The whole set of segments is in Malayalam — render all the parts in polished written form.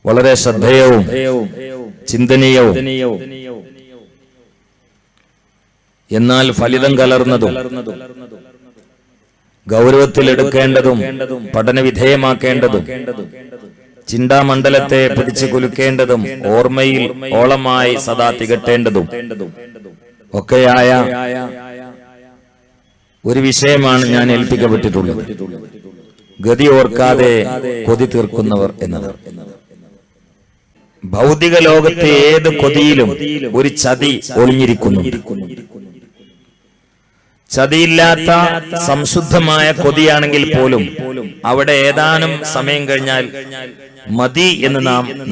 വളരെ ശ്രദ്ധേയവും ചിന്തനീയവും എന്നാൽ ഫലിതം കലർന്നതും ഗൗരവത്തിലെടുക്കേണ്ടതും പഠനവിധേയമാക്കേണ്ടതും ചിന്താമണ്ഡലത്തെ പിടിച്ചു കുലുക്കേണ്ടതും ഓർമ്മയിൽ ഓളമായി സദാ തികട്ടേണ്ടതും ഒക്കെയായ ഒരു വിഷയമാണ് ഞാൻ ഏൽപ്പിക്കപ്പെട്ടിട്ടുള്ളത്. ഗതി ഓർക്കാതെ കൊതി തീർക്കുന്നവർ എന്നത്. ഭൗതിക ലോകത്തെ ഏത് കൊതിയിലും ഒരു ചതി ഒളിഞ്ഞിരിക്കുന്നു. ചതിയില്ലാത്ത സംശുദ്ധമായ കൊതിയാണെങ്കിൽ പോലും അവിടെ ഏതാനും സമയം കഴിഞ്ഞാൽ മതി എന്ന്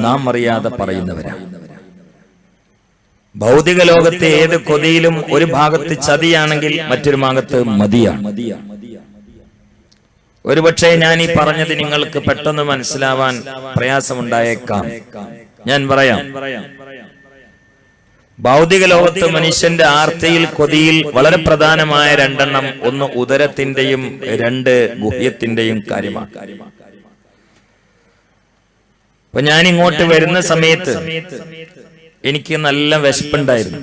നാം അറിയാതെ പറയുന്നവരാണ്. ഭൗതിക ലോകത്തെ ഏത് കൊതിയിലും ഒരു ഭാഗത്ത് ചതിയാണെങ്കിൽ മറ്റൊരു ഭാഗത്ത് മതിയാണ്. ഒരുപക്ഷെ ഞാൻ ഈ പറഞ്ഞത് നിങ്ങൾക്ക് പെട്ടെന്ന് മനസ്സിലാവാൻ പ്രയാസമുണ്ടായേക്കാം. ഞാൻ പറയാം. ഭൗതിക ലോകത്ത് മനുഷ്യന്റെ ആർത്തിയിൽ കൊതിയിൽ വളരെ പ്രധാനമായ രണ്ടെണ്ണം, ഒന്ന് ഉദരത്തിന്റെയും രണ്ട് ഗുഹ്യത്തിന്റെയും കാര്യമാണ്. അപ്പൊ ഞാൻ ഇങ്ങോട്ട് വരുന്ന സമയത്ത് എനിക്ക് നല്ല വിശപ്പുണ്ടായിരുന്നു.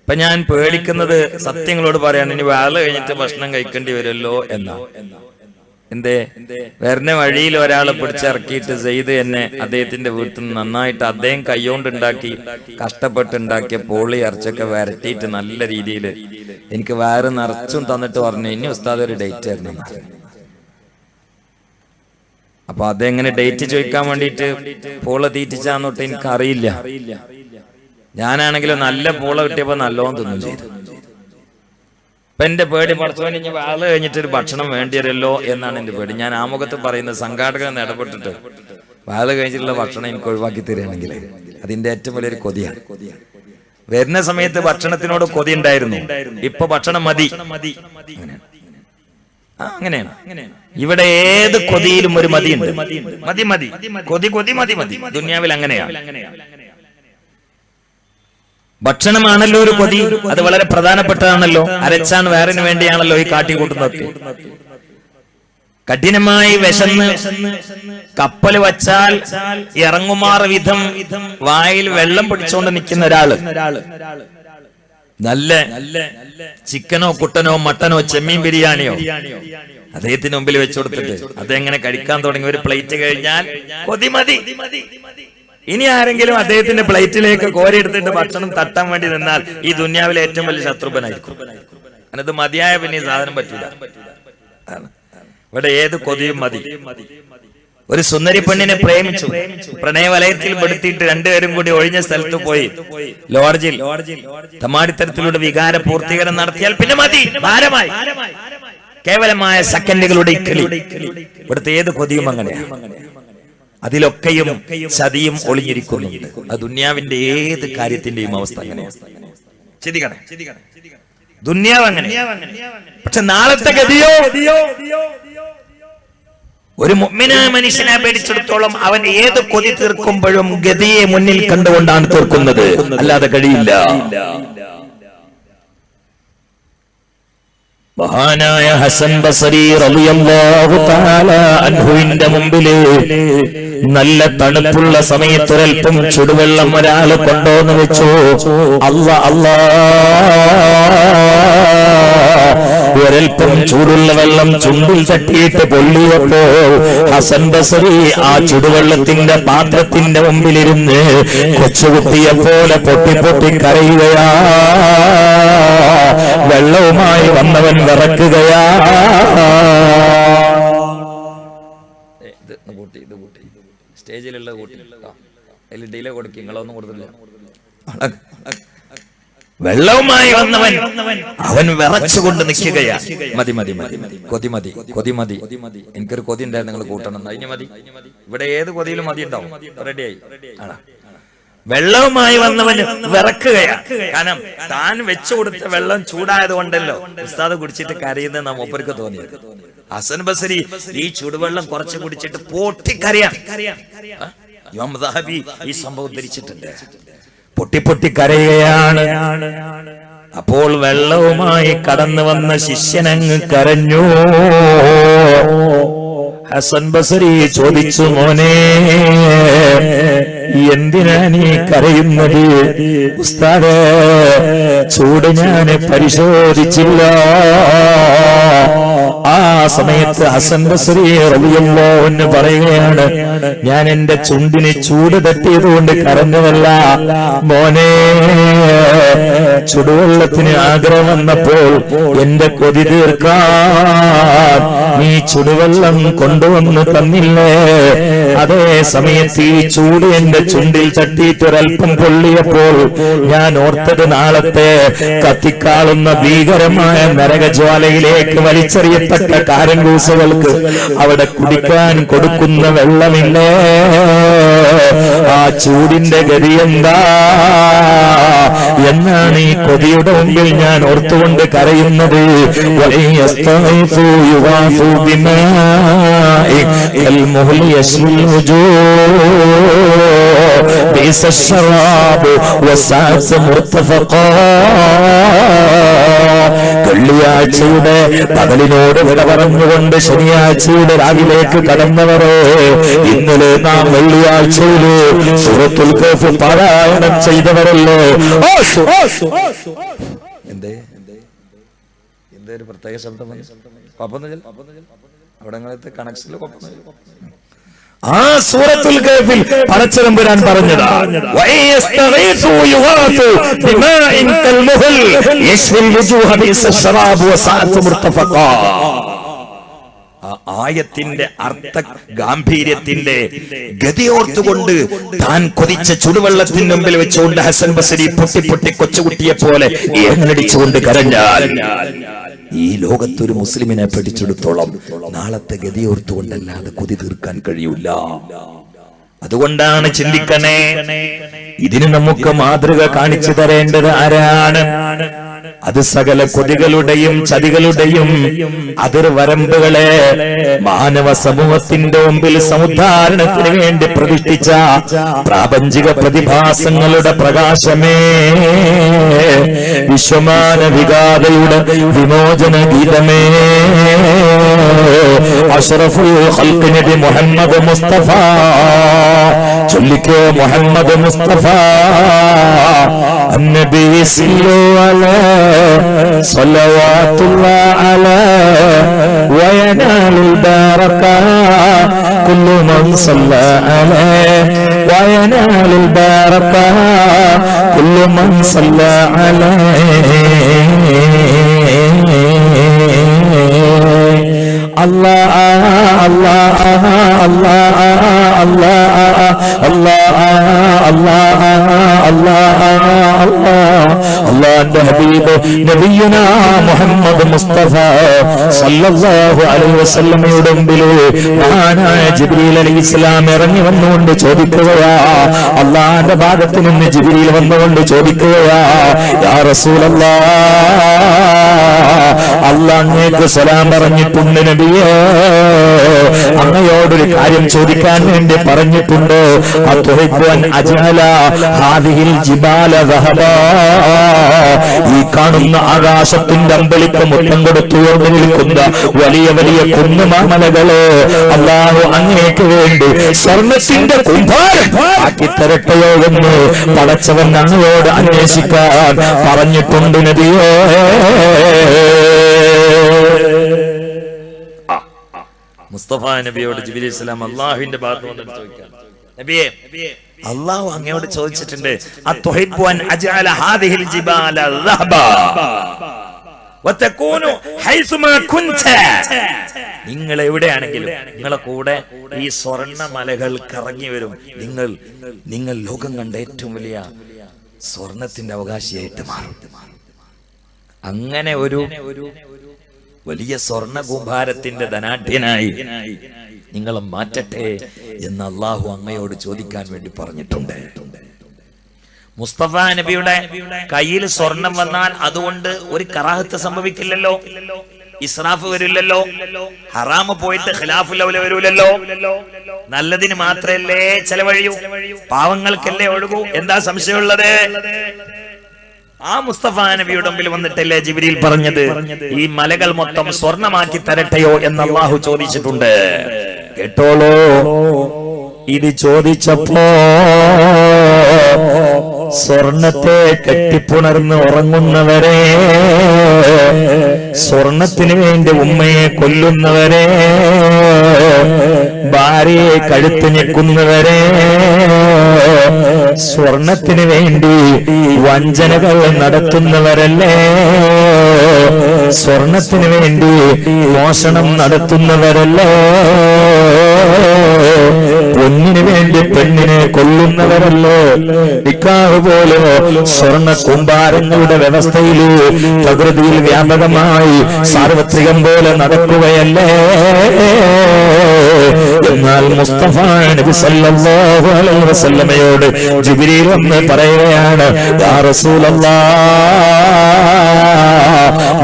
അപ്പൊ ഞാൻ പേടിക്കുന്നത് സത്യങ്ങളോട് പറയാണ്, ഇനി വേള കഴിഞ്ഞിട്ട് ഭക്ഷണം കഴിക്കേണ്ടി വരുമല്ലോ എന്നാ. എന്തേ? വരുന്ന വഴിയിൽ ഒരാളെ പിടിച്ചിറക്കിയിട്ട് സെയ്ത് എന്നെ അദ്ദേഹത്തിന്റെ വീട്ടിൽ നിന്ന് നന്നായിട്ട് അദ്ദേഹം കൈകൊണ്ടുണ്ടാക്കി കഷ്ടപ്പെട്ടുണ്ടാക്കിയ പോളി ഇറച്ചൊക്കെ വരട്ടിയിട്ട് നല്ല രീതിയിൽ എനിക്ക് വയറ് നിറച്ചും തന്നിട്ട് പറഞ്ഞു, ഇനി ഉസ്താദ് ഒരു ഡേറ്റ് ആയിരുന്നു. അപ്പൊ അതെങ്ങനെ ഡേറ്റ് ചോദിക്കാൻ വേണ്ടിയിട്ട് പൂള തീറ്റിച്ചാന്നോട്ട് എനിക്ക് അറിയില്ല. ഞാനാണെങ്കിലും നല്ല പൂള കിട്ടിയപ്പോ നല്ലോണം തിന്നും ചെയ്തു. അപ്പൊ എന്റെ പേടി പഠിച്ചവന് ഇനി വാള് കഴിഞ്ഞിട്ടൊരു ഭക്ഷണം വേണ്ടിയല്ലോ എന്നാണ് എന്റെ പേടി. ഞാൻ ആമുഖത്ത് പറയുന്നത് സംഘാടകൻ ഇടപെട്ടിട്ട് വാള് കഴിഞ്ഞിട്ടുള്ള ഭക്ഷണം എനിക്ക് ഒഴിവാക്കി തരികയാണെങ്കിൽ അതിന്റെ ഏറ്റവും വലിയൊരു കൊതിയാണ്. വരുന്ന സമയത്ത് ഭക്ഷണത്തിനോട് കൊതി ഉണ്ടായിരുന്നു, ഇപ്പൊ ഭക്ഷണം മതി. അങ്ങനെയാണ്. ഇവിടെ ഏത് കൊതിയിലും ഒരു മതിയുണ്ട്. മതി മതി കൊതി കൊതി മതി മതി. ദുനിയാവിൽ അങ്ങനെയാണ്. ഭക്ഷണമാണല്ലോ ഒരു കൊതി. അത് വളരെ പ്രധാനപ്പെട്ടതാണല്ലോ. അരച്ചാൻ വേറിന് വേണ്ടിയാണല്ലോ ഈ കാട്ടിക്കൂട്ടുന്നത്. കഠിനമായി വിശന്ന് കപ്പൽ വച്ചാൽ ഇറങ്ങുമാർ വിധം വായിൽ വെള്ളം പിടിച്ചുകൊണ്ട് നിൽക്കുന്ന ഒരാള് നല്ല ചിക്കനോ കുട്ടനോ മട്ടനോ ചെമ്മീൻ ബിരിയാണിയോ അദ്ദേഹത്തിന് മുമ്പിൽ വെച്ചു കൊടുത്തിട്ട് അതെങ്ങനെ കഴിക്കാൻ തുടങ്ങി. ഒരു പ്ലേറ്റ് കഴിഞ്ഞാൽ കൊതി മതി. ഇനി ആരെങ്കിലും അദ്ദേഹത്തിന്റെ പ്ലേറ്റിലേക്ക് കോരിയെടുത്തിട്ട് ഭക്ഷണം തട്ടാൻ വേണ്ടി നിന്നാൽ ഈ ദുനിയാവിലെ ഏറ്റവും വലിയ ശത്രുപനായിരിക്കും. അത് മതിയായ പിന്നെ ഈ സാധനം പറ്റില്ല. ഇവിടെ ഏത് കൊതിയും മതി. ഒരു സുന്ദരി പെണ്ണിനെ പ്രേമിച്ചു, പ്രണയവലയത്തിൽ പെടുത്തിയിട്ട് രണ്ടുപേരും കൂടി ഒഴിഞ്ഞ സ്ഥലത്ത് പോയി ലോഡ്ജിൽ തമാടിത്തരത്തിലൂടെ വികാര പൂർത്തീകരണം നടത്തിയാൽ പിന്നെ മതി, ഭാരമായി. കേവലമായ സെക്കൻഡുകളുടെ ഇക്കളി. ഇവിടുത്തെ ഏത് കൊതിയും അങ്ങനെയാണ്. അതിലൊക്കെയും ചതിയും ഒളിഞ്ഞിരിക്കുന്നുണ്ട്. അത് ദുന്യാവിന്റെ ഏത് കാര്യത്തിന്റെയും അവസ്ഥ അങ്ങനെയാണ്. ചിന്തിക്കണേ, ദുന്യാവ് അങ്ങനെ. പക്ഷെ നാളത്തെ ഗതിയോ ഒരു മുഅ്മിനായ മനുഷ്യനെ പേടിച്ചിടത്തോളം അവൻ ഏത് കൊതി തീർക്കുമ്പോഴും ഗതിയെ മുന്നിൽ കണ്ടുകൊണ്ടാണ് തീർക്കുന്നത്, അല്ലാതെ കഴിയില്ല. മഹാനായ ഹസൻ ബസരി റളിയല്ലാഹു തആല അൻഹുവിന്റെ മുമ്പില് നല്ല തണുപ്പുള്ള സമയത്തൊരൽപ്പം ചുടുവെള്ളം ഒരാൾ കൊണ്ടുവന്ന് വെച്ചു. ഒരൽപ്പം ചൂടുള്ള വെള്ളം ചുണ്ടിൽ തട്ടിയിട്ട് പൊള്ളിയപ്പോ ഹസൻ ബസരി ആ ചുടുവെള്ളത്തിന്റെ പാത്രത്തിന്റെ മുമ്പിലിരുന്ന് കൊച്ചുകുട്ടിയെ പോലെ പൊട്ടി പൊട്ടി കരയുകയാ. വെള്ളവുമായി വന്നവൻ വിറക്കുകയാ. സ്റ്റേജിലുള്ള കൂട്ടി അതിൽ ഡിലേ കൊടുക്കും, നിങ്ങളൊന്നും കൊടുത്തില്ല. വെള്ളവുമായി വന്നവൻ അവൻ വിറച്ചുകൊണ്ട് നിൽക്കുകയാ. മതി മതി മതി മതി കൊതി മതി കൊതി മതി. എനിക്കൊരു കൊതി ഉണ്ടായിരുന്നു, നിങ്ങൾ കൂട്ടണം. അതിന് മതി. ഇവിടെ ഏത് കൊതിയിലും മതി ഉണ്ടാവും. റെഡിയായി. വെള്ളവുമായി വന്നവന് വിറക്കുകയാ. കാരണം താൻ വെച്ചു കൊടുത്ത വെള്ളം ചൂടായത് കൊണ്ടല്ലോ ഉസ്താദ് കുടിച്ചിട്ട് കരയുന്ന മൂപ്പർക്ക് തോന്നിയത്. ഹസൻ ബസരി ഈ ചൂടുവെള്ളം കുറച്ച് കുടിച്ചിട്ട് പൊട്ടിക്കരയാം. ഇമാം ദഹബി ഈ സംഭവം ധരിച്ചിട്ടുണ്ട്. പൊട്ടി പൊട്ടി കരയുകയാണ്. അപ്പോൾ വെള്ളവുമായി കടന്നു വന്ന ശിഷ്യനങ്ങ് കരഞ്ഞു. ഹസൻ ബസരി ചോദിച്ചു, മോനെ എന്തിനാ നീ കരയുന്നത്? ഉസ്താദേ, ചൂട് ഞാൻ പരിശോധിച്ചില്ല. ആ സമയത്ത് ഹസൻ ബസരി റളിയല്ലാഹു അൻഹു പറയുകയാണ്, ഞാൻ എന്റെ ചുണ്ടിന് ചൂട് തട്ടിയതുകൊണ്ട് കരഞ്ഞതല്ല മോനെ, ചുടുവെള്ളത്തിന് ആഗ്രഹം വന്നപ്പോൾ എന്റെ കൊതി തീർക്കാൻ നീ ചുടുവെള്ളം കൊണ്ടുവന്ന് തന്നില്ലേ? അതേ സമയത്ത് ഈ ചൂട് എന്റെ ചുണ്ടിൽ തട്ടിയിട്ടൊരൽപ്പം പൊള്ളിയപ്പോൾ ഞാൻ ഓർത്തത് നാളത്തെ കത്തിക്കാളുന്ന ഭീകരമായ നരകജ്വാലയിലേക്ക് വലിച്ചെറിയപ്പെട്ട കാരങ്കൂസുകൾക്ക് അവിടെ കുടിക്കാൻ കൊടുക്കുന്ന വെള്ളമില്ലേ? ആ ചൂടിന്റെ ഗതി എന്താ എന്നാണ് ഈ കൊതിയുടെ മുമ്പിൽ ഞാൻ ഓർത്തുകൊണ്ട് കരയുന്നത്. വെള്ളിയാഴ്ചയുടെ പകലിനോട് വിട പറഞ്ഞുകൊണ്ട് ശനിയാഴ്ചയുടെ രാവിലേക്ക് കടന്നവരോ, ഇന്നലെ നാം വെള്ളിയാഴ്ചയില് സൂറത്തുൽ കഹ്ഫ് പാരായണം ചെയ്തവരല്ലോ. എന്തേ ഒരു പ്രത്യേക ശബ്ദം അവിടെ കണക്ഷനിൽ ആ സൂറത്തുൽ കഹ്ഫിൽ പടച്ചതമ്പുരാൻ പറഞ്ഞതാ, ആയത്തിന്റെ അർത്ഥ ഗാംഭീര്യത്തിന്റെ ഗതിയോർത്തുകൊണ്ട് താൻ കൊതിച്ച ചുടുവെള്ളത്തിന് മുമ്പിൽ വെച്ചുകൊണ്ട് ഹസൻ ബസരി പൊട്ടി പൊട്ടി കൊച്ചുകുട്ടിയെ പോലെ ഏങ്ങടിച്ചുകൊണ്ട് കരഞ്ഞാൽ ഈ ലോകത്തൊരു മുസ്ലിമിനെ പഠിച്ചെടുത്തോളം നാളത്തെ ഗതിയോർത്തുകൊണ്ടല്ലാതെ കൊതി തീർക്കാൻ കഴിയൂല. അതുകൊണ്ടാണ് ചിന്തിക്കണേ, ഇതിന് നമുക്ക് മാതൃക കാണിച്ചു തരേണ്ടത് ആരാണ്? അത് സകല കൊതികളുടെയും ചതികളുടെയും അതിർവരമ്പുകളെ മാനവ സമൂഹത്തിന്റെ മുമ്പിൽ സമുദ്ധാരണത്തിന് വേണ്ടി പ്രതിഷ്ഠിച്ച പ്രാപഞ്ചിക പ്രതിഭാസങ്ങളുടെ പ്രകാശമേ, വിശ്വമാന വികാതയുടെ വിമോചന ഗീതമേ, അഷ്റഫുൽ ഖൽഖ് നബി മുഹമ്മദ് മുസ്തഫ ചൊല്ലിക്കോ, മുഹമ്മദ് മുസ്തഫ النبي صلوا عليه صلوات الله عليه وينال البركة كل من صلى عليه وينال البركة كل من صلى عليه. الله الله الله الله الله الله അല്ലാഹുവിന്റെ ഹബീബ് നബിയുനാ മുഹമ്മദ് മുസ്തഫ സല്ലല്ലാഹു അലൈഹി വസല്ലമയുടെ മുമ്പിൽ മഹാനായ ജിബ്രീൽ അലൈഹിസ്സലാം ഇറങ്ങി വന്നുകൊണ്ട് ചോദിക്കുകയാ, അല്ലാഹുവിന്റെ ഭാഗത്ത് നിന്ന് ജിബ്രീൽ വന്നുകൊണ്ട് ചോദിക്കുകയാ, യാ റസൂലല്ലാഹ്, അല്ലാഹ് അങ്ങേക്ക് സലാം പറഞ്ഞിട്ടുണ്ട് നബിയേ, അങ്ങയോടൊരു കാര്യം ചോദിക്കാൻ വേണ്ടി പറഞ്ഞിട്ടുണ്ട്. അതുഹിബ്ബുൻ അജ്അല ഹാദിഹിൽ ജിബാല ദഹബാ, ഈ കാണുന്ന ആകാശത്തിന്റെ അമ്പലിക്ക് മുത്തം കൊടുത്തുകൊണ്ട് നിൽക്കുന്ന വലിയ വലിയ കുന്നുമാമലകളെ അല്ലാഹു അങ്ങേക്ക് വേണ്ടി സ്വർണത്തിന്റെ കുംഭാരം ആക്കി തരട്ടെയോ എന്ന് പടച്ചവൻ അങ്ങയോട് അന്വേഷിക്കാൻ പറഞ്ഞിട്ടുണ്ട് നബിയേ. മുസ്തഫ നബിയോട് ജിബ്രീൽ അലൈഹിസ്സലാം അല്ലാഹുവിന്റെ ഭാഗത്ത് വന്നിട്ട് ചോദിക്കാൻ, നബിയേ, അല്ലാഹു അങ്ങയോട് ചോദിച്ചിട്ടുണ്ട്, അതുഹിബ്ബു അൻ അജ്അല ഹാദിഹിൽ ജിബാല ദഹബാ വതകൂനു ഹൈസുമാ കുൻത, നിങ്ങൾ എവിടെയാണെങ്കിലും നിങ്ങളെ കൂടെ ഈ സ്വർണ്ണ മലകൾ കറങ്ങി വരും. നിങ്ങൾ ലോകം കണ്ട ഏറ്റവും വലിയ സ്വർണത്തിന്റെ അവകാശിയായിട്ട് മാറും. അങ്ങനെ ഒരു വലിയ സ്വർണ്ണ കൂമ്പാരത്തിന്റെ ധനാഢ്യനായി നിങ്ങളെ മാറ്റട്ടെ എന്ന് അല്ലാഹു അങ്ങയോട് ചോദിക്കാൻ വേണ്ടി പറഞ്ഞിട്ടുണ്ട്. മുസ്തഫ നബിയുടെ കയ്യിൽ സ്വർണം വന്നാൽ അതുകൊണ്ട് ഒരു കറാഹത്ത് സംഭവിക്കില്ലല്ലോ, ഇസ്രാഫ് വരില്ലല്ലോ, ഹറാമ് പോയിട്ട് ഖിലാഫുൽ ഔല വരൂലല്ലോ, നല്ലതിന് മാത്രല്ലേ ചെലവഴിയൂ, പാവങ്ങൾക്കല്ലേ ഒഴുകൂ. എന്താ സംശയമുള്ളത്? ആ മുസ്തഫ നബിയുടെ മുമ്പിൽ വന്നിട്ടല്ലേ ജിബ്രീൽ പറഞ്ഞത്, ഈ മലകൾ മൊത്തം സ്വർണമാക്കി തരട്ടെയോ എന്ന് അല്ലാഹു ചോദിച്ചിട്ടുണ്ട്. കേട്ടോളൂ, ഇത് ചോദിച്ചപ്പോ സ്വർണത്തെ കെട്ടിപ്പുണർന്ന് ഉറങ്ങുന്നവരെ, സ്വർണത്തിന് വേണ്ടി ഉമ്മയെ കൊല്ലുന്നവരെ, ഭാര്യയെ കഴുത്ത് ഞെക്കുന്നവരെ, സ്വർണത്തിന് വേണ്ടി വഞ്ചനകൾ നടത്തുന്നവരല്ലേ, സ്വർണത്തിന് വേണ്ടി മോഷണം നടത്തുന്നവരല്ലേ, പൊന്നിന് വേണ്ടി പെണ്ണിനെ കൊല്ലുന്നവരല്ലോ, നിക്കാഹ് പോലെ സ്വർണ്ണ കുമ്പാരങ്ങളുടെ വ്യവസ്ഥയിൽ പ്രകൃതിയിൽ വ്യാപകമായി സാർവത്രികം പോലെ നടക്കുകയല്ലേ. എന്നാൽ മുസ്തഫ നബി സല്ലല്ലാഹു അലൈഹി വസല്ലമയോട് ജിബ്രീൽ വന്ന് പറയുകയാണ്, യാ റസൂലല്ലാഹ്,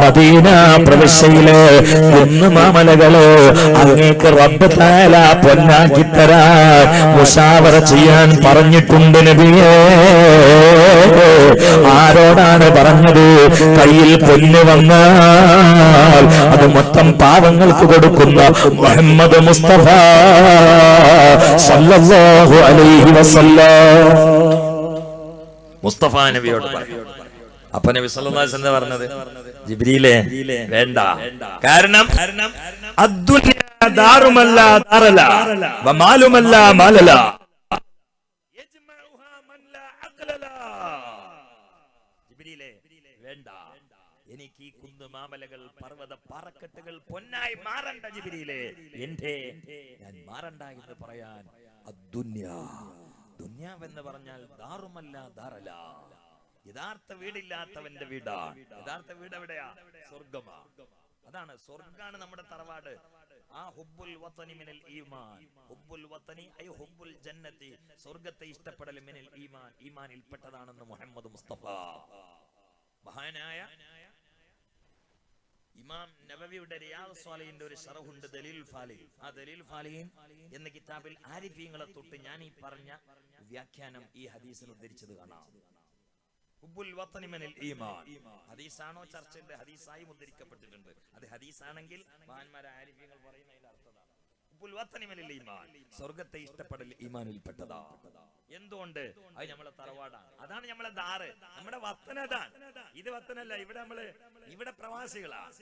മദീന പ്രവിശ്യയിലെ കുന്നുമാമലകള് അങ്ങേക്ക് റബ്ബ് തആല പൊന്നാക്കി തരാൻ മുശാവറ ചെയ്യാൻ പറഞ്ഞിട്ടുണ്ട് നബിയേ. ആരോടാണ് പറഞ്ഞത്? കയ്യിൽ പൊന്ന് വന്നാൽ അത് മൊത്തം പാവങ്ങൾക്ക് കൊടുക്കുന്ന മുഹമ്മദ് മുസ്തഫ സല്ലല്ലാഹു അലൈഹി വസല്ലം. മുസ്തഫ നബിയോട് പറഞ്ഞു. അപ്പൊ നബി സല്ലല്ലാഹു അലൈഹി വസല്ലം പറഞ്ഞത്, ജിബ്രീലേ വേണ്ട, കാരണം അദ്ദുനിയ ദാറുമല്ല ദാറല വമാലുമല്ല മാലല യജ്മഉഹാ മൻ ലാ അഖലല. ജിബ്രീലേ വേണ്ട, എനിക്ക് ഈ കുന്നുമാമലകൾ പർവ്വത പാറക്കെട്ടുകൾ പൊന്നായി മാറണ്ട ജിബ്രീലേ, ഞാൻ മാറണ്ട എന്ന് പറയാൻ ദുന്യാവെന്ന് പറഞ്ഞാൽ ദാറുമല്ല ദാറല, യഥാർത്ഥ വീടില്ലാത്തവന്റെ വീടാണ്. യഥാർത്ഥ വീട് എവിടെയാ? സ്വർഗമാ. അതാണ്, സ്വർഗാണ് നമ്മുടെ തറവാട്. ആ ഹുബ്ബുൽ വതനി മിനൽ ഈമാൻ, ഹുബ്ബുൽ വതനി ഐ ഹുബ്ബുൽ ജന്നതി, സ്വർഗത്തെ ഇഷ്ടപ്പെടൽ മിനൽ ഈമാൻ, ഈമാനിൽ പെട്ടതാണെന്ന് മുഹമ്മദ് മുസ്തഫ. മഹാനായ ഇമാം നബവിയുടെ റിയാദുസ് സ്വാലിഹിന്റെ ഒരു ശറഹുണ്ട്, ദലീലുൽ ഫാലിഹീൻ. ആ ദലീലുൽ ഫാലിഹീൻ എന്ന കിതാബിൽ ആരിഫീങ്ങളെ തൊട്ട് ഞാൻ ഈ പറഞ്ഞ വ്യാഖ്യാനം ഈ ഹദീസിൽ ഉദ്ധരിച്ചത് കാണാം. ഹുബ്ബുൽ വതനി മിനൽ ഈമാൻ ഹദീസാണോ ചർച്ചയുടെ ഹദീസായി ഉദ്ധരിക്കപ്പെട്ടിട്ടുണ്ട്. അത് ഹദീസാണെങ്കിൽ മഹാന്മാരായ ആരിഫീങ്ങൾ പറയുന്നതിന്റെ അർത്ഥമാണ് ഹുബ്ബുൽ വതനി മിനൽ ഈമാൻ, സ്വർഗ്ഗത്തെ ഇഷ്ടപ്പെടൽ ഈമാനിൽപ്പെട്ടതാ. എന്തുകൊണ്ട്? അത് നമ്മളെ തറവാടാണ്, അതാണ് നമ്മളെ ദാറ്, നമ്മുടെ വത്തന അതാണ്. ഇത് വത്തനല്ല, ഇവിടെ പ്രവാസികളാണ്,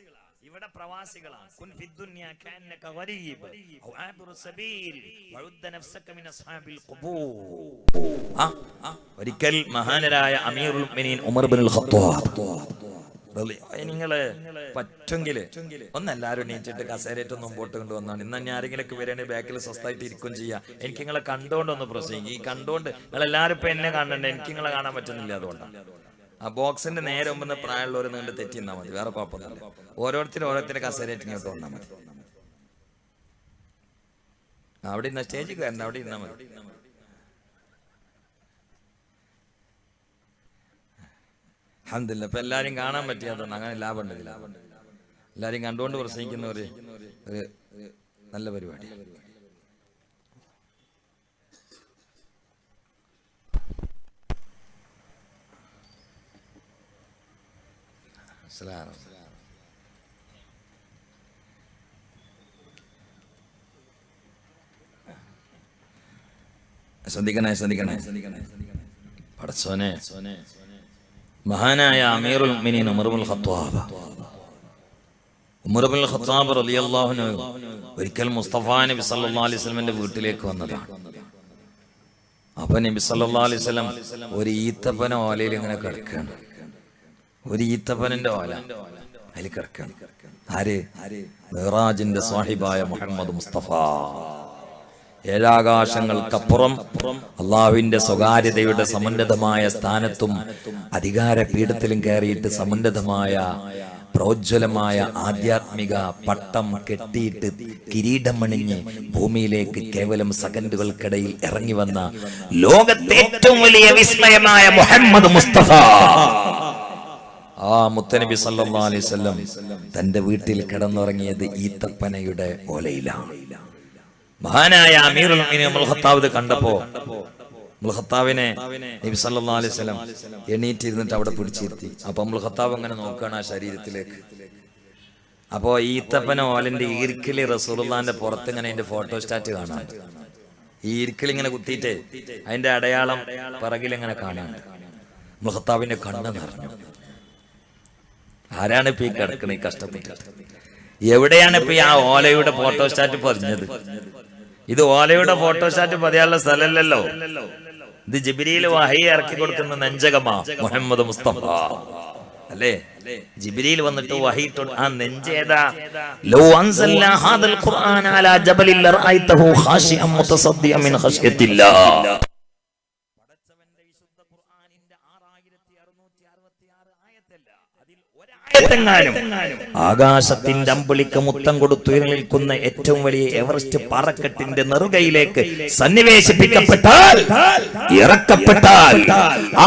ഇവിടെ പ്രവാസികളാണ്. കുൻ ഫിദ്ദുനിയ കഅന്നക ഗരീബ് ഔ ആബിറു സബീൽ വഉദ്ദ നഫ്സക മിൻ അസ്ഹാബിൽ ഖുബൂർ. ഒരിക്കൽ മഹാനരായ അമീറുൽ മുഅ്മിനീൻ ഉമർ ഇബ്നുൽ ഖത്താബ്, നിങ്ങള് പറ്റുമെങ്കില് ഒന്നെല്ലാരും എണീച്ചിട്ട് കസേരേറ്റൊന്നും മുമ്പോട്ട് കൊണ്ടുവന്നാണ്. ഇന്ന് ഞാൻ ആരെങ്കിലൊക്കെ വരികയാണെങ്കിൽ ബാക്കിൽ സ്വസ്ഥമായിട്ട് ഇരിക്കും ചെയ്യാം. എനിക്ക് നിങ്ങളെ കണ്ടുകൊണ്ടൊന്ന് പ്രസംഗിക്കും. ഈ കണ്ടുകൊണ്ട് നിങ്ങളെല്ലാരും ഇപ്പൊ എന്നെ കാണണ്ട, എനിക്ക് നിങ്ങളെ കാണാൻ പറ്റുന്നില്ല. അതുകൊണ്ടാണ് ആ ബോക്സിന്റെ നേരെ മുമ്പ് പ്രായമുള്ളവർ നീണ്ട് തെറ്റിന്നാ മതി, വേറെ കുഴപ്പമൊന്നുമില്ല. ഓരോരുത്തരുടെ കസേരേറ്റ് ഇങ്ങോട്ട് വന്നാൽ മതി. അവിടെ ഇരുന്ന സ്റ്റേജിൽ കയറണ്ട, അവിടെ ഇരുന്നാൽ മതി. അൽഹംദുലില്ലാ, ഇപ്പൊ എല്ലാരും കാണാൻ പറ്റിയാത്തോണ്ട് അങ്ങനെ ലാഭമുണ്ട്. എല്ലാരും കണ്ടുകൊണ്ട് പ്രസംഗിക്കുന്ന ഒരു നല്ല പരിപാടി. ശ്രദ്ധിക്കണേ പടച്ചോനെ. മഹാനായ അമീറുൽ മുഅ്മിനീൻ ഉമർ ഇബ്നുൽ ഖത്താബ് റളിയല്ലാഹു അൻഹു ഒരിക്കൽ മുസ്തഫ നബി സല്ലല്ലാഹു അലൈഹി വസല്ലമയുടെ വീട്ടിലേക്ക് വന്നതാണ്. അപ്പൊ നബി സല്ലല്ലാഹു അലൈഹി വസല്ലം ഒരു ഈത്തപ്പന ഓലയിൽ ഇങ്ങനെ കിടക്കുകയാണ്. ഒരു ഈത്തപ്പനന്റെ ഓല അതിൽ കിടക്കുകയാണ്. ആര്? മിറാജിന്റെ സാഹിബായ മുഹമ്മദ് മുസ്തഫ. ഏഴാകാശങ്ങൾക്കപ്പുറം അള്ളാഹുവിന്റെ സ്വകാര്യതയുടെ സമുന്നതമായ സ്ഥാനത്തും അധികാര പീഠത്തിലും കയറിയിട്ട് സമുന്നതമായ പ്രോജ്വലമായ ആധ്യാത്മിക പട്ടം കെട്ടിയിട്ട് കിരീടമണിഞ്ഞ് ഭൂമിയിലേക്ക് കേവലം സെക്കൻഡുകൾക്കിടയിൽ ഇറങ്ങി വന്ന ലോകത്തെ ഏറ്റവും വലിയ വിസ്മയമായ മുഹമ്മദ് മുസ്തഫ, ആ മുത്തനബി സല്ലല്ലാഹു അലൈഹി വസല്ലം തന്റെ വീട്ടിൽ കിടന്നുറങ്ങിയത് ഈത്തപ്പനയുടെ ഓലയിലാണ്. മഹാനായ അമീറുൽ മുഅ്മിനീൻ ഉമർ ഖത്താബ് കണ്ടപ്പോ ഖത്താബിനെ നബി സല്ലല്ലാഹു അലൈഹി വസല്ലം എണീറ്റിരുന്നിട്ട് അവിടെ പിടിച്ചിരുത്തി. അപ്പൊ ഖത്താബ് അങ്ങനെ നോക്കുകയാണ് ആ ശരീരത്തിലേക്ക്. അപ്പോ ഈത്തപ്പന ഓലന്റെ ഈർക്കിളി റസൂലുള്ളാന്റെ പുറത്ത് ഇങ്ങനെ അതിന്റെ ഫോട്ടോസ്റ്റാറ്റ് കാണാൻ, ഈ ഈർക്കിളി ഇങ്ങനെ കുത്തിയിട്ട് അതിന്റെ അടയാളം പിറകിലിങ്ങനെ കാണാൻ മുഖത്താവിന്റെ കണ്ണ് നിറഞ്ഞു. ആരാണ് ഇപ്പൊ ഈ കിടക്കണ ഈ കഷ്ടപ്പെട്ട്? എവിടെയാണ് ഇപ്പൊ ആ ഓലയുടെ ഫോട്ടോസ്റ്റാറ്റ് പതിഞ്ഞത്? ഇത് ഓലയുടെ ഫോട്ടോസ്റ്റാറ്റ് പതിയാനുള്ള സ്ഥലമല്ലല്ലോ. ഇത് ജിബ്രീൽ വഹി ഇറക്കി കൊടുക്കുന്ന നെഞ്ചകമാ മുഹമ്മദ് മുസ്തഫ അല്ലേ? ജിബ്രീൽ വന്നിട്ട് വഹി ആ നെഞ്ചേതാ? ലൗ അൻസൽനാ ഹാദൽ ഖുർആന അലാ ജബലിൽ റഅയ്തഹു ഖാശിഅൻ മുതസദ്ദിഅൻ മിൻ ഖശ്യത്തില്ലാഹ്. ആകാശത്തിന്റെ അമ്പുളിക്ക് മുത്തം കൊടുത്തുയർന്നു നിൽക്കുന്ന ഏറ്റവും വലിയ എവറസ്റ്റ് പാറക്കെട്ടിന്റെ നെറുകയിലേക്ക് സന്നിവേശിപ്പിക്കപ്പെട്ടാൽ, ഇറക്കപ്പെട്ടാൽ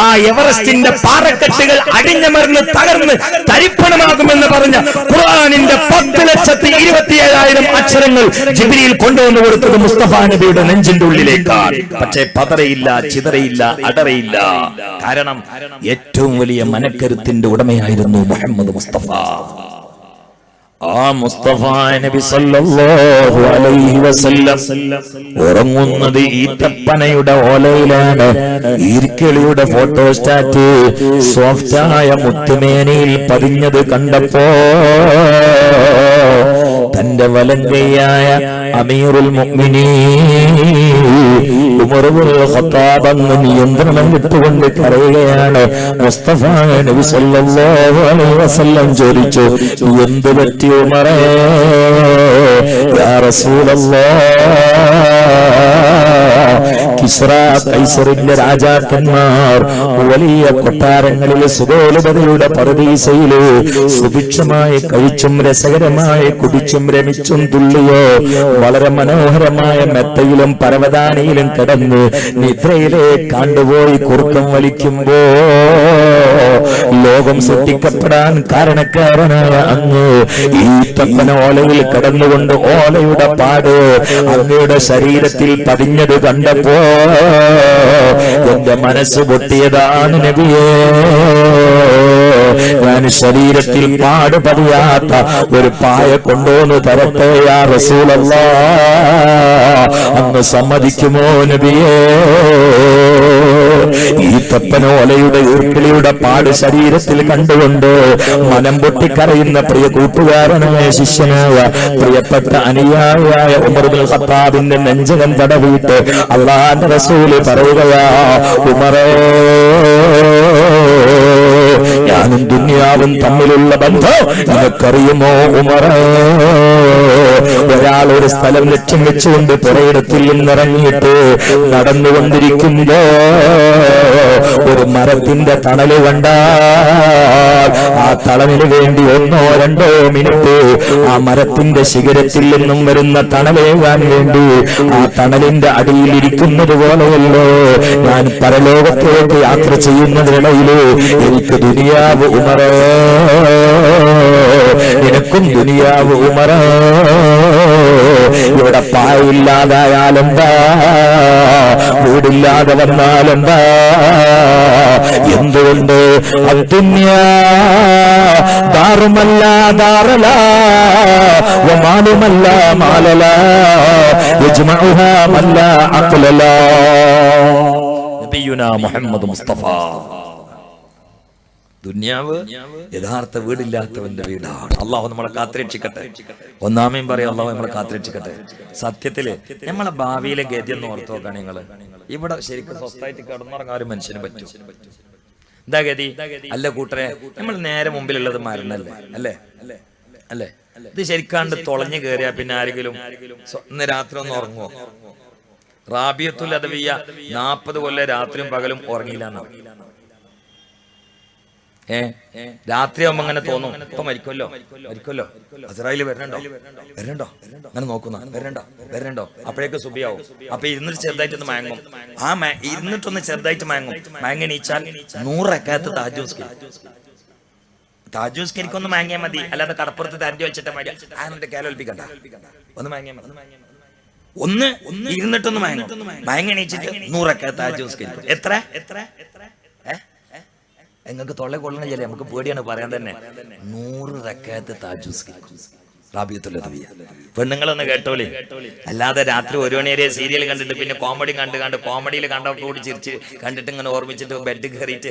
ആ എവറസ്റ്റിന്റെ പാറക്കെട്ടുകൾ അടിഞ്ഞമർന്ന് തകർന്ന് തരിപ്പണമാകുമെന്ന് പറഞ്ഞ ഖുർആനിന്റെ 10,27,000 അക്ഷരങ്ങൾ ജിബ്രീൽ കൊണ്ടുവന്നു കൊടുത്തത് മുസ്തഫ നബിയുടെ നെഞ്ചിന്റെ ഉള്ളിലേക്കാണ്. പക്ഷേ പതറയില്ല, ചിതറയില്ല, അടറയില്ല. കാരണം ഏറ്റവും വലിയ മനക്കരുത്തിന്റെ ഉടമയായിരുന്നു മുഹമ്മദ് മുസ്തഫ. ആ മുസ്തഫ നബി സല്ലല്ലാഹു അലൈഹി വസല്ലം ഉറങ്ങുന്നത് ഈത്തപ്പനയുടെ ഓലയിലാണ്. ഈർക്കിളിയുടെ ഫോട്ടോസ്റ്റാറ്റ് സോഫ്റ്റായ മുത്തുമേനയിൽ പതിഞ്ഞത് കണ്ടപ്പോ തന്റെ വലങ്കയായ അമീറുൽ മുഅ്മിനീൻ ഉമർ ഇബ്നുൽ ഖത്താബ് അങ്ങ് നിയന്ത്രണം വിട്ടുകൊണ്ട് കരയുകയാണ്. മുസ്തഫ നബി സല്ലല്ലാഹു അലൈഹി വസല്ലം ചോദിച്ചു, എന്ത് പറ്റി ഉമറേ? യാ റസൂലല്ലാഹ്, കിസ്റ കൈസറിന്റെ രാജാക്കന്മാർ വലിയ കൊട്ടാരങ്ങളിൽ സുഗോലതയുടെ പറുദീസയില് സുഭിക്ഷമായി കഴിച്ചും രസകരമായി കുടിച്ചും രമിച്ചും തുള്ളിയോ വളരെ മനോഹരമായ മെത്തയിലും പരവതാനിയിലും കിടന്ന് നിദ്രയിലെ കണ്ടുപോയി കുറുക്കം വലിക്കുമ്പോ ലോകം സൃഷ്ടിക്കപ്പെടാൻ കാരണക്കാരനായ അങ്ങ് ഈ തപ്പന ഓലയിൽ കിടന്നുകൊണ്ട് ഓലയുടെ പാട് അങ്ങയുടെ ശരീരത്തിൽ പതിഞ്ഞത് കണ്ടപ്പോ എന്റെ മനസ്സ് പൊട്ടിയതാണ് നബിയേ. ഞാൻ ശരീരത്തിൽ പാട് പതിയാത്ത ഒരു പായ കൊണ്ടുവന്ന് തരട്ടെ യാ റസൂലല്ലാഹ്, അങ്ങ് സമ്മതിക്കുമോ നബിയേ? ഈ തപ്പനോലയുടെ ഈർക്കിളിയുടെ പാട് ശരീരത്തിൽ കണ്ടുകൊണ്ട് മനം പൊട്ടിക്കരയുന്ന പ്രിയ കൂട്ടുകാരനായ ശിഷ്യനായ പ്രിയപ്പെട്ട അനുയായിയായ ഉമർ ഇബ്നുൽ ഖത്താബിന്റെ നെഞ്ചകം തടവിയിട്ട് അല്ലാഹുവിന്റെ റസൂല് പറയുകയാ, ഉമറേ, ഞാനും ദുനിയാവും തമ്മിലുള്ള ബന്ധം നിനക്കറിയുമോ ഉമറേ? ഒരാൾ ഒരു സ്ഥലം ലക്ഷ്യം വെച്ചുകൊണ്ട് പുറയിടത്തിൽ നിന്നിറങ്ങിയിട്ട് നടന്നുകൊണ്ടിരിക്കുമ്പോ ഒരു മരത്തിന്റെ തണല് കണ്ടാൽ ആ തണലിന് വേണ്ടി 1-2 മിനിറ്റ് ആ മരത്തിന്റെ ശിഖരത്തിൽ നിന്നും വരുന്ന തണലേകാൻ വേണ്ടി ആ തണലിന്റെ അടിയിൽ ഇരിക്കുന്നത് പോലെയല്ലോ ഞാൻ പരലോകത്തേക്ക് യാത്ര ചെയ്യുന്നതിനിടയില് എനിക്ക് ദുനിയാവ് ഉമറേ, നിനക്കും ദുനിയാവ് ഉമറേ. ഇവിടെ പായില്ലാതായാലെന്താ, വീടില്ലാതെ വന്നാലെന്താ? എന്തുകൊണ്ട്? അദ്ദുന്യാ ദാറുമല്ല ദാറല വമാലുമല്ല മാലല യജ്മഉഹാ മല്ല അഖ്ലല. നബിയുനാ മുഹമ്മദ് മുസ്തഫ. ദുനിയാവ് യഥാർത്ഥ വീടില്ലാത്തവന്റെ വീടാണ്. അള്ളാഹു നമ്മളെ കാത്തുരക്ഷിക്കട്ടെ. ഒന്നാമയും പറയാം, അള്ളാഹു നമ്മളെ കാത്തുരക്ഷിക്കട്ടെ. സത്യത്തില് നമ്മളെ ഭാവിയിലെ ഗതി ഒന്ന് ഓർത്തു നോക്കാണ് നിങ്ങള്. ഇവിടെ ശരിക്കും സ്വസ്ഥായിട്ട് കിടന്നുറങ്ങാൻ ഒരു മനുഷ്യന് പറ്റും. എന്താ ഗതി? അല്ല കൂട്ടരെ, നമ്മൾ നേരെ മുമ്പിലുള്ളത് മരണല്ലേ? അല്ലേ അല്ലേ? ഇത് ശരിക്കാണ്ട് തുളഞ്ഞു കയറിയാ പിന്നെ ആരെങ്കിലും ഇന്ന് രാത്രി ഒന്ന് ഉറങ്ങുവോ? റാബിയത്തുൽ അദവിയ്യ 40 കൊല്ലം രാത്രിയും പകലും ഉറങ്ങിയില്ല. രാത്രി ആവുമ്പോ അങ്ങനെ തോന്നും, ഇപ്പൊ മരിക്കുമല്ലോ അസ്രായേല് വരണുണ്ടോ അങ്ങനെ നോക്കുന്ന വരണുണ്ടോ അപ്പോഴേക്ക് സുബിയാവും. അപ്പൊ ഇരുന്നിട്ട് ചെറുതായിട്ടൊന്ന് മയങ്ങും. ആ ഇരുന്നിട്ടൊന്ന് ചെറുതായിട്ട് മയങ്ങണീച്ചാൽ 100 റക്അത്ത് താജൂസ്കരിക്കൊന്ന് മയങ്ങിയാൽ മതി. അല്ലാതെ കടപ്പുറത്ത് തരഞ്ഞു വെച്ചിട്ട് മതി ആരുടെ കേലോൽപ്പിക്കണ്ട. ഒന്ന് മയങ്ങിയാൽ മതി. ഒന്ന് ഇരുന്നിട്ടൊന്ന് മയങ്ങണീച്ചിട്ട് 100 റക്അത്ത് താജൂസ്കരിക്കും. എത്ര നിങ്ങൾക്ക് തൊള്ള കൊള്ളണം ചെല്ലേ, നമുക്ക് പേടിയാണ് പറയാൻ തന്നെ. 100 റക്അത്ത് തഹജ്ജുദ് റാബിയത്തുൽ അദവിയ. പെണ്ണുങ്ങളൊന്ന് കേട്ടോളി. അല്ലാതെ രാത്രി 1 മണി വരെ സീരിയൽ കണ്ടിട്ട് പിന്നെ കോമഡി കണ്ട് കോമഡിയിൽ കണ്ടൊക്കെ കൂടി ചിരിച്ച് കണ്ടിട്ട് ഇങ്ങനെ ഓർമ്മിച്ചിട്ട് ബെഡ് കയറിയിട്ട്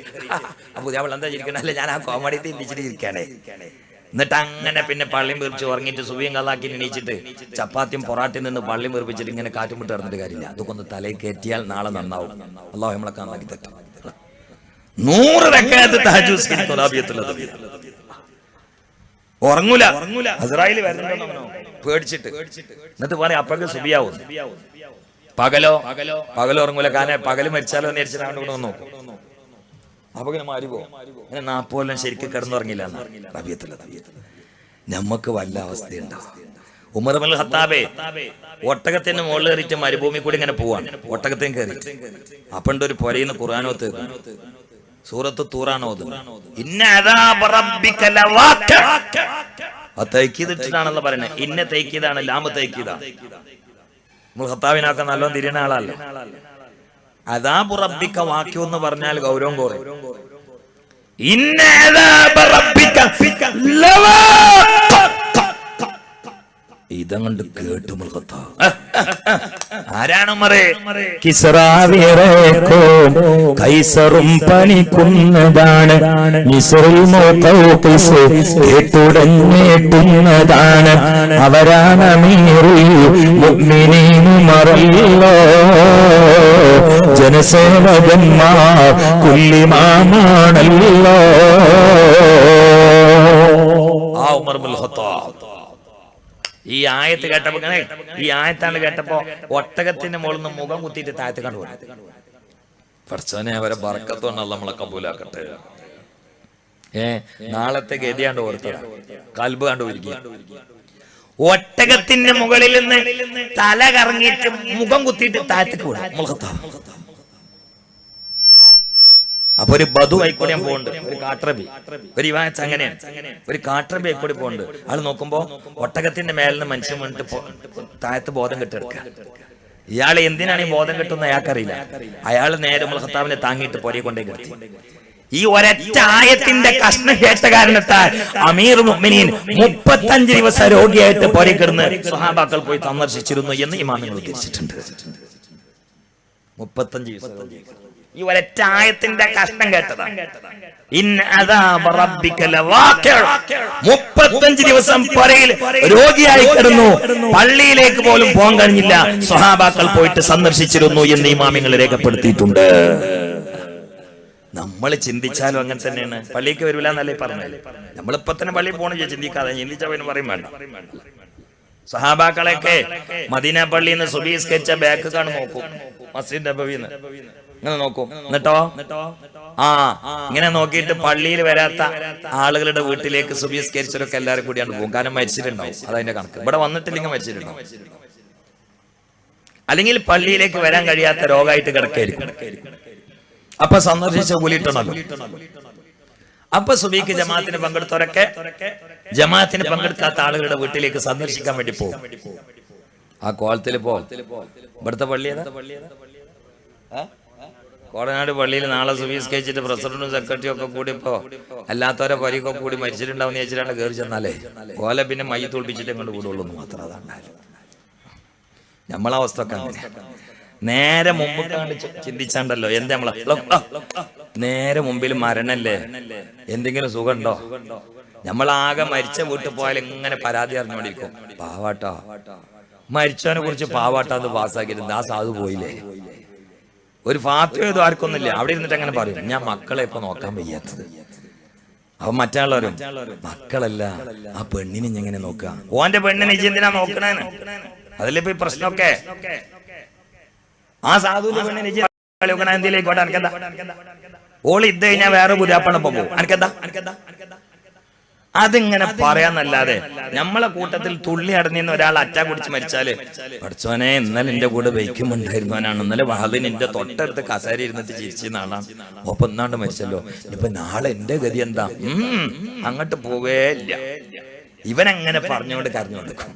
പുതിയ അവൾ എന്താ ചിരിക്കണ, അല്ലെ ഞാൻ ആ കോമഡി തിരിച്ചിട്ട് ഇരിക്കണേ. എന്നിട്ട് അങ്ങനെ പിന്നെ പള്ളിയും വീർപ്പിച്ച് ഉറങ്ങിയിട്ട് സുബിയും കള്ളാക്കി എണീച്ചിട്ട് ചപ്പാത്തിയും പൊറാട്ടിൽ നിന്ന് പള്ളിയും വീർപ്പിച്ചിട്ട് ഇങ്ങനെ കാറ്റും വിട്ട് ഇറന്നിട്ട് കാര്യമില്ല. അതൊക്കെ ഒന്ന് തലയിൽ കയറ്റിയാൽ നാളെ നന്നാവും. അല്ലാഹു നമ്മളെ നന്നാക്കി തട്ടും. 100 റക്അത്ത് തഹജ്ജുദ് റാബിയത്തുൽ അദവിയ. ഉറങ്ങൂല. ഇസ്രായേൽ വരുന്നുണ്ടോ പേടിച്ചിട്ട്. എന്നിട്ട് പറയാം അപ്പഴേക്ക് സുബിയാവും. പകലോ ഉറങ്ങൂല. കാരണം പകല് മരിച്ചാലോ എന്ന് വിചാരിച്ചിട്ട് അങ്ങോട്ട് ഇവിടെ നോക്കും. അപ്പൊ ഇങ്ങനെ മാറി പോകും. ഇങ്ങനെ 40 കൊല്ലം ശരിക്കും കിടന്നുറങ്ങില്ല. റാബിയത്തുൽ അദവിയ. ഞമ്മക്ക് വല്ല അവസ്ഥയുണ്ടാവും. ഉമർ ഇബ്നുൽ ഖത്താബ് ഒട്ടകത്തിന്റെ മുകളിൽ കയറിയിട്ട് മരുഭൂമി കൂടി ഇങ്ങനെ പോവാണ്. ഒട്ടകത്തിന് കയറിയിട്ട് അപ്പണ്ട് ഒരു പൊരയിന്ന് ഖുർആനോത്ത് സൂറത്ത് തൂറാണ് ഓതുന്നത്. ഇന്ന അദാബ റബ്ബിക ലവാഖി. ആ തൈക്കീദിട്ടാണല്ലോ പറയുന്നത്. ഇന്ന തൈക്കീദാണ്, ലാമ തൈക്കീദാ. നമ്മൾ ഖത്താബിനൊക്കെ നല്ലോണം തിരിയുന്ന ആളല്ലേ. അദാബു റബ്ബിക വാഖി എന്ന് പറഞ്ഞാൽ ഗൗരവം കുറയും. ഇന്ന അദാബ റബ്ബിക ലവാഖി. ഇതങ്ങണ്ട് കേട്ടു മുൽഖത്ത. ആരാണ് ഉമറേ? കിസ്റാവിറേക്കും കൈസറും പണിക്കുന്നതാണ്. മിസ്റിൽ മുഖൗഖിസ് കേട്ടുടഞ്ഞേട്ടുന്നതാണ്. അവരാണ് അമീറുൽ മുഅ്മിനീൻ ഉമറല്ലോ. ജനസേവകന്മാർ കുല്ലിമാമാണല്ലോ. ആ ഉമർ ഇബ്നുൽ ഖത്താബ് ഈ ആയത്ത് കേട്ടപ്പോ, ഈ ആയത്താണ് കേട്ടപ്പോ ഒട്ടകത്തിന്റെ മുകളിൽ നിന്ന് മുഖം കുത്തിയിട്ട് താഴത്ത് കണ്ടുപോയി. പടച്ചോനെ അവരെ ബർക്കത്തോണ്ട് നമ്മളെ കബൂലാക്കട്ടെ. നാളത്തെ ഗതിയാണ്ട് ഓർത്തത് കൽബ് കണ്ടുപോയിരിക്കുക. ഒട്ടകത്തിന്റെ മുകളിൽ നിന്ന് തല കറങ്ങിയിട്ട് മുഖം കുത്തിയിട്ട് താഴത്തേക്ക് വിടും. അപ്പൊ ഒരു ബധു ആയിക്കൂടി ഞാൻ പോകുന്നുണ്ട്. ഒരു കാട്ടറബി, ഒരു ഇവാച്ച അങ്ങനെയാണ്. ഒരു കാട്ടറബി ആയിക്കൂടി പോകുന്നുണ്ട്. ആള് നോക്കുമ്പോ ഒട്ടകത്തിന്റെ മേലിന് മനുഷ്യൻ വീണിട്ട് താഴത്ത് ബോധം കെട്ടെടുക്കുക. ഇയാൾ എന്തിനാണ് ഈ ബോധം കെട്ടുന്നത് അയാൾക്കറിയില്ല. അയാൾ നേരെ ഉമർ ഖത്താബിനെ താങ്ങിയിട്ട് പൊരയെ കൊണ്ടേ കിടത്തി. ഈ ഒരൊറ്റ ആയത്തിന്റെ കഷ്ണം കേട്ട കാരണത്താൽ അമീർ മുഅ്മിനീൻ 35 ദിവസം രോഗിയായിട്ട് പൊരയെ കിടന്ന് സ്വഹാബാക്കൾ പോയി സന്ദർശിച്ചിരുന്നു എന്ന് ഇമാമിങ്ങൾ ഉദ്ധരിച്ചിട്ടുണ്ട്. 35 ദിവസം ഈ ഒരൊറ്റ ആയത്തിന്റെ കഷ്ണം കേട്ടതാണ്. 35 ദിവസം പൊരയിൽ രോഗിയായി കിടന്നു. പള്ളിയിലേക്ക് പോലും പോകാൻ കഴിഞ്ഞില്ല. സ്വഹാബാക്കൾ പോയിട്ട് സന്ദർശിച്ചിരുന്നു എന്ന് ഇമാമിങ്ങൾ രേഖപ്പെടുത്തിയിട്ടുണ്ട്. നമ്മൾ ചിന്തിച്ചാലും അങ്ങനെ തന്നെയാണ്. പള്ളിക്ക് വരില്ല എന്നല്ലേ പറഞ്ഞത്. നമ്മളിപ്പോ തന്നെ പള്ളിയിൽ പോകണം ചിന്തിക്കാതെ ചിന്തിച്ചവന് പറയും വേണ്ട. സഹാബാക്കളൊക്കെ മദീന പള്ളിയിൽ നിന്ന് സുബഹി നിസ്കരിച്ച ബാക്ക് കാണു നോക്കും. മസ്ജിദ് നബവിന്ന് ഇങ്ങനെ നോക്കും. എന്നിട്ടോ ഇങ്ങനെ നോക്കിയിട്ട് പള്ളിയിൽ വരാത്ത ആളുകളുടെ വീട്ടിലേക്ക് സുബഹി നിസ്കരിച്ചവരൊക്കെ എല്ലാവരും കൂടിയാണ് പോകും. കാരണം മരിച്ചിട്ടുണ്ടാവും. അതതിന്റെ കണക്ക്. ഇവിടെ വന്നിട്ടില്ലെങ്കിൽ മരിച്ചിട്ടുണ്ടാവും. അല്ലെങ്കിൽ പള്ളിയിലേക്ക് വരാൻ കഴിയാത്ത രോഗമായിട്ട് കിടക്കായിരിക്കും. അപ്പൊ സന്ദർശിച്ച കൂലിട്ടണല്ലോ. അപ്പൊ സുബഹിക്ക് ജമാഅത്തിന് പങ്കെടുത്തവരൊക്കെ ജമാഅത്തിന് പങ്കെടുക്കാത്ത ആളുകളുടെ വീട്ടിലേക്ക് സന്ദർശിക്കാൻ വേണ്ടി പോകും. ആ കോളത്തിൽ ഇവിടുത്തെ പള്ളി കോടനാട് പള്ളിയിൽ നാളെ സുബഹി നിസ്കരിച്ചിട്ട് പ്രസിഡന്റും സെക്രട്ടറിയും ഒക്കെ കൂടി ഇപ്പോ അല്ലാത്തവരെ പരിക്കൊക്കെ കൂടി മരിച്ചിട്ടുണ്ടാവും ചോദിച്ചിട്ടാണ് കയറി ചെന്നാലേ കോല പിന്നെ മയ്യ തോൽപ്പിച്ചിട്ട് ഇങ്ങോട്ട് കൂടുള്ളൂ എന്ന് മാത്രം. അതാണ് നമ്മളവസ്ഥ ഒക്കെ അങ്ങനെ. നേരെ മുമ്പ് ചിന്തിച്ചാണ്ടല്ലോ എന്ത് നമ്മളെ നേരെ മുമ്പിൽ മരണല്ലേ, എന്തെങ്കിലും സുഖമുണ്ടോ? നമ്മളാകെ മരിച്ച വീട്ടിൽ പോയാൽ ഇങ്ങനെ പരാതി അറിഞ്ഞോണ്ടിരിക്കും. പാവാട്ടോ മരിച്ചവനെ കുറിച്ച് പാവാട്ടാന്ന് പാസ്സാക്കിയിരുന്നു. ആ സാധു പോയില്ലേ, ഒരു ഫാത്തിഹ ഏതോ ആർക്കൊന്നുമില്ല. അവിടെ ഇരുന്നിട്ട് അങ്ങനെ പറയും, ഞാൻ മക്കളെ ഇപ്പൊ നോക്കാൻ വയ്യാത്തത്. അപ്പൊ മറ്റുള്ളവരും മക്കളല്ല ആ പെണ്ണിനെ എങ്ങനെ നോക്കാം? ഓന്റെ പെണ്ണിനെ എന്തിനാ നോക്കണേന്ന്? അതല്ലേ ഇപ്പൊ ഈ പ്രശ്നമൊക്കെ. ആ സാധുവിന്റെ പെണ്ണിനെ എന്തിലേക്കോട്ടെ അനക്കെന്താ? ഓള് ഇത് കഴിഞ്ഞാൽ വേറെ പുതിയാപ്പണ പോകും. അനക്കെന്താ? അതിങ്ങനെ പറയാന്നല്ലാതെ നമ്മളെ കൂട്ടത്തിൽ തുള്ളി അടഞ്ഞിന്ന് ഒരാൾ അറ്റാ കുടിച്ച് മരിച്ചാല് പഠിച്ചോനെ ഇന്നലെ എന്റെ കൂടെ വയ്ക്കുമുണ്ടായിരുന്നവനാണ്, ഇന്നലെ വാതിന് എന്റെ തൊട്ടടുത്ത് കസേര ഇരുന്നിട്ട് ചിരിച്ചിരുന്ന ആളാണ്, ഒപ്പം എന്നാണ്ട് മരിച്ചല്ലോ, ഇപ്പൊ നാളെ എന്റെ ഗതി എന്താ? അങ്ങോട്ട് പോവേ ഇല്ല. ഇവനങ്ങനെ പറഞ്ഞുകൊണ്ട് കരഞ്ഞുകൊണ്ടിരിക്കും.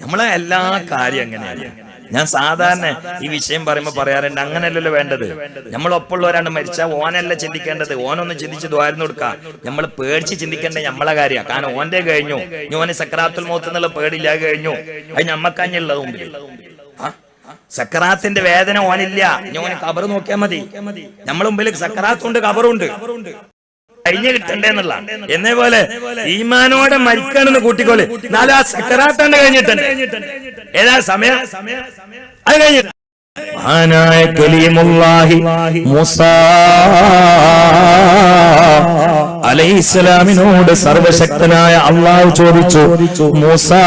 നമ്മളെ എല്ലാ കാര്യം എങ്ങനെയാണ് ഞാൻ സാധാരണ ഈ വിഷയം പറയുമ്പോൾ പറയാറുണ്ട്, അങ്ങനെയല്ലല്ലോ വേണ്ടത്. നമ്മളൊപ്പമുള്ളവരാണ് മരിച്ചാൽ ഓനല്ല ചിന്തിക്കേണ്ടത്, ഓനൊന്ന് ചിന്തിച്ച് ദ്വാരം കൊടുക്കാം. നമ്മൾ പേടിച്ച് ചിന്തിക്കേണ്ട നമ്മളെ കാര്യമാണ്. കാരണം ഓന്റെ കഴിഞ്ഞു, ഓന് സക്രാത്തുൽ മൗത്ത് എന്നുള്ള പേടില്ലാതെ കഴിഞ്ഞു. അത് ഞമ്മക്കഞ്ഞുള്ളത് മുമ്പിൽ സക്രാത്തിന്റെ വേദന ഓനില്ല. ഓന് കബർ നോക്കിയാൽ മതി. നമ്മളെ മുമ്പിൽ സക്രാത്തുണ്ട്, കബറുണ്ട്, കഴിഞ്ഞ് കിട്ടണ്ടേന്നുള്ള. എന്നേപോലെ ഈമാനോടെ മരിക്കണമെന്ന് കൂട്ടിക്കോളെ. എന്നാലും ആ സക്കറാത്താണ്ട് കഴിഞ്ഞിട്ടുണ്ട്. ഏതാ സമയം? അത് കഴിഞ്ഞിട്ട് മഹാനായ കലീമുല്ലാഹി മൂസാ അലൈഹിസ്സലാമിനോട് സർവശക്തനായ അള്ളാഹു ചോദിച്ചു, മൂസാ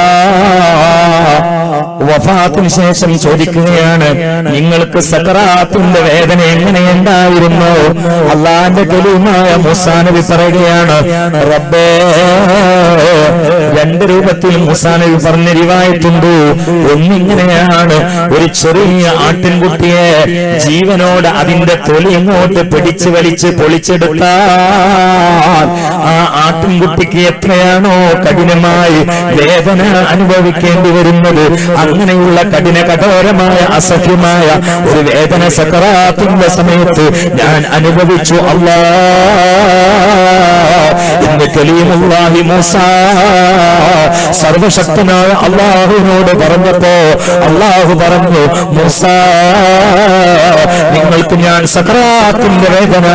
വഫാത്തിന് ശേഷം ചോദിക്കുകയാണ്, നിങ്ങൾക്ക് സക്കറാത്തിന്റെ വേദന എങ്ങനെയുണ്ടായിരുന്നു? അള്ളാന്റെ കലീമായ മൂസാ നബി പറയുകയാണ്, റബ്ബേ, രണ്ട് രൂപത്തിൽ മൂസാ നബി പറഞ്ഞ റിവായത്തുണ്ട്. ഒന്നിങ്ങനെയാണ്, ഒരു ചെറിയ ആട്ടിൻകുട്ടിയെ ജീവനോട് അതിന്റെ തൊലി ഇങ്ങോട്ട് പിടിച്ചു വലിച്ച് പൊളിച്ചെടുത്താൽ ആ ആട്ടിൻകുട്ടിക്ക് എത്രയാണോ കഠിനമായി വേദന അനുഭവിക്കേണ്ടി വരുന്നത്, അങ്ങനെയുള്ള കഠോരമായ അസഹ്യമായ ഒരു വേദന സക്കറാത്തിന്റെ സമയത്ത് ഞാൻ അനുഭവിച്ചു എന്ന് കലീമുല്ലാഹി മൂസാ സർവശക്തനായ അള്ളാഹുവിനോട് പറഞ്ഞപ്പോ അള്ളാഹു പറഞ്ഞു, മൂസാ, നിങ്ങൾക്ക് ഞാൻ സക്കറാത്തിന്റെ വേദന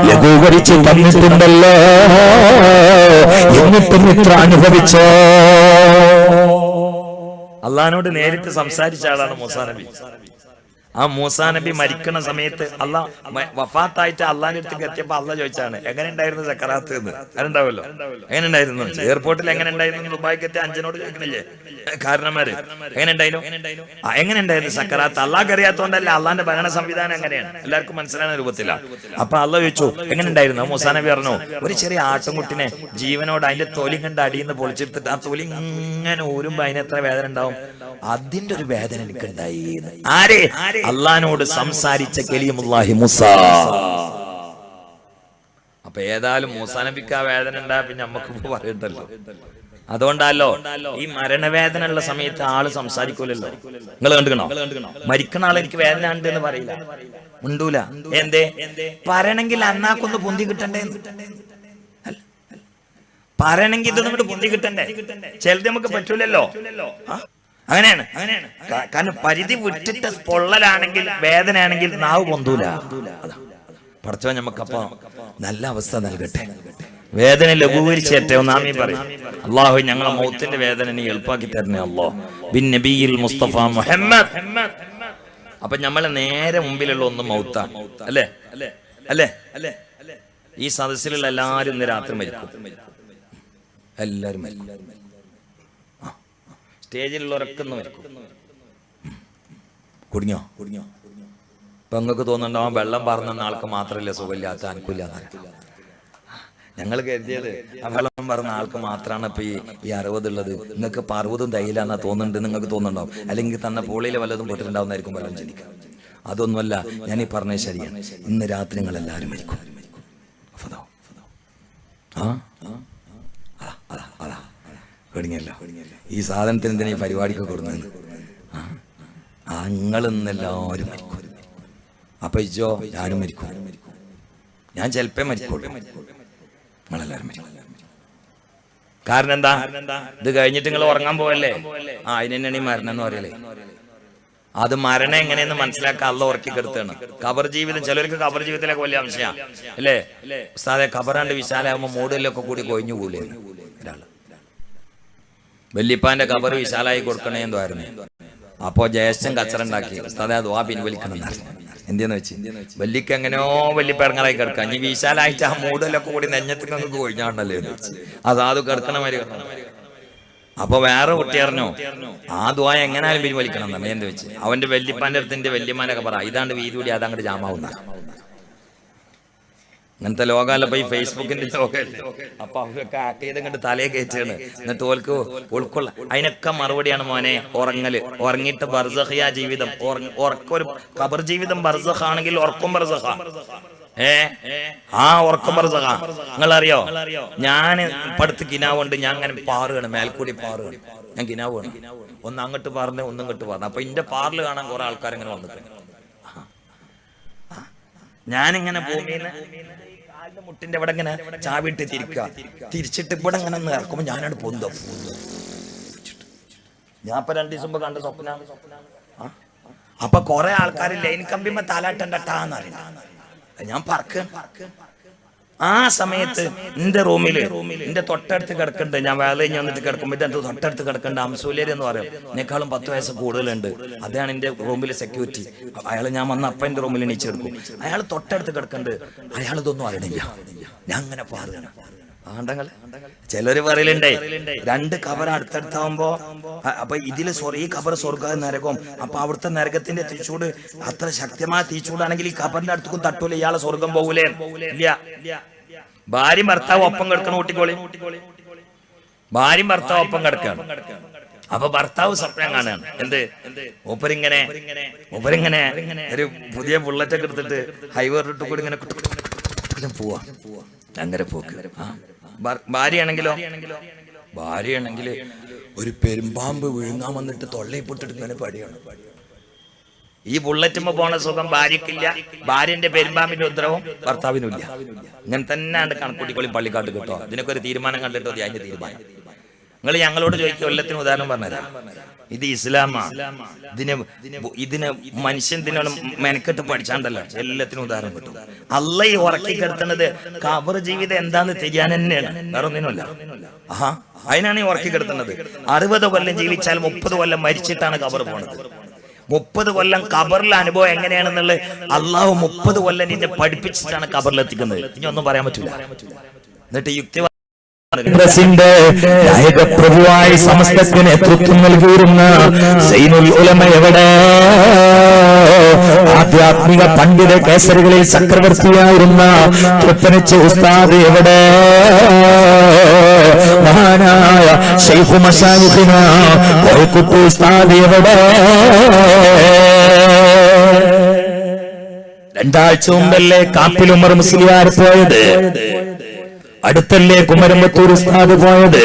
ലഘൂകരിച്ച് തന്നിട്ടുണ്ടല്ലോ, എന്നിട്ടും ഇത്ര അനുഭവിച്ചോ? അള്ളാഹിനോട് നേരിട്ട് സംസാരിച്ച ആളാണ് മൂസാ നബി. ആ മൂസാ നബി മരിക്കുന്ന സമയത്ത് അള്ളാഹ് വഫാത്തായിട്ട് അള്ളാഹിന്റെ അടുത്തേക്ക് എത്തിയപ്പോ അള്ളാഹ് ചോദിച്ചാണ്, എങ്ങനെ ഉണ്ടായിരുന്നു സക്കറാത്ത് എന്ന്. അതുണ്ടാവല്ലോ, എങ്ങനെ ഉണ്ടായിരുന്നു? എയർപോർട്ടിൽ എങ്ങനെ ഉണ്ടായിരുന്നു? ദുബായിക്ക് എത്തിയ അഞ്ചനോട് ചോദിക്കണില്ലേ കാരണന്മാര്, എങ്ങനെ ഉണ്ടായിരുന്നു? എങ്ങനെ ഉണ്ടായിരുന്നു സക്കറാത്ത്? അള്ളാഹ് അറിയാത്തോണ്ടല്ല, അള്ളാഹിന്റെ ഭരണ സംവിധാനം എങ്ങനെയാണ് എല്ലാവർക്കും മനസ്സിലാകുന്ന രൂപത്തിലാണ്. അപ്പൊ അള്ളാഹ് ചോദിച്ചു, എങ്ങനെ ഉണ്ടായിരുന്നു? മൂസാ നബി പറഞ്ഞു, ഒരു ചെറിയ ആട്ടുംകുട്ടിനെ ജീവനോട് അതിന്റെ തൊലി കണ്ട് അടിയിന്ന് പൊളിച്ചെടുത്തിട്ട് ആ തൊലി ഇങ്ങനെ ഊരുമ്പോ അതിന് എത്ര വേദന ഉണ്ടാവും, അതിന്റെ ഒരു വേദന എനിക്കുണ്ടായി. ആരെ? അള്ളാഹിനോട് സംസാരിച്ച കലീമുല്ലാഹി മൂസാ. അപ്പൊ ഏതായാലും മൂസാ നബിക്ക് ആ വേദന ഉണ്ടാ, പിന്നെ നമുക്ക് പറയണ്ടല്ലോ. അതുകൊണ്ടല്ലോ ഈ മരണവേദന ഉള്ള സമയത്ത് ആള് സംസാരിക്കൂലല്ലോ. നിങ്ങൾ കണ്ടുകണോ? മരിക്കണ ആൾ എനിക്ക് വേദന ഉണ്ട് എന്ന് പറയില്ല, ഉണ്ടൂല. എന്തേ? പറയണമെങ്കിൽ അന്നാക്കൊന്ന് പൊന്തി കിട്ടണ്ടേ? പറയണമെങ്കിൽ ഇത് നമ്മുടെ പൊന്തി കിട്ടണ്ടേ? ചിലത് നമുക്ക് പറ്റൂലല്ലോ. അങ്ങനെയാണ്. കാരണം പരിധി വിട്ടിട്ട് പൊള്ളലാണെങ്കിൽ വേദനയാണെങ്കിൽ നാവ് പൊന്തൂല. പടച്ചവൻ നമുക്കപ്പോ നല്ല അവസ്ഥ നൽകട്ടെ, വേദന ലഘൂകരിച്ചേറ്റേ. നാമീ പറയും, അള്ളാഹു ഞങ്ങളെ മൗത്തിന്റെ വേദന നീ എളുപ്പാക്കി തരണേ അല്ലാഹ് ബിൻ നബിയിൽ മുസ്തഫ മുഹമ്മദ്. അപ്പൊ നമ്മളെ നേരെ മുമ്പിലുള്ള ഒന്ന് മൗത്താണ്. അല്ലേ അല്ലേ അല്ലേ അല്ലേ? ഈ സദസ്സിലുള്ള എല്ലാവരും ഇന്ന് രാത്രി മരിക്കും. എല്ലാവരും മരിക്കും. സ്റ്റേജിലുള്ളവരൊക്കെ മരിക്കും. കുടുങ്ങിയോ? ഇപ്പൊ നിങ്ങൾക്ക് തോന്നുന്നുണ്ടാവും വെള്ളം പറഞ്ഞ ആൾക്ക് മാത്രമല്ല സുഖമില്ലാത്ത, അനുകൂലില്ലാത്ത. ഞങ്ങൾ കരുതിയത് ആ വെള്ളം പറഞ്ഞ ആൾക്ക് മാത്രമാണ് ഇപ്പൊ ഈ 60 ഉള്ളത്. നിങ്ങൾക്ക് ഇപ്പൊ 60 തൈലാന്നാ തോന്നുന്നുണ്ട്, നിങ്ങൾക്ക് തോന്നുന്നുണ്ടാവും. അല്ലെങ്കിൽ തന്ന പോളിയിൽ വല്ലതും പൊട്ടിട്ടുണ്ടാവുന്നതായിരിക്കും വെള്ളം ചിന്തിക്കുക. അതൊന്നുമല്ല, ഞാൻ ഈ പറഞ്ഞത് ശരിയാണ്. ഇന്ന് രാത്രി നിങ്ങൾ എല്ലാവരും മരിക്കും. ഈ സാധനത്തിന് എന്തിനാ ഈ പരിപാടിക്ക് കൊടുക്കുന്നത്? നിങ്ങളെല്ലാവരും മരിക്കും. അപ്പൊ ഇജോ ഞാനും മരിക്കും. ഞാൻ ചിലപ്പോ മരിക്കുള്ളൂ, നിങ്ങളെല്ലാവരും മരിക്കും. കാരണം എന്താ? ഇത് കഴിഞ്ഞിട്ട് നിങ്ങൾ ഉറങ്ങാൻ പോവല്ലേ? അതിനെന്നാണ് ഈ മരണം എന്ന് പറയലേ. അത് മരണം എങ്ങനെയെന്ന് മനസ്സിലാക്കാൻ അള്ള ഉറക്കി കെടുത്താണ്. ഖബർ ജീവിതം ചിലർക്ക് ഖബർ ജീവിതത്തിലൊക്കെ വലിയ അംശമാണ് അല്ലേ? ഉസ്താദെ, ഖബറാണ്ട് വിശാലാകുമ്പോ മൂടിലൊക്കെ കൂടി കൊഴിഞ്ഞു കൂലേ ഒരാള്. വല്യപ്പാന്റെ ഖബർ വിശാലായി കൊടുക്കണേന്ന് ആയിരുന്നു. അപ്പോ ജ്യേഷ്ഠൻ കച്ചറുണ്ടാക്കി, ഉസ്താദെ അത് പിൻവലിക്കണം എന്നറിഞ്ഞു. എന്തെന്ന് വെച്ച് വല്യക്ക് എങ്ങനെയോ വല്യപ്പ ഇറങ്ങാറായി കിടക്കാം. ഇനി വിശാലായിട്ട് ആ മൂടലൊക്കെ കൂടി നെഞ്ഞത്ത് നിങ്ങൾക്ക് കൊഴിഞ്ഞാണ്ടല്ലേ എന്ന് വെച്ച് അത് കിടക്കണ മാതിരി. അപ്പൊ വേറെ കുട്ടി അറിഞ്ഞോ, ആ ദ്വാ എങ്ങനെയാലും പിൻവലിക്കണം തന്നെ. എന്ത് വെച്ച് അവന്റെ വല്യപ്പാന്റെ അടുത്തിന്റെ വല്യമാനൊക്കെ പറ, ഇതാണ്ട് വീതി കൂടി അതങ്ങോട്ട് ജാമാവുന്ന അങ്ങനത്തെ ലോകമല്ല ഇപ്പൊ ഈ ഫേസ്ബുക്കിന്റെ ലോകമല്ലേ. അപ്പൊ അവരൊക്കെ ആക്ക് ചെയ്ത് കണ്ട് തലയെ കയറ്റാണ്. എന്നിട്ട് ഓൾക്ക് ഉൾക്കൊള്ള അതിനൊക്കെ മറുപടിയാണ് മോനെ ഉറങ്ങല്. ഉറങ്ങിയിട്ട് ബർസഖിയ ജീവിതം. ഉറക്കൊരു ഖബർ ജീവിതം ബർസഖാണെങ്കിൽ ഉറക്കം ബർസഖ. ആ ഉറക്കം ബർസഖ. നിങ്ങളറിയോ, ഞാൻ ഇപ്പടുത്ത് കിനാവുണ്ട്, ഞാൻ അങ്ങനെ പാറുകയാണ്, മേൽക്കൂടി പാറുകയാണ്. ഞാൻ കിനാവ് വേണം, ഒന്ന് അങ്ങോട്ട് പറഞ്ഞ് ഒന്ന് ഇങ്ങോട്ട് പറഞ്ഞു. അപ്പൊ എന്റെ പാറിൽ കാണാൻ കുറെ ആൾക്കാരിങ്ങനെ വന്നിട്ടുണ്ട്. ഞാനിങ്ങനെ ഭൂമിയിൽ കാലിന്റെ മുട്ടിന്റെ ഇവിടെ ഇങ്ങനെ ചാവിട്ട് തിരിച്ചിട്ട് ഇവിടെ ഇങ്ങനെ ഒന്ന് ഇറക്കുമ്പോ ഞാനാണ് പൊന്തോ. ഞാൻ ഇപ്പൊ 2 ദിവസം മുമ്പ് കണ്ട സ്വപ്ന. അപ്പൊ കുറെ ആൾക്കാർ ലൈൻ കമ്പിമ്മ തലാട്ടണ്ടാന്നറിയില്ല. ഞാൻ പറക്ക. ആ സമയത്ത് എന്റെ റൂമില് എന്റെ തൊട്ടടുത്ത് കിടക്കുന്നുണ്ട്. ഞാൻ വേല കഴിഞ്ഞ് വന്നിട്ട് കിടക്കുമ്പോൾ എന്റെ തൊട്ടടുത്ത് കിടക്കുന്നുണ്ട് അംസൂലേരി എന്ന് പറയും. എന്നെക്കാളും 10 വയസ്സ് കൂടുതലുണ്ട്. അതാണ് എന്റെ റൂമിലെ സെക്യൂരിറ്റി. അയാൾ ഞാൻ വന്ന അപ്പ എന്റെ റൂമിൽ എണീച്ചെടുക്കും. അയാൾ തൊട്ടടുത്ത് കിടക്കുന്നുണ്ട്. അയാൾ ഇതൊന്നും അറിയണില്ല. ഞാൻ അങ്ങനെ പാടുകയാണ്. ആണ്ടങ്ങള് ചിലര് പറയലുണ്ടേ 2 കബർ അടുത്തടുത്താവുമ്പോ അപ്പൊ ഇതില് ഈ കബർ സ്വർഗ നരകം. അപ്പൊ അവിടുത്തെ നരകത്തിന്റെ തീച്ചൂട് അത്ര ശക്തമായ തീച്ചൂടാണെങ്കിൽ ഈ കബറിന്റെ അടുത്തേക്കും തട്ടൂല, ഇയാളെ സ്വർഗം പോകൂലേ? ഇല്ല. ഭാര്യയും ഭർത്താവ് ഒപ്പം കിടക്കണം. ഊട്ടിക്കോളി. ഭാര്യയും ഭർത്താവ് ഒപ്പം കിടക്കാണ്. അപ്പൊ ഭർത്താവ് സ്വപ്നം കാണാണ്. എന്ത്? മൂപ്പരിങ്ങനെ ഒരു പുതിയ ബുള്ളറ്റൊക്കെ എടുത്തിട്ട് ഹൈവേ റൂട്ട് കൂടി ഇങ്ങനെ പോവാ. അങ്ങനെ പോക്ക്. ഭാര്യയാണെങ്കിലോ ഒരു പെരുമ്പാമ്പ് വിഴുങ്ങാൻ വന്നിട്ട് തൊള്ളയിൽ പൊട്ടിട്ട് ഇങ്ങനെ പടിയാണ്. ഈ ബുള്ളറ്റുമ്പോ പോണ സുഖം ഭാര്യക്കില്ല, ഭാര്യന്റെ പെരുമ്പാമ്പിന്റെ ഉദ്രവം ഭർത്താവിനുമില്ല. ഇങ്ങനെ തന്നെയാണ് കണക്കൂട്ടിക്കൊള്ളി പള്ളിക്കാട്ട് കിട്ടോ. ഇതിനൊക്കെ ഒരു തീരുമാനം കണ്ടിട്ടോ അതിന്റെ തീരുമാനം. നിങ്ങൾ ഞങ്ങളോട് ചോദിക്കുക, കൊല്ലത്തിന് ഉദാഹരണം പറഞ്ഞുതരാം. ഇത് ഇസ്ലാമാ. ഇതിന് മനുഷ്യൻ മെനക്കെട്ട് പഠിച്ചാണ്ടല്ലോ എല്ലാത്തിനും ഉദാഹരണം കിട്ടും. അല്ല ഈ ഉറക്കി കിടത്തുന്നത് ഖബർ ജീവിതം എന്താന്ന് തിരിയാൻ തന്നെയാണ്, വേറെ ഒന്നിനുമല്ല. അതിനാണ് ഈ ഉറക്കി കിടത്തുന്നത്. 60 കൊല്ലം ജീവിച്ചാൽ 30 കൊല്ലം മരിച്ചിട്ടാണ് ഖബർ പോണത്. 30 കൊല്ലം ഖബറിലെ അനുഭവം എങ്ങനെയാണെന്നുള്ളത് അള്ളാഹു 30 കൊല്ലം നിന്നെ പഠിപ്പിച്ചിട്ടാണ് ഖബറിലെത്തിക്കുന്നത്. ഇനി ഒന്നും പറയാൻ പറ്റൂല. എന്നിട്ട് യുക്തി പ്രഭുവായി സമസ്തത്തിന് നേതൃത്വം നൽകിയിരുന്ന സൈനുൽ ഉലമ എവിടെ? ആധ്യാത്മിക പണ്ഡിത കേസരികളിൽ ചക്രവർത്തിയായിരുന്ന തൃപ്പനച്ച് ഉസ്താദ് എവിടെ? മഹാനായ ശൈഖു മശായിഖിന കോഴിക്കുട്ടി ഉസ്താദ് എവിടെ? 2 ആഴ്ച മുമ്പല്ലേ കാപ്പിൽ ഉമർ മുസ്ലിയാർ പോയത്? അടുത്തല്ലേ കുമരമ്പത്തൂർ ഉസ്താദ് പോയത്?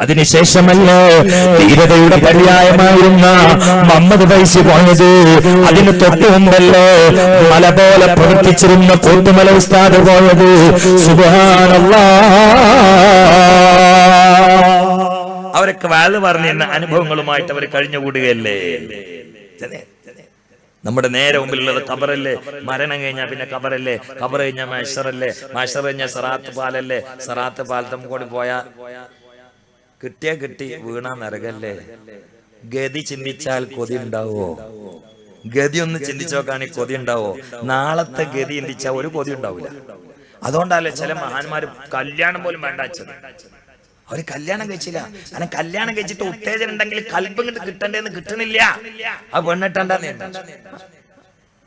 അതിനുശേഷമല്ലേ ധീരതയുടെ പര്യായമായിരുന്ന മുഹമ്മദ് ഫൈസി പോയത്? അതിന് തൊട്ടു മുമ്പല്ലേ മല പോലെ പ്രവർത്തിച്ചിരുന്ന കോട്ടുമല ഉസ്താദ് പോയത്? സുബ്ഹാനല്ലാഹ്. അവരൊക്കെ വാല് പറഞ്ഞ അനുഭവങ്ങളുമായിട്ട് അവർ കഴിഞ്ഞുകൂടുകയല്ലേ. നമ്മുടെ നേരെ മുമ്പിലുള്ളത് ഖബറല്ലേ. മരണം കഴിഞ്ഞാൽ പിന്നെ ഖബറല്ലേ. ഖബർ കഴിഞ്ഞാൽ മഹ്ശറല്ലേ. മഹ്ശർ കഴിഞ്ഞാൽ സിറാത്ത് പാലല്ലേ. സിറാത്ത് പാലത്തും കൂടി പോയാ കിട്ടി വീണാ നരകല്ലേ. ഗതി ചിന്തിച്ചാൽ കൊതി ഉണ്ടാവോ? ഗതി ഒന്ന് ചിന്തിച്ചു നോക്കുകയാണെങ്കിൽ കൊതി ഉണ്ടാവോ? നാളത്തെ ഗതി ചിന്തിച്ചാൽ ഒരു കൊതി ഉണ്ടാവില്ല. അതുകൊണ്ടല്ലേ ചില മഹാന്മാര് കല്യാണം പോലും വേണ്ട വെച്ചത്. അവര് കല്യാണം കഴിച്ചില്ല. അങ്ങനെ കല്യാണം കഴിച്ചിട്ട് ഉത്തേജനം ഉണ്ടെങ്കിൽ കൽബ് കിട്ടണ്ടേന്ന് കിട്ടണില്ല. ആ പെണ്ണിട്ടണ്ടെന്ന്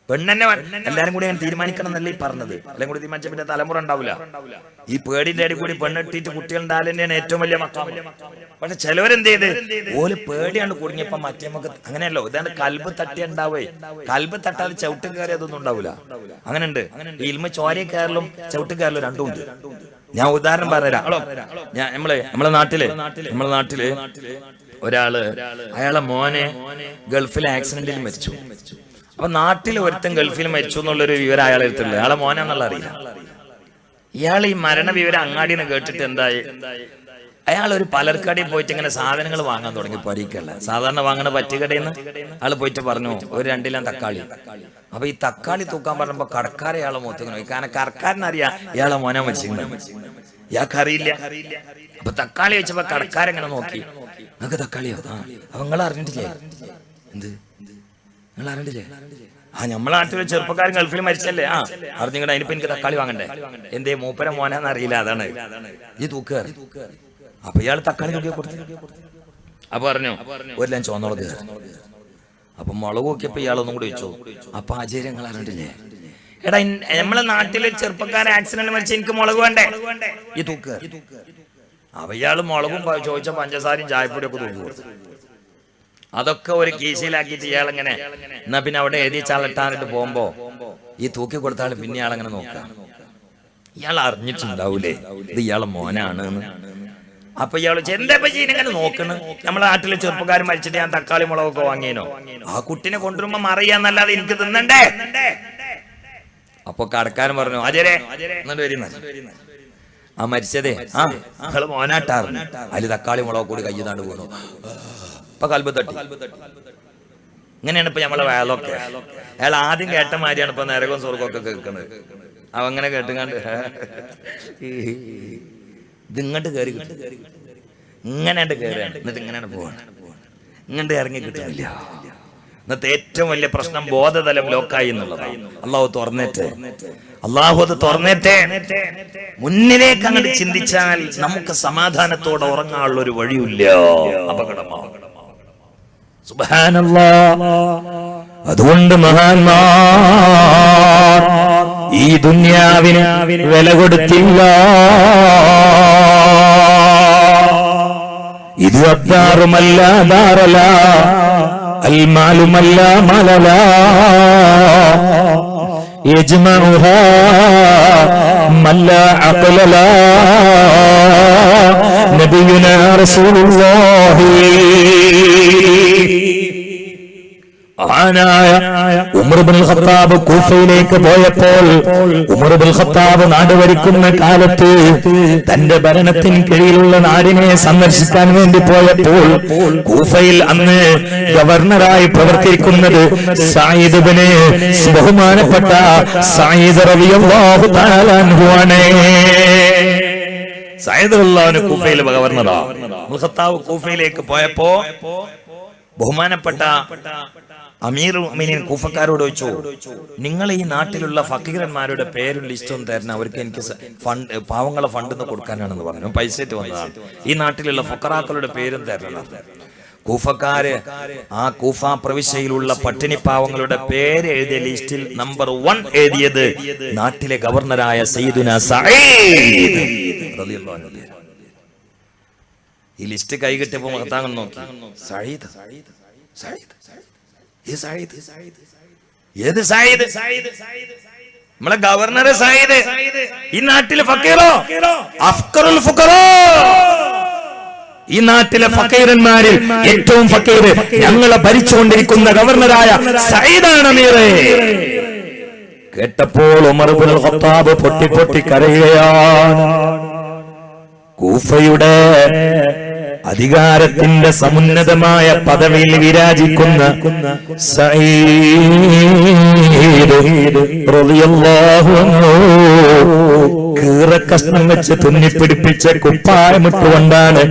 പെണ്ണെന്നെ എല്ലാരും കൂടി അങ്ങനെ തീരുമാനിക്കണം എന്നല്ലേ ഈ പറഞ്ഞത്. എല്ലാം കൂടി തീരുമാനിച്ച പിന്നെ തലമുറ ഉണ്ടാവില്ല. ഈ പേടിന്റെ അടി കൂടി പെണ്ണിട്ടിട്ട് കുട്ടികൾ ഉണ്ടായാലും ഏറ്റവും വലിയ മക്കം. പക്ഷെ ചിലവരെന്ത് ചെയ്ത് ഓല് പേടിയാണ് കുടുങ്ങിയപ്പോ മറ്റേ നമുക്ക് അങ്ങനെയല്ലോ. ഇതാണ് കൽബ് തട്ടി ഉണ്ടാവേ. കൽബ് തട്ടാതെ ചവിട്ട് കയറി അതൊന്നും ഉണ്ടാവില്ല. അങ്ങനെ ഉണ്ട്. ഇൽമ ചോര കയറലും ചവിട്ട് കയറലും രണ്ടും ഉണ്ട്. ഞാൻ ഉദാഹരണം പറഞ്ഞുതരാം. നമ്മളെ നാട്ടില് ഒരാള് അയാളെ മോനെ ഗൾഫിലെ ആക്സിഡന്റിൽ മരിച്ചു. അപ്പൊ നാട്ടിൽ ഒരുത്തൻ ഗൾഫിൽ മരിച്ചു എന്നുള്ളൊരു വിവരം അയാളെ എടുത്തില്ല. അയാളെ മോനാന്നുള്ള അറിയില്ല. ഇയാൾ ഈ മരണ വിവരം അങ്ങാടിന്ന് കേട്ടിട്ട് എന്തായി? അയാൾ ഒരു പലർക്കടയിൽ പോയിട്ട് ഇങ്ങനെ സാധനങ്ങൾ വാങ്ങാൻ തുടങ്ങി. പരീക്കല്ല സാധാരണ വാങ്ങണ പറ്റുകടയിൽ നിന്ന് അയാൾ പോയിട്ട് പറഞ്ഞു ഒരു 2 കിലോ തക്കാളി. അപ്പൊ ഈ തക്കാളി തൂക്കാൻ പറഞ്ഞപ്പോ കടക്കാരെ ഇയാളെ മുഖത്തേക്ക് നോക്കി. കാരണം കടക്കാരനറിയാം ഇയാളെ മോനെ മരിച്ചിട്ടുണ്ട്, ഇയാൾക്ക് അറിയില്ല. അപ്പൊ തക്കാളി വെച്ചപ്പോ കടക്കാരെങ്ങനെ നോക്കി, നിങ്ങൾക്ക് തക്കാളിയോ? അപ്പൊ നിങ്ങൾ അറിഞ്ഞിട്ടില്ലേ? എന്ത് നിങ്ങൾ അറിഞ്ഞിട്ടില്ലേ? നമ്മളെ നാട്ടിലെ ചെറുപ്പക്കാരൻ ഗൾഫിൽ മരിച്ചല്ലേ? അറിഞ്ഞിങ്ങടെ അതിനിപ്പോ എനിക്ക് തക്കാളി വാങ്ങണ്ടേ? എന്തേ മൂപ്പര മോനാന്ന് അറിയില്ല. അതാണ് ഈ തൂക്കാറ്. അപ്പൊ ഇയാൾ തക്കാളി തൂക്കി കൊടുത്തു. അപ്പൊ പറഞ്ഞു ഒരു ലഞ്ച് ചോന്നോളത്. അപ്പൊ മുളക് നോക്കിയപ്പോ ഇയാളൊന്നും കൂടി വെച്ചു. അപ്പൊ ആചാര്യങ്ങൾ അറിഞ്ഞിട്ടില്ലേ? എടാ നമ്മളെ നാട്ടിലെ ചെറുപ്പക്കാരൻ ആക്സിഡന്റ് മരിച്ച എനിക്ക് മുളക് വേണ്ടേ? ഈ തൂക്ക്. അപ്പൊ ഇയാള് മുളകും ചോദിച്ച പഞ്ചസാരയും ചായപ്പൊടിയും ഒക്കെ തൂക്കി കൊടുത്തു. അതൊക്കെ ഒരു കീശയിലാക്കിയിട്ട് ഇയാളെങ്ങനെ എന്നാ പിന്നെ അവിടെ എഴുതി ചാലട്ടാനിട്ട് പോകുമ്പോ ഈ തൂക്കി കൊടുത്താൽ പിന്നെ ഇയാളെങ്ങനെ നോക്കാം. ഇയാൾ അറിഞ്ഞിട്ടുണ്ടാവൂലേ ഇത് ഇയാളെ മോനാണ്. അപ്പൊ ഇയാള് എന്താ ഇങ്ങനെ നോക്കണ്, നമ്മളെ നാട്ടിലെ ചെറുപ്പക്കാർ മരിച്ചിട്ട് ഞാൻ തക്കാളി മുളകൊക്കെ വാങ്ങിയേനോ, ആ കുട്ടിനെ കൊണ്ടുവരുമ്പോ മറിയാന്നല്ലാതെ എനിക്ക് തിന്നണ്ടേ. അപ്പൊ കടക്കാരൻ പറഞ്ഞു അജരെ എന്നിട്ട് വരുന്ന ആ മരിച്ചതേ നിങ്ങള് മോനാട്ടാറ് അതില് തക്കാളി മുളക് കൂടി കയ്യുന്നാണ്ട് പോണു. ഇപ്പൊ കൽബ് തട്ടി. ഇങ്ങനെയാണ് ഇപ്പൊ നമ്മളെ വേലൊക്കെ. അയാൾ ആദ്യം കേട്ട മാതിരിയാണ് ഇപ്പൊ നരകവും സ്വർഗമൊക്കെ കേൾക്കുന്നത്. അവ അങ്ങനെ കേട്ടുങ്ങാണ്ട് ഇതിങ്ങോട്ട് കയറി ഇങ്ങനെ കയറുകയാണ്, എന്നിട്ട് ഇങ്ങനെയാണ് പോവാണ്, ഇങ്ങോട്ട് ഇറങ്ങി കിട്ടുന്നില്ല. ഇന്നത്തെ ഏറ്റവും വലിയ പ്രശ്നം ബോധതലം ലോക്കായി എന്നുള്ളതാണ്. അള്ളാഹു അത് തുറന്നേറ്റേ. മുന്നിലേക്ക് അങ്ങോട്ട് ചിന്തിച്ചാൽ നമുക്ക് സമാധാനത്തോടെ ഉറങ്ങാനുള്ള ഒരു വഴിയില്ല. അപകടമാണ്. സുബ്ഹാനല്ലാഹ്. അതുകൊണ്ട് മഹാന്മാർ ഈ ദുനിയാവിന് വില കൊടുത്തില്ല. ഇത് അദ്ദാറുമല്ല ദാറല, അൽമാലുമല്ല മലല, യജ്മഉഹാ മല്ല അഖലല. നബിയുനാ റസൂലുള്ളാഹി ഉമർ ഇബ്നുൽ ഖത്താബ് കൂഫയിലേക്ക് പോയപ്പോൾ, ഉമർ ഇബ്നുൽ ഖത്താബ് നാട് ഭരിക്കുന്ന കാലത്ത് തന്റെ ഭരണത്തിന് കീഴിലുള്ള നാടിനെ സന്ദർശിക്കാൻ വേണ്ടി പോയപ്പോൾ കൂഫയിൽ അന്ന് ഗവർണറായി പ്രവർത്തിക്കുന്നത് സഈദ് ഇബ്നു ബഹുമാനപ്പെട്ട സഈദ് റളിയല്ലാഹു തആല അൻഹു ആണ്. സഈദ് റളിയല്ലാഹു അൻഹു കൂഫയിലെ ഗവർണറാണ്. ഉമർ ഖത്താബ് കൂഫയിലേക്ക് പോയപ്പോ ബഹുമാനപ്പെട്ട അമീറുൽ മുഅ്മിനീൻ കൂഫക്കാരോട് ചോദിച്ചു, നിങ്ങൾ ഈ നാട്ടിലുള്ള ഫക്കീറന്മാരുടെ പേരും ലിസ്റ്റും തരണം, അവർക്ക് എനിക്ക് ഫണ്ട് പാവങ്ങളെ ഫണ്ട് കൊടുക്കാനാണെന്ന് പറഞ്ഞു. പൈസ വന്നതാണ്. ഈ നാട്ടിലുള്ള ഫക്കറാക്കളുടെ പേരും തരണം. കൂഫക്കാര് ആ കൂഫ പ്രവിശ്യയിലുള്ള പട്ടിണി പാവങ്ങളുടെ പേര് എഴുതിയ ലിസ്റ്റിൽ നമ്പർ 1 എഴുതിയത് നാട്ടിലെ ഗവർണറായ സയ്യിദുനാ സഈദ് റളിയല്ലാഹു അൻഹു. ഈ ലിസ്റ്റ് കൈ കിട്ടിയപ്പോ മഹത്താങ്ങൾ നോക്കി, സഈദ് ഏത് സഈദ്? നമ്മളെ ഗവർണർ സഈദ്. ഈ നാട്ടിലെ ഫക്കീറോ? അഫ്ഖറുൽ ഫുഖറാ. ഈ നാട്ടിലെ ഫക്കീറന്മാരിൽ ഏറ്റവും ഫക്കീർ ഞങ്ങളെ ഭരിച്ചുകൊണ്ടിരിക്കുന്ന ഗവർണറായ സഈദാണ് അമീറേ. കേട്ടപ്പോൾ ഉമർ ഇബ്നുൽ ഖത്താബ് പൊട്ടി കരയുകയാണ്. കൂഫയുടെ അധികാരത്തിന്റെ സമുന്നതമായ പദവിയിൽ വിരാജിക്കുന്ന സഈദ് റളിയല്ലാഹു അൻഹു കീറക്കഷ്ണം വെച്ച് തുന്നിപ്പിടിപ്പിച്ച കുപ്പായമിട്ടുകൊണ്ടാണ്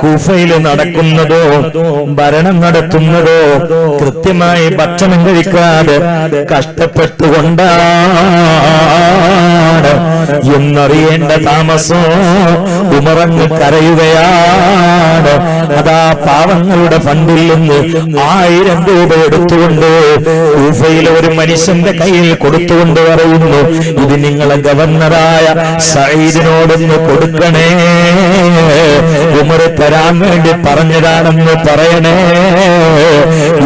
കൂഫയിൽ നടക്കുന്നതോ ഭരണം നടത്തുന്നതോ കൃത്യമായി ഭക്ഷണം കഴിക്കാതെ കഷ്ടപ്പെട്ടുകൊണ്ടാണ് എന്നറിയേണ്ട താമസം ഉമറങ്ങ് കരയുകയാണ്. അതാ പാവങ്ങളുടെ ഫണ്ടിൽ നിന്ന് 1000 രൂപ എടുത്തുകൊണ്ട് കൂഫയിലെ ഒരു മനുഷ്യന്റെ കയ്യിൽ കൊടുത്തുകൊണ്ട് പറയുന്നു, ഇത് നിങ്ങളെ ഗവർണറായ സഈദിനോടൊന്ന് കൊടുക്കണേ, ഉമർ തരാൻ വേണ്ടി പറഞ്ഞതാണെന്ന് പറയണേ,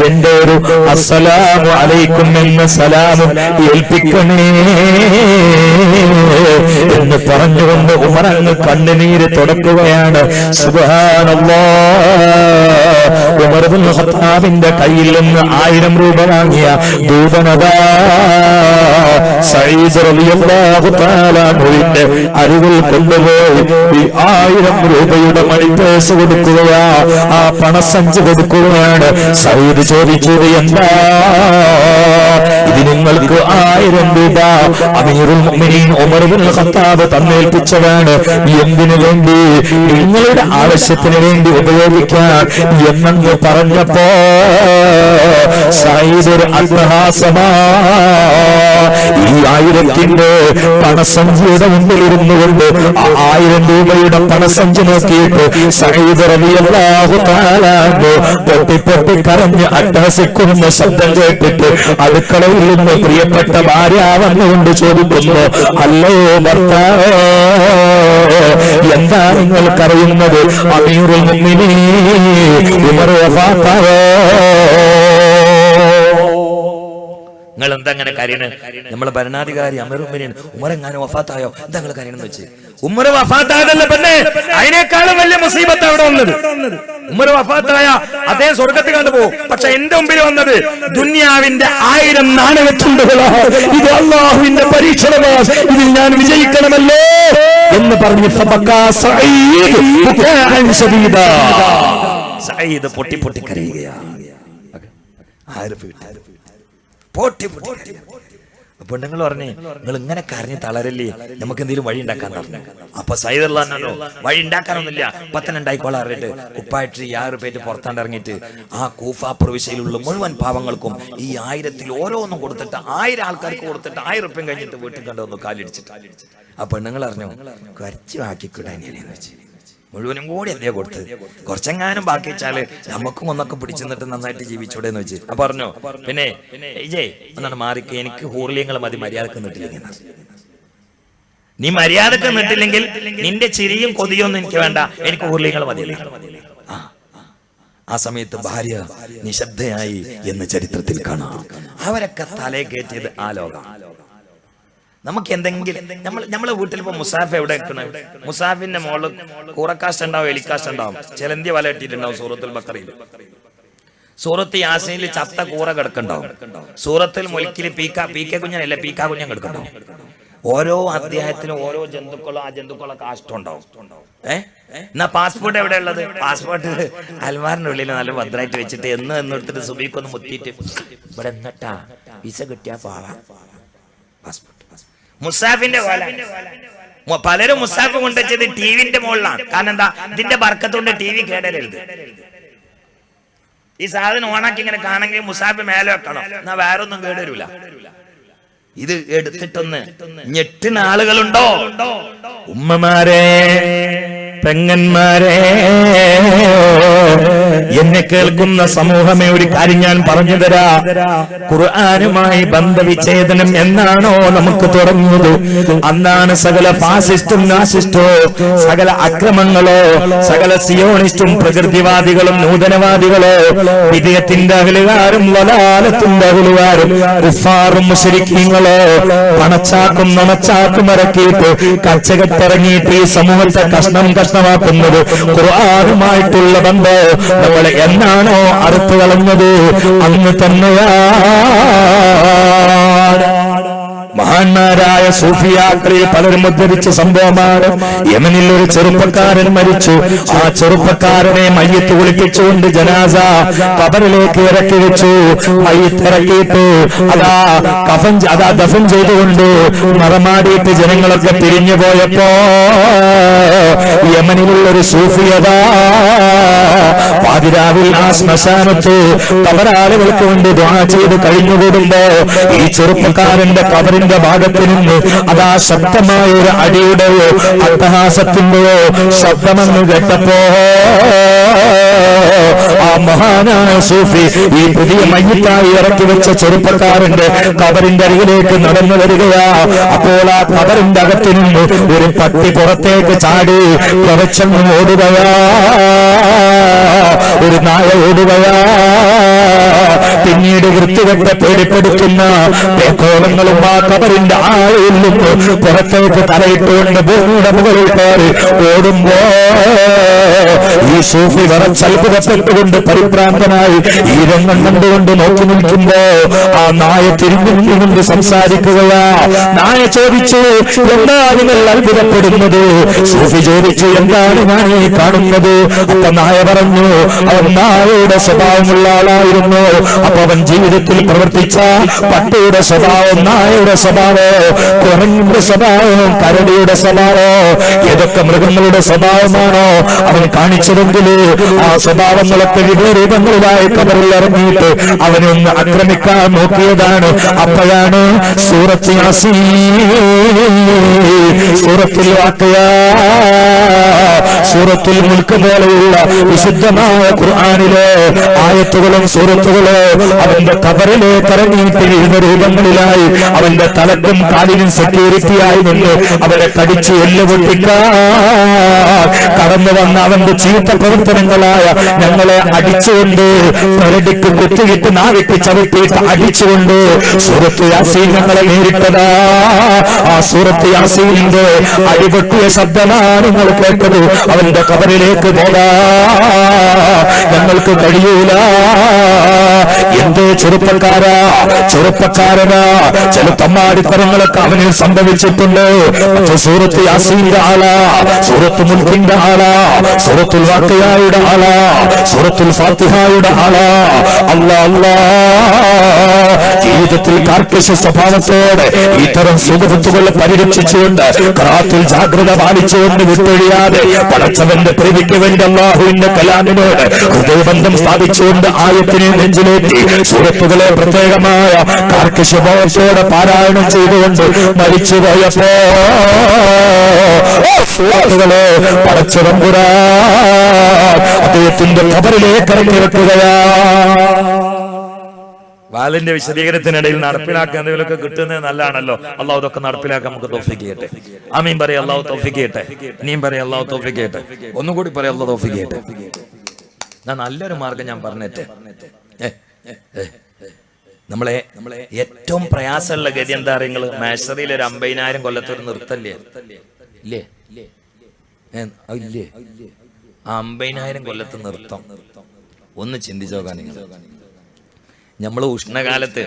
എന്റെ ഒരു അസ്സലാമു അലൈക്കും എന്ന സലാമും ഏൽപ്പിക്കണേ എന്ന് പറഞ്ഞുകൊണ്ട് ഉമർ അങ്ങ് കണ്ണുനീര് തുടക്കുകയാണ്. സുബ്ഹാനല്ലാഹ്. ഉമർ ഇബ്നുൽ ഖത്താബിന്റെ കയ്യിൽ നിന്ന് 1000 രൂപ വാങ്ങിയ ദൂതനതാ സഈദ് റളിയല്ലാഹു തആല അൻഹുവിന്റെ അരികിൽ കൊണ്ടുപോയി ഈ 1000 രൂപയുടെ മണിപ്പേഴ്സ് കൊടുക്കുകയാ, ആ പണസഞ്ചി കൊടുക്കുകയാണ്. സഈദ് ചോദിച്ചത് എന്താ? ഇത് നിങ്ങൾക്ക് 1000 രൂപ അമീറുൽ മുഅ്മിനീൻ ഉമർ ഇബ്നുൽ ഖത്താബ് തന്നേൽപ്പിച്ചതാണ്. എന്തിനു വേണ്ടി? നിങ്ങളുടെ ആവശ്യത്തിന് വേണ്ടി ഉപയോഗിക്കാൻ എന്നങ്ങ് പറഞ്ഞപ്പോ സഈദ് ഒരു അട്ടഹാസമാ ഈ 1000ന്റെ പണസഞ്ചിയുടെ മുമ്പിലിരുന്നു കൊണ്ട് ആ 1000 രൂപയുടെ പണസഞ്ചി നോക്കിയിട്ട് സഈദ് റളിയല്ലാഹു തആല പൊട്ടി കരഞ്ഞ് അട്ടഹസിക്കുന്ന ശബ്ദം കേട്ടിട്ട് അടുക്കളയിൽ നിന്ന് പ്രിയപ്പെട്ട ഭാര്യ വന്നുകൊണ്ട് ചോദിക്കുന്നു, അല്ലോ ഭർത്താവേ, എന്താ നിങ്ങൾക്കറിയുന്നത്? അമീറുൽ മുഅ്മിനീൻ ഉമർ വഫാത്താവോ? നിങ്ങൾ എന്താ അങ്ങനെ കരയണ്? നമ്മളെ ഭരണാധികാരി അമീറുൽ ഉമറെങ്ങാനും വഫാത്തായോ, എന്താ നിങ്ങൾ കരയണെന്ന് വെച്ച്? ഉമർ വഫാത്തായതല്ല പെണ്ണെ, അതിനേക്കാളും വലിയ മുസീബത്ത് അവിടെ വന്നത്. ഉമർ വഫാത്തായ അതേ സ്വർഗത്തിൽ കണ്ടുപോകും. പക്ഷെ എന്റെ മുമ്പിൽ വന്നത് ദുനിയാവിന്റെ 1000 നാണയത്തുണ്ടുകളാണ്. ഇത് അള്ളാഹുവിന്റെ പരീക്ഷണമാണ്, ഇതിൽ ഞാൻ വിജയിക്കണമല്ലോ എന്ന് പറഞ്ഞ് സഈദ് പൊട്ടി പൊട്ടി കരയുകയാണ്. പെണ്ണുങ്ങൾ പറഞ്ഞേ, നിങ്ങൾ ഇങ്ങനെ കരഞ്ഞ് തളരല്ലേ, നമുക്ക് എന്തെങ്കിലും വഴി ഉണ്ടാക്കാൻ പറഞ്ഞു. അപ്പൊ സയ്യിദ് അള്ളാഹ് വഴി ഉണ്ടാക്കാനൊന്നുമില്ല, പത്തനം ഉണ്ടായിക്കോളാൻ അറിഞ്ഞിട്ട് ഉപ്പായിട്ട് 6 പേര് പുറത്താണ്ട് ഇറങ്ങിയിട്ട് ആ കൂഫ പ്രവിശ്യയിലുള്ള മുഴുവൻ പാവങ്ങൾക്കും ഈ 1000 ഓരോന്നും കൊടുത്തിട്ട് 1000 ആൾക്കാർക്ക് കൊടുത്തിട്ട് 1000 റുപ്യം കഴിഞ്ഞിട്ട് വീട്ടിൽ കണ്ടുവന്നു കാലിടിച്ചിട്ട്. ആ പെണ്ണുങ്ങൾ അറിഞ്ഞു, കുറച്ച് ബാക്കിക്കൂടാനെന്ന് വെച്ച് മുഴുവനും കൂടി എന്തേ കൊടുത്ത്, കുറച്ചെങ്ങാനും ബാക്കി വെച്ചാല് നമുക്കും ഒന്നൊക്കെ പിടിച്ചിട്ട് നന്നായിട്ട് ജീവിച്ചൂടെ എന്ന് വെച്ച്. അപ്പൊ പറഞ്ഞു, പിന്നെ ഇജയ് എന്നാണ് മാറിക്ക്, എനിക്ക് ഹൂർലിയങ്ങൾ മതി, മര്യാദക്ക് നിട്ടില്ലെങ്കിൽ. നീ മര്യാദക്ക് നിട്ടില്ലെങ്കിൽ നിന്റെ ചിരിയും കൊതിയൊന്നും എനിക്ക് വേണ്ട, എനിക്ക് ഹൂർലിയങ്ങൾ മതി. ആ സമയത്ത് ഭാര്യ നിശബ്ദയായി എന്ന് ചരിത്രത്തിൽ കാണാം. അവരൊക്കെ തലേ കയറ്റിയത് ആ ലോകം. നമുക്ക് എന്തെങ്കിലും നമ്മളെ വീട്ടിൽ ഇപ്പൊ മുസാഫ് എവിടെ വെക്കണം? മുസാഫിന്റെ മോള് കൂറക്കാസ്റ്റ് ഉണ്ടാവും, എലിക്കാസ്റ്റ് ഉണ്ടാവും, ചിലന്തി വല ഇട്ടിട്ടുണ്ടാവും. സൂറത്തുൽ ബഖറയിൽ, സൂറത്ത് യാസീനിൽ ചത്ത കൂറ കിടക്കുന്നുണ്ടാവും, സൂറത്തുൽ മുൽക്കിൽ പീക്ക കുഞ്ഞനല്ലേ പീക്ക കുഞ്ഞൻ കിടക്കുന്നുണ്ടാവും. ഓരോ അധ്യായത്തിലും ഓരോ ജന്തുക്കളോ ആ ജന്തുക്കളോ കാഷ്ടം ഉണ്ടാവും. എന്നാ പാസ്പോർട്ട് എവിടെ ഉള്ളത്? പാസ്പോർട്ട് അൽമാറിന്റെ ഉള്ളിൽ നല്ല ഭദ്രമായിട്ട് വെച്ചിട്ട് എന്നെടുത്തിട്ട് സുബീക്കൊന്ന് മുത്തിയിട്ട് ഇവിടെ എന്നിട്ടാ വിസ കിട്ടിയാ പാവാ പാസ്പോർട്ട്. മുസാഫിന്റെ പലരും മുസാഫ് കൊണ്ടുവച്ചത് ടിവിന്റെ മുകളിലാണ്. കാരണം എന്താ? ഇതിന്റെ ബർക്കത്തുകൊണ്ട് ടി വി കേടരുത്. ഈ സാധനം ഓണാക്കി ഇങ്ങനെ കാണെങ്കിൽ മുസാഫ് മേലെ വെക്കണം, എന്നാ വേറൊന്നും കേടരൂല. ഇത് എടുത്തിട്ടൊന്ന് ഞെട്ടുന്ന ആളുകളുണ്ടോ? ഉമ്മമാരെ, പെങ്ങന്മാരെ, എന്നെ കേൾക്കുന്ന സമൂഹമേ, ഒരു കാര്യം ഞാൻ പറഞ്ഞു തരാ. ഖുർആനുമായി ബന്ധവിച്ഛേദനം എന്നാണോ നമുക്ക് തുടങ്ങുന്നത്, അന്നാണ് സകല ഫാസിസ്റ്റും നാസിസ്റ്റോ, സകല അക്രമങ്ങളോ, സകല സിയോണിസ്റ്റും പ്രകൃതിവാദികളും നൂതനവാദികളോ, വിദയത്തിന്റെ അഹലുകാരും വലാലത്തിന്റെ അഹലുകാരും കുഫാറും മുശ്രിക്കീങ്ങളോ പണച്ചാക്കും നണച്ചാക്കും ഇറക്കിയിട്ട് കച്ചകെട്ടിറങ്ങിയിട്ട് ഈ സമൂഹത്തെ കഷ്ണം കഷ്ണമാക്കുന്നത് ഖുർആനുമായിട്ടുള്ള ബന്ധം നമ്മൾ എന്നാണോ അറുത്തു കളഞ്ഞത് അന്ന് തന്നെയാണ്. മഹാന്മാരായ സൂഫിയാക്കളിൽ പലരും ഉദ്ധരിച്ച സംഭവമാണ്. യമനിൽ ഒരു ചെറുപ്പക്കാരൻ മരിച്ചു. ആ ചെറുപ്പക്കാരനെ മയ്യത്ത് കുളിപ്പിച്ചുകൊണ്ട് ജനാസ ഖബറിലേക്ക് ഇറക്കി വെച്ചു. മയ്യത്ത് ഇറക്കിയിട്ട് ദഫൻ ചെയ്തുകൊണ്ട് മറമാടിയിട്ട് ജനങ്ങളൊക്കെ പിരിഞ്ഞു പോയപ്പോ യമനിലുള്ള ഒരു സൂഫിയതാ പാതിരാവിൽ ആ ശ്മശാനത്ത് ഖബറാളുകൾക്ക് കൊണ്ട് ദുആ ചെയ്ത് കഴിഞ്ഞുകൂടുമ്പോ ഈ ചെറുപ്പക്കാരന്റെ ഖബറിന്റെ ഭാഗത്ത് നിന്ന് അതാ ശക്തമായ ഒരു അടിയുടെയോ അട്ടഹാസത്തിന്റെയോ ശബ്ദമെന്ന് കേട്ടപ്പോ ആ മഹാനായ സൂഫി ഈ പുതിയ മയ്യിത്തായി ഇറക്കി വെച്ച ചെറുപ്പക്കാരന്റെ ഖബറിന്റെ അരികിലേക്ക് നടന്നു വരികയാ. അപ്പോൾ ആ ഖബറിന്റെ അകത്ത് നിന്ന് ഒരു പട്ടി പുറത്തേക്ക് ചാടി പ്രവച്ചങ്ങ് ഓടുകയാ, ഒരു നായ ഓടുകയാ. പിന്നീട് വൃത്തികെട്ട പേടിപ്പെടുത്തുന്ന പേക്കോളങ്ങളും ആ ഖബറിന്റെ ആഴയിൽ നിന്ന് പുറത്തേക്ക് തലയിട്ടുകൊണ്ട് ഭൂമിയുടെ മുകളിൽ കയറി ഓടുമ്പോ ഈ സൂഫി വിറച്ചത്ഭുതപ്പെട്ടുകൊണ്ട് പരിഭ്രാന്തനായി ഈ രംഗം കണ്ടുകൊണ്ട് നോക്കി നിൽക്കുമ്പോ ആ നായ തിരിഞ്ഞുകൊണ്ട് സംസാരിക്കുകയാ. നായ ചോദിച്ചു, എന്താ നിങ്ങൾ അത്ഭുതപ്പെടുന്നത്? സൂഫി ചോദിച്ചു, എന്താണ് ഞാൻ ഈ കാണുന്നത്? അപ്പൊ നായ പറഞ്ഞു, അവൻ നായയുടെ സ്വഭാവമുള്ള ആളായിരുന്നു. അപ്പൊ അവൻ ജീവിതത്തിൽ പ്രവർത്തിച്ച പട്ടിയുടെ സ്വഭാവം, നായയുടെ സ്വഭാവം, കുരങ്ങിന്റെ സ്വഭാവം, കരടിയുടെ സ്വഭാവം, ഏതൊക്കെ മൃഗങ്ങളുടെ സ്വഭാവമാണോ അവൻ കാണിച്ചതെങ്കിൽ ആ സ്വഭാവങ്ങളൊക്കെ വിവിധ രൂപങ്ങളിലായി ഖബറിൽ ഇറങ്ങിയിട്ട് അവനൊന്ന് ആക്രമിക്കാൻ നോക്കിയതാണ്. അപ്പോഴാണ് സൂറത്ത് യാസീൻ, സൂറത്തുൽ വാഖിഅ, സൂറത്തുൽ മുൽക്ക് പോലെയുള്ള വിശുദ്ധമായ ഖുർആനിലെ ആയത്തുകളും സൂറത്തുകളും അവന്റെ ഖബറിലേക്ക് ഇറങ്ങിയിട്ട് വിവിധ രൂപങ്ങളിലായി അവന്റെ തലക്കും കാലിനും സെക്യൂരിറ്റി ആയി നിന്ന് അവരെ കടിച്ച് എല്ല് പൊട്ടിക്കാൻ കടന്നു വന്ന അവന്റെ ചീത്ത പ്രവർത്തനങ്ങളായ ഞങ്ങളെ അടിച്ചുകൊണ്ട് പെരടിക്ക് കുത്തിയിട്ട് നാവിട്ട് ചവിട്ടിയിട്ട് അടിച്ചുകൊണ്ട് സൂറത്ത് യാസീൻ ഞങ്ങളെ നേരിട്ടതാ. ആ സൂറത്ത് യാസീനിന്റെ അടിപൊട്ടിയ ശബ്ദമാണ് നിങ്ങൾ കേട്ടത്. അവന്റെ ഖബറിലേക്ക് പോകാ ഞങ്ങൾക്ക് കഴിയൂല. എന്തേ ചെറുപ്പക്കാരനാ ചില തമ്മാടിത്തരങ്ങളൊക്കെ അവനിൽ സംഭവിച്ചിട്ടുണ്ട്. പക്ഷെ സൂറത്ത് യാസീന്റെ ആളാ, സൂറത്ത് മുൽക്കിന്റെ ആളാ, സൂറത്തുൽ വാഖിഅയുടെ ആളാ, സൂറത്തുൽ ഫാത്തിഹയുടെ ആളാ. അല്ലാ ജീവിതത്തിൽ കാർക്കശ സ്വഭാവത്തോടെ ഇത്തരം സുഹൃത്തുക്കളെ പരിരക്ഷിച്ചുകൊണ്ട് ഖുർആനിൽ ജാഗ്രത പാലിച്ചുകൊണ്ട് വിട്ടൊഴിയാതെ പടച്ചവന്റെ പ്രീതിക്ക് വേണ്ടി അല്ലാഹുവിന്റെ കലാമിനോട് ഹൃദയബന്ധം സ്ഥാപിച്ചുകൊണ്ട് ആയത്തിനെ നെഞ്ചിലേറ്റി സൂറത്തുകളെ പ്രത്യേകമായ കാർക്കശ ഭാവത്തോടെ പാരായണം ചെയ്തുകൊണ്ട് മരിച്ചുപോയപ്പോ സൂറത്തുകളെ പടച്ചതമ്പുരാൻ അദ്ദേഹത്തിന്റെ ഖബറിലേക്ക് ഇറക്കി വെക്കുകയാ. വാലിന്റെ വിശദീകരണത്തിനിടയിൽ നടപ്പിലാക്കാൻ എന്തെങ്കിലുമൊക്കെ കിട്ടുന്നത് നല്ലതാണല്ലോ. അള്ളാഹു ഇതൊക്കെ നടപ്പിലാക്കാൻ നമുക്ക് തൗഫീഖ് ചെയ്യട്ടെ. ആമീൻ പറയാം. അള്ളാഹു തൗഫീഖ് ചെയ്യട്ടെ. ഇനിയും പറയാം അള്ളാഹു തൗഫീഖ് ചെയ്യട്ടെ. ഒന്നുകൂടി പറയാം അള്ളാഹു തൗഫീഖ് ചെയ്യട്ടെ. ഞാൻ നല്ലൊരു മാർഗം ഞാൻ പറഞ്ഞിട്ട് നമ്മളെ ഏറ്റവും പ്രയാസമുള്ള ഗതി എന്താ അറിയുന്നത്? മാഷറിയിൽ ഒരു 50,000 കൊല്ലത്തൊരു നിർത്തല്ലേ ഇല്ലേ? ഇല്ലേ? ആ 50,000 കൊല്ലത്ത് നൃത്തം ഒന്ന് ചിന്തിച്ചു നോക്കാൻ. നമ്മള് ഉഷ്ണകാലത്ത്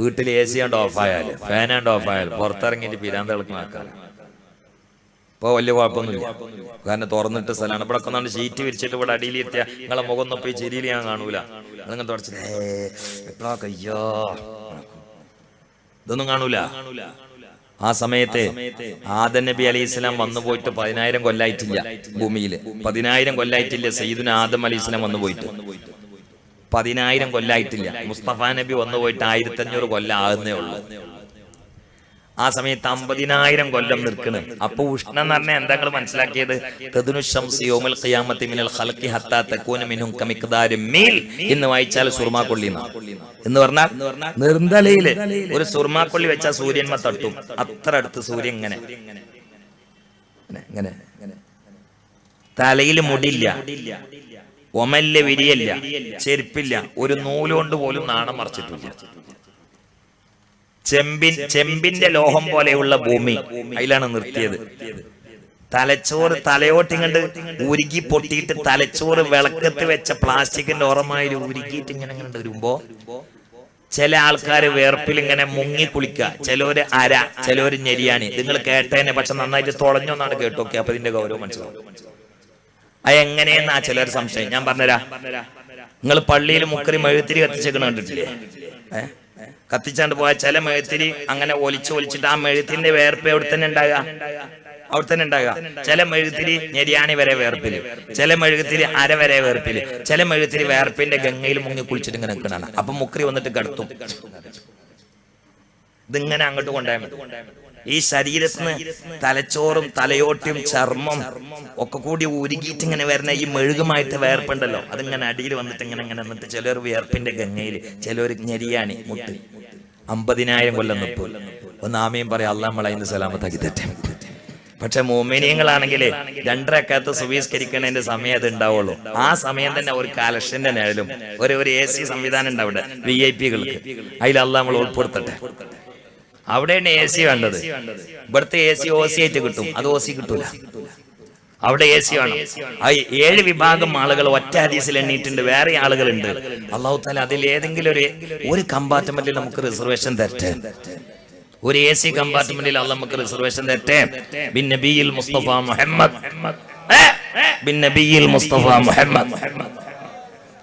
വീട്ടിൽ AC ആണ്ട് ഓഫായാല്, ഫാനാണ്ട് ഓഫായാലും പുറത്തിറങ്ങിയിട്ട് പിരാന്ത കളിക്കാൻ ഇപ്പൊ വലിയ കുഴപ്പമൊന്നുമില്ല. കാരണം തുറന്നിട്ട് സ്ഥലമാണ്. ഇവിടെ ഒക്കെ നമ്മൾ ഷീറ്റ് വിരിച്ചിട്ട് ഇവിടെ അടിയിലിരുത്തിയ നിങ്ങളെ മുഖം നോക്കി ചിരിയിൽ ഞാൻ കാണൂല. നിങ്ങളിങ്ങനെ തുടച്ചത് എപ്പോഴാ കയ്യോ ഇതൊന്നും കാണൂല. ആ സമയത്ത് ആദം നബി അലൈഹി സ്വലാം വന്നു പോയിട്ട് 10,000 കൊല്ലായിട്ടില്ല. ഭൂമിയിൽ 10,000 കൊല്ലായിട്ടില്ല. സയ്യിദുന ആദം അലൈഹി സ്വലാം വന്നു പോയിട്ട് 10,000 കൊല്ലായിട്ടില്ല. മുസ്തഫ നബി വന്നു പോയിട്ട് 1500 കൊല്ലം ആകുന്നേ ഉള്ളൂ. ആ സമയത്ത് 50,000 കൊല്ലം നിൽക്കണം. അപ്പൊ ഉഷ്ണം എന്ന് പറഞ്ഞാൽ എന്താ നിങ്ങൾ മനസ്സിലാക്കിയത്? എന്ന് വായിച്ചാൽ സുർമാക്കൊള്ളി എന്ന് പറഞ്ഞാൽ നിർന്തലയില് ഒരു സുർമാക്കൊള്ളി വെച്ചാൽ സൂര്യന്മ തട്ടും. അത്ര അടുത്ത് സൂര്യൻ ഇങ്ങനെ ഇങ്ങനെ. തലയിൽ മുടിയില്ല, ഒമല്ല വിരിയല്ല, ചെരുപ്പില്ല, ഒരു നൂലുകൊണ്ട് പോലും നാണം മറച്ചിട്ടില്ല. ചെമ്പിന്റെ ലോഹം പോലെയുള്ള ഭൂമി അതിലാണ് നിർത്തിയത്. തലച്ചോറ് തലയോട്ടിങ്ങണ്ട് ഉരുകി പൊട്ടിയിട്ട് തലച്ചോറ് വിളക്കത്ത് വെച്ച പ്ലാസ്റ്റിക്കിന്റെ ഓറമായിട്ട് ഉരുക്കിയിട്ട് ഇങ്ങനെ വരുമ്പോ ചില ആൾക്കാര് വേർപ്പിൽ ഇങ്ങനെ മുങ്ങി കുളിക്കുക. ചിലവര് അര, ചിലവര് ഞെരിയാണി. നിങ്ങൾ കേട്ടേനെ, പക്ഷെ നന്നായിട്ട് തുളഞ്ഞോന്നാണ് കേട്ടോക്കെ. അപ്പൊ ഇതിന്റെ ഗൗരവം മനസ്സിലാവും. അത് എങ്ങനെയെന്നാ ചിലർ സംശയം. ഞാൻ പറഞ്ഞുതരാ. നിങ്ങൾ പള്ളിയിൽ മുക്കറി മെഴുത്തിരി കത്തിച്ചേക്കണ കണ്ടിട്ടില്ലേ? കത്തിച്ചാണ്ട് പോയ ചില മെഴുത്തിരി അങ്ങനെ ഒലിച്ചിട്ട് ആ മെഴുത്തിന്റെ വേർപ്പ് അവിടെ തന്നെ ഉണ്ടാകുക. ചില മെഴുത്തിരി ഞെരിയാണി വരെ വേർപ്പില്, ചില മെഴുകുത്തിരി അര വരെ വേർപ്പില്, ചില മെഴുത്തിരി വേർപ്പിന്റെ ഗംഗയിൽ മുങ്ങി കുളിച്ചിട്ട് ഇങ്ങനെ നിൽക്കണാണ്. അപ്പൊ മുക്കറി വന്നിട്ട് കടത്തും. ഇതിങ്ങനെ അങ്ങോട്ട് കൊണ്ടുപോയാൽ മതി. ഈ ശരീരത്തിന് തലച്ചോറും തലയോട്ടിയും ചർമ്മം ഒക്കെ കൂടി ഉരുകിയിട്ട് ഇങ്ങനെ വരുന്ന ഈ മെഴുകുമായിട്ട് വേർപ്പുണ്ടല്ലോ, അതിങ്ങനെ അടിയിൽ വന്നിട്ട് ഇങ്ങനെ എന്നിട്ട് ചിലർ വേർപ്പിന്റെ ഗംഗയില്, ചിലർ ഞെരിയാണി മുട്ട്. 50,000 കൊല്ലം നിൽപ്പൂല. ഒന്ന് ആമയും പറയാം. അള്ളാഹ് നമ്മളെ ഇന്ന് സലാമത്താക്കി തെറ്റേ. പക്ഷെ മോമിനിയങ്ങളാണെങ്കിൽ 2 റക്അത്ത് സുബഹിസ്കരിക്കുന്നതിന്റെ സമയം അത് ഉണ്ടാവുള്ളൂ. ആ സമയം തന്നെ ഒരു കലക്ഷന്റെ നേരലും ഒരു AC സംവിധാനം ഉണ്ട് അവിടെ VIP-കൾക്ക്. അതിൽ അള്ളാഹ് നമ്മൾ ഉൾപ്പെടുത്തട്ടെ. അവിടെയാണ് AC വേണ്ടത്. ഇവിടുത്തെ AC OC ആയിട്ട് കിട്ടും, അത് OC കിട്ടൂല. അവിടെ AC വേണം. 7 വിഭാഗം ആളുകൾ ഒറ്റ ഹദീസിൽ എണ്ണീട്ടുണ്ട്. വേറെ ആളുകളുണ്ട്. അല്ലാഹു തആല അതിൽ ഏതെങ്കിലും ഒരു കമ്പാർട്ട്മെന്റിൽ നമുക്ക് റിസർവേഷൻ തരട്ടെ. ഒരു AC കമ്പാർട്ട്മെന്റിൽ അല്ലാഹ് നമുക്ക് റിസർവേഷൻ തരട്ടെ. ബിൻ നബിയിൽ മുസ്തഫ മുഹമ്മദ്, ബിൻ നബിയിൽ മുസ്തഫ മുഹമ്മദ്.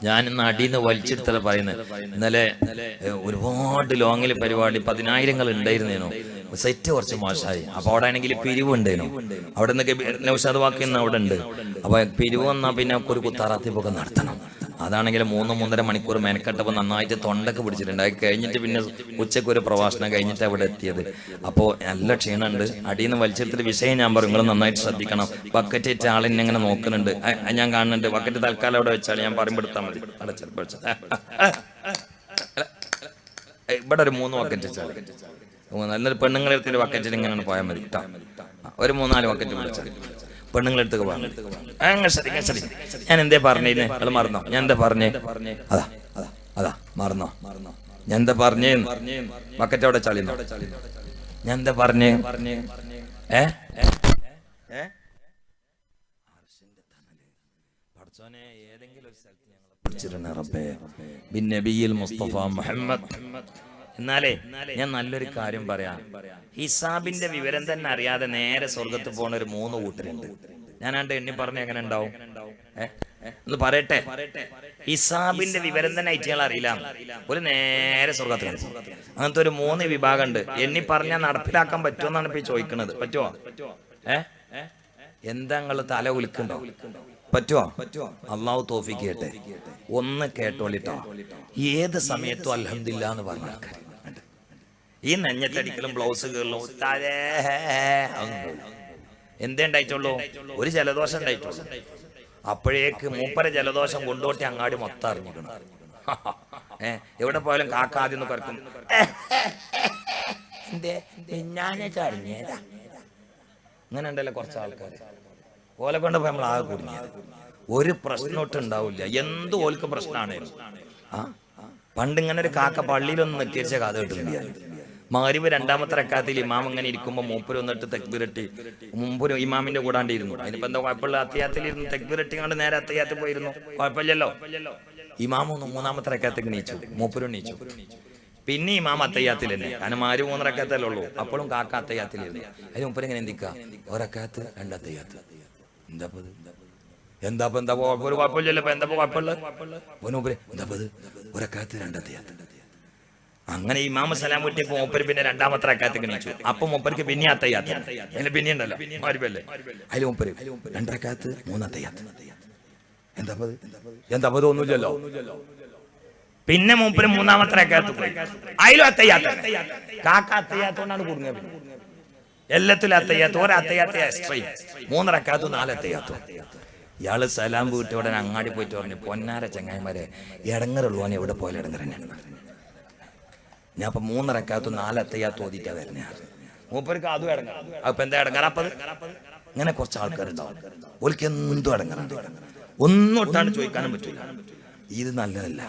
ഞാൻ ഇന്ന് അടിന്ന് വലിച്ചെടുത്തല്ല പറയുന്നത്. ഇന്നലെ ഒരുപാട് ലോങ്ങിൽ പരിപാടി 10,000 ഉണ്ടായിരുന്നേനോ. സെറ്റ് കുറച്ച് മോശമായി. അപ്പൊ അവിടെ ആണെങ്കിൽ പിരിവ് ഉണ്ടേനോ. അവിടെ നിന്ന് നൗഷാദ് വാക്കിന്ന് അവിടെ ഉണ്ട്. അപ്പൊ പിരിവ് വന്നാൽ പിന്നെ ഒരു കുത്താറാത്തിപ്പൊക്കെ നടത്തണം. അതാണെങ്കിൽ 3-3.5 മണിക്കൂർ മെനക്കെട്ടപ്പോൾ നന്നായിട്ട് തൊണ്ടൊക്കെ പിടിച്ചിട്ടുണ്ട്. അത് കഴിഞ്ഞിട്ട് പിന്നെ ഉച്ചയ്ക്ക് ഒരു പ്രഭാഷണം കഴിഞ്ഞിട്ട് അവിടെ എത്തിയത്. അപ്പോൾ നല്ല ക്ഷീണമുണ്ട്. അടിയിൽ വലിച്ചെടുത്തിട്ട് വിഷയം ഞാൻ പറയും, നിങ്ങൾ നന്നായിട്ട് ശ്രദ്ധിക്കണം. ബക്കറ്റ് വെച്ച ആളിനെ ഇങ്ങനെ നോക്കുന്നുണ്ട്, ഞാൻ കാണുന്നുണ്ട്. ബക്കറ്റ് തൽക്കാലം അവിടെ വെച്ചാൽ ഞാൻ പറയുമ്പോഴെടുത്താൽ മതി. അവിടെ ചിലപ്പോൾ ഇവിടെ ഒരു 3 ബക്കറ്റ് വെച്ചാൽ നല്ലൊരു പെണ്ണുങ്ങളെടുത്തിട്ട് ബക്കറ്റിൽ ഇങ്ങനെ പോയാൽ മതി കേട്ടോ. ഒരു 3-4 ബക്കറ്റ് വിളിച്ചാൽ പെണ്ണുങ്ങളെടുത്തൊക്കെ പോകാൻ ഞാൻ എന്തേ പറഞ്ഞേ? അത് മറന്നോ? ഞാൻ എന്താ പറഞ്ഞേ? അതാ അതാ അതാ മറന്നോ? ഞാൻ എന്താ പറഞ്ഞേ? ബക്കറ്റ് അവിടെ ചളിന്നോ? ഞാൻ എന്താ പറഞ്ഞേ? എന്നാലേ ഞാൻ നല്ലൊരു കാര്യം പറയാം. ഹിസാബിന്റെ വിവരം തന്നെ അറിയാതെ നേരെ സ്വർഗത്ത് പോണ ഒരു 3 കൂട്ടരുണ്ട്. ഞാനാണ്ട് എണ്ണി പറഞ്ഞ എങ്ങനെ ഉണ്ടാവും? ഒന്ന് പറയട്ടെ. ഹിസാബിന്റെ വിവരം തന്നെ ഐറ്റികൾ അറിയില്ല, ഒരു നേരെ സ്വർഗത്തിൽ. അങ്ങനത്തെ ഒരു 3 വിഭാഗം ഉണ്ട്. എണ്ണി പറഞ്ഞാൽ നടപ്പിലാക്കാൻ പറ്റുമെന്നാണ് ഇപ്പൊ ചോദിക്കുന്നത്. പറ്റുമോ? എന്താ നിങ്ങൾ തല ഉൽക്കുണ്ടോ? പറ്റുമോ? അള്ളാഹു തൗഫീഖ് ചെയ്യട്ടെ. ഒന്ന് കേട്ടോളിട്ടോ. ഏത് സമയത്തും അൽഹംദുലില്ലാ എന്ന് പറഞ്ഞ ആൾക്കാർ ഈ നെഞ്ഞത്തടിക്കലും ബ്ലൗസ് കീറലും എന്തേ ഉണ്ടായിട്ടുള്ളൂ? ഒരു ജലദോഷം ഉണ്ടായിട്ടുള്ളൂ. അപ്പോഴേക്ക് മൂപ്പര ജലദോഷം കൊണ്ടോട്ടി അങ്ങാടി മൊത്തം അറിഞ്ഞിക്കണം. എവിടെ പോയാലും കാക്ക ആദ്യം ഒന്ന് കറക്കും. ഇങ്ങനെ ഉണ്ടല്ലോ കുറച്ച് ആൾക്കാർ. ഓലെ കൊണ്ട് പോയി നമ്മൾ ആകെ കുടുങ്ങിയത്. ഒരു പ്രശ്നമൊട്ടും ഉണ്ടാവില്ല. എന്ത് ഓൽക്ക് പ്രശ്നമാണ്. പണ്ടിങ്ങനെ ഒരു കാക്ക പള്ളിയിലൊന്നും നെറ്റിയടിച്ച കഥ കിട്ടുന്നില്ല. മഗ്‌രിബ് 2ാമത്തെ റക്അത്തിൽ ഇമാം ഇങ്ങനെ ഇരിക്കുമ്പോൾ മൂപ്പര് വന്നിട്ട് തക്ബീറിട്ട് മുമ്പ് ഇമാമിന്റെ കൂടാണ്ടിരുന്നു. അതിനിപ്പോ എന്താ കുഴപ്പമില്ല? അത്തയ്യാത്തിലിരുന്നു തക്ബീറിട്ട് കണ്ട് നേരെ അത്തയ്യാത്തിൽ പോയിരുന്നു. കുഴപ്പമില്ലല്ലോ. ഇമാം 3ാമത്തെ റക്അത്തേക്ക് നീച്ചു, മൂപ്പരും നീച്ചു. പിന്നെ ഇമാം അത്തയ്യാത്തിൽ തന്നെ. കാരണം 3 റക്അത്തല്ലേ ഉള്ളൂ. അപ്പോഴും കാക്ക അത്തയ്യാത്തിലിരുന്നു. അതിന് മൂപ്പര് ഇങ്ങനെ എന്തിക്കാ? ഒരക്കത്ത് 2 അത്തയ്യാത്ത്. എന്താ ഒരു കുഴപ്പമില്ലല്ലോ. എന്താ കുഴപ്പമുള്ളത്? എന്താ ഒരക്കത്ത് 2 അത്തയ്യാത്ത്. അങ്ങനെ ഇമാമ സലാം വീട്ടിയപ്പോ മൂപ്പര് പിന്നെ 2ാമത്തെ റക്അത്തേക്ക് നീച്ചു. അപ്പൊ മൂപ്പർക്ക് പിന്നെ അത്തയ്യാത്ത്. അതിന് പിന്നെ ഉണ്ടല്ലോ മഗ്‌രിബല്ലേ. അതിൽ മൂപ്പര് 2 റക്അത്ത് 3 അത്തയ്യാത്ത്. എന്താ ഒന്നുമില്ലല്ലോ. പിന്നെ മൂപ്പര് 3ാമത്തെ റക്അത്ത് പോയി. അതിലും അത്തയ്യാത്ത്. കാക്ക അത്തയ്യാത്തോണ്ടാണ് കുടുങ്ങിയത്. എല്ലാത്തിലും അത്തയ്യാത്ത്. ഒരത്തയ്യാത്ത എക്സ്ട്രാ. 3 റക്അത്ത് 4 അത്തയ്യാത്ത്. ഇയാള് സലാം വീട്ടിയ ഉടനെ അങ്ങാടി പോയിട്ട് പറഞ്ഞു, പൊന്നാര ചങ്ങായിമാരെ, ഇടങ്ങറുള്ളവൻ എവിടെ പോയാലും ഇടങ്ങറ തന്നെയാണ്. ഞാൻ ഇപ്പൊ 3 റക്അത്ത് 4 അത്തയ്യാത്ത് ഓതിക്കാ വരുന്ന മൂപ്പർക്ക് അതും ഇടങ്ങറ. അപ്പൊ എന്താ ഇടങ്ങറപ്പത്? ഇങ്ങനെ കുറച്ച് ആൾക്കാരുണ്ടാവും. ഓൽക്ക് എന്തും ഇടങ്ങറുണ്ട്. ഒന്നും ഒട്ടാണ്ട് ചോദിക്കാനും പറ്റൂല. ഇത് നല്ലതല്ല.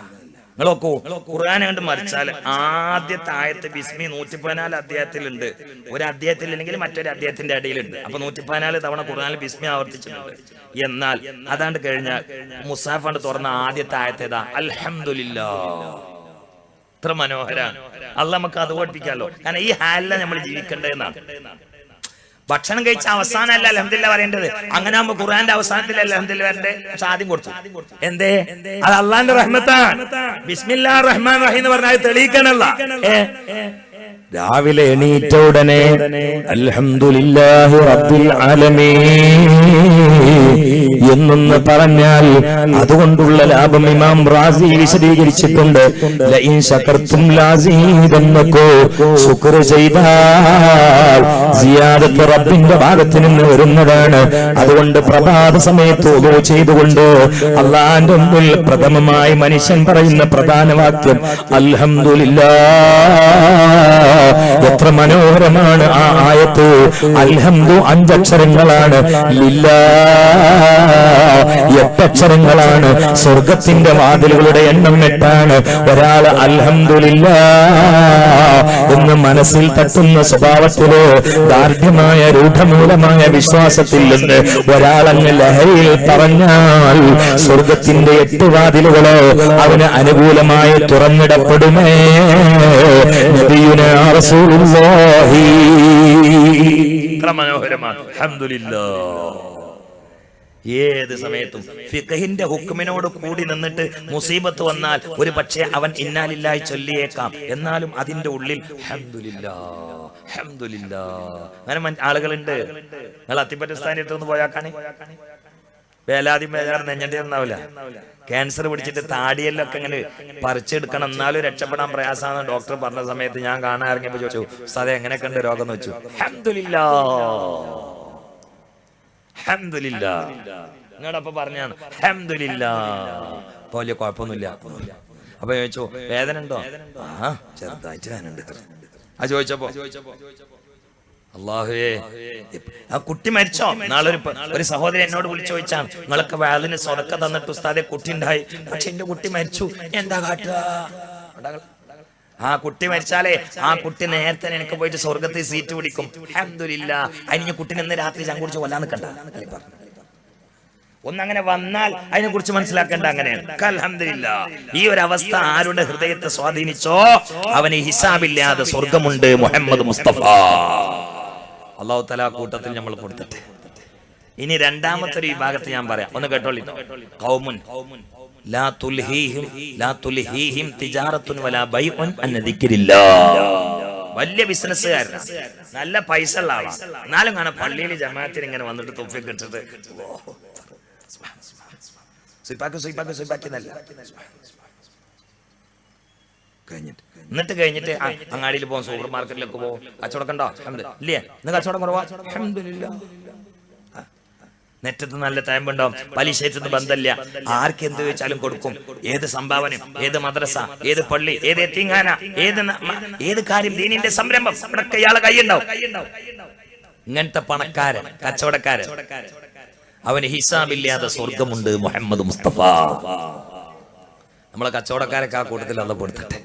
നിങ്ങളൊക്കെ ഖുർആൻ കണ്ട് മറിച്ചാൽ ആദ്യത്തെ ആയത്ത് ബിസ്മി 114 അധ്യായത്തിലുണ്ട്. ഒരു അധ്യായത്തിൽ അല്ലെങ്കിൽ മറ്റൊരു അധ്യായത്തിന്റെ ഇടയിലുണ്ട്. അപ്പൊ 114 തവണ ഖുർആനിൽ ബിസ്മി ആവർത്തിച്ചിട്ടുണ്ട്. എന്നാൽ അതാണ്ട് കഴിഞ്ഞാൽ മുസാഫാണ്ട് തുറന്ന ആദ്യത്തെ ആയത്തേതാ? അൽഹംദുലില്ലാഹ്. ഇത്ര മനോഹരാണ്. അള്ളാഹ് നമുക്ക് അത് പഠിപ്പിക്കാമല്ലോ. കാരണം ഈ ഹാലിലാണ് നമ്മൾ ജീവിക്കേണ്ടതെന്നാണ്. ഭക്ഷണം കഴിച്ച അവസാനമല്ല അൽഹംദുലില്ലാഹ് പറയേണ്ടത്. അങ്ങനെ ആകുമ്പോ ഖുർആന്റെ അവസാനത്തിൽ അൽഹംദുലില്ലാഹ് വരണ്ടേ? പക്ഷെ ആദ്യം കൊടുത്തു. എന്തേ? അത് അള്ളാന്റെ റഹ്മത്താണ്. ബിസ്മില്ലാഹിർ റഹ്മാനിർ റഹീം എന്ന് പറഞ്ഞാൽ തെളിയിക്കണല്ലോ. രാവിലെ എണീറ്റ ഉടനെ അൽഹംദുലില്ലാഹി റബ്ബിൽ ആലമീൻ എന്നൊന്ന് പറഞ്ഞാൽ അതുകൊണ്ടുള്ള ലാഭം ഇമാം റാസി വിശദീകരിച്ചിട്ടുണ്ട്. ലഇൻ ശകർതും ലസീദന്നകോ, ശുക്ർ ചെയ്താൽ സിയാദത്ത് റബ്ബിന്റെ ഭാഗത്ത് നിന്ന് വരുന്നതാണ്. അതുകൊണ്ട് പ്രഭാത സമയത്ത് ഉദൂ ചെയ്തുകൊണ്ട് അല്ലാഹുവിന്റെ മുന്നിൽ പ്രഥമമായി മനുഷ്യൻ പറയുന്ന പ്രധാന വാക്യം അൽഹംദുലില്ലാഹ്. എത്ര മനോഹരമാണ് ആ ആയത്ത്. അൽഹംദു 5 അക്ഷരങ്ങളാണ്, ലില്ലാഹ് 8 അക്ഷരങ്ങളാണ്. സ്വർഗത്തിന്റെ വാതിലുകളുടെ എണ്ണം 8ആണ്. ഒരാൾ അൽഹംദുലില്ലാഹ് എന്ന് മനസ്സിൽ തട്ടുന്ന സ്വഭാവത്തിലോ ദാർഢ്യമായ രൂഢമൂലമായ വിശ്വാസത്തിൽ നിന്ന് ഒരാളങ്ങ് ലഹരിയിൽ പറഞ്ഞാൽ സ്വർഗത്തിന്റെ 8 വാതിലുകളോ അവന് അനുകൂലമായി തുറന്നിടപ്പെടുമേ. നബിയുനാ റസൂലുള്ളാഹി. മനോഹരമാണ്. അൽഹംദുലില്ലാഹ്. ഏത് സമയത്തും ഫിഖഹിന്റെ ഹുക്മിനോട് കൂടി നിന്നിട്ട് മുസീബത്ത് വന്നാൽ ഒരു പക്ഷേ അവൻ ഇന്നാലില്ലാഹി ചൊല്ലിയേക്കാം. എന്നാലും അതിന്റെ ഉള്ളിൽ അൽഹംദുലില്ലാഹ് അൽഹംദുലില്ലാഹ്. അങ്ങനെ ആളുകളുണ്ട്. നിങ്ങൾ അത്തിപ്പറ്റ സ്ഥാനത്തൊന്ന് പോയാക്കാണ് വേലാതി ബേജാർ നെഞ്ഞന്റെ ഒന്നാവില്ല. ക്യാൻസർ പിടിച്ചിട്ട് താടിയെല്ലൊക്കെ ഇങ്ങനെ പറിച്ചെടുക്കണം, എന്നാലും രക്ഷപ്പെടാൻ പ്രയാസമാണെന്ന് ഡോക്ടർ പറഞ്ഞ സമയത്ത് ഞാൻ കാണാൻ ഇറങ്ങിയപ്പോ ചോദിച്ചു, സാറേ എങ്ങനെയൊക്കെ ഉണ്ട് രോഗം എന്ന് വെച്ചു. അൽഹംദുലില്ലാഹ് അൽഹംദുലില്ലാഹ്. നിങ്ങളപ്പോ പറഞ്ഞാണ് അൽഹംദുലില്ലാഹ്. ഇപ്പൊ വലിയ കുഴപ്പമൊന്നുമില്ല. അപ്പൊ ചോദിച്ചു വേദന ഉണ്ടോ? ആ ചെറുതായിട്ട് വേദന ഉണ്ട്. ചോദിച്ചപ്പോ അല്ലാഹുവേ, ആ കുട്ടി മരിച്ചോ? നാളെ ഒരു സഹോദരൻ എന്നോട് വിളിച്ചു ചോദിച്ചാണ്, നിങ്ങളൊക്കെ വാലിന് സ്വതക്ക തന്നിട്ട് ഉസ്താദെ കുട്ടി ഉണ്ടായി, പക്ഷെ എന്റെ കുട്ടി മരിച്ചു, എന്താ കാട്ടുക? ആ കുട്ടി മരിച്ചാലേ ആ കുട്ടി നേരത്തെ എനിക്ക് പോയിട്ട് സ്വർഗത്തിൽ സീറ്റ് പിടിക്കും. അൽഹംദുലില്ലാഹ്. അതിന് കുട്ടിനെ ഇന്ന് രാത്രി ഞാൻ കുറിച്ച് കൊല്ലാൻ നിൽക്കണ്ട. ഒന്നങ്ങനെ വന്നാൽ അതിനെ കുറിച്ച് മനസ്സിലാക്കേണ്ട അങ്ങനെയാണ്. അൽഹംദുലില്ലാഹ്. ഈ ഒരു അവസ്ഥ ആരുടെ ഹൃദയത്തെ സ്വാധീനിച്ചോ അവന് ഹിസാബില്ലാതെ സ്വർഗമുണ്ട്. മുഹമ്മദ് മുസ്തഫ അല്ലാഹു തആല കൂട്ടത്തിൽ നമ്മൾ കൊടുത്തിട്ട്. ഇനി രണ്ടാമത്തെ ഒരു വിഭാഗത്തെ ഞാൻ പറയാം, ഒന്ന് കേട്ടോളി. ഖൗമുൻ ലാ തുൽഹീഹിം തിജാറത്തുൻ വലാ ബൈഉൻ അൻ ദിക്രില്ലാഹ്. വലിയ ബിസിനസ്സുകാരനാണ്, നല്ല പൈസ ഉള്ള ആളാണ്, എന്നാലും കാണാൻ പള്ളിയിൽ ജമാഅത്തിന് ഇങ്ങനെ വന്നിട്ട് തൗഫീഖ് ഇട്ടിട്ട് എന്നിട്ട് കഴിഞ്ഞിട്ട് അങ്ങാടിയിൽ പോകും, സൂപ്പർ മാർക്കറ്റിലേക്ക് പോകും, കച്ചവടം ഉണ്ടോ? ഇല്ലേ, ഇന്ന് കച്ചവടം കുറവാ. നെറ്റത്ത് നല്ല തയമ്പുണ്ടാവും, പലിശേറ്റത്ത് ബന്ധമില്ല, ആർക്ക് എന്ത് ചോദിച്ചാലും കൊടുക്കും. ഏത് സംഭാവനയും, ഏത് മദ്രസ, ഏത് പള്ളി, ഏത് എത്തീംഖാന, ഏത് കാര്യം, ദീനിന്റെ സംരംഭം, അവിടൊക്കെ ഇയാളെ കൈയുണ്ടാവും. ഇങ്ങനത്തെ പണക്കാരൻ, കച്ചവടക്കാരൻ, അവന് ഹിസാബില്ലാതെ സ്വർഗമുണ്ട്. മുഹമ്മദ് മുസ്തഫ. നമ്മളെ കച്ചവടക്കാരൊക്കെ ആ കൂട്ടത്തിൽ അല്ല കൊടുത്തിട്ടെ.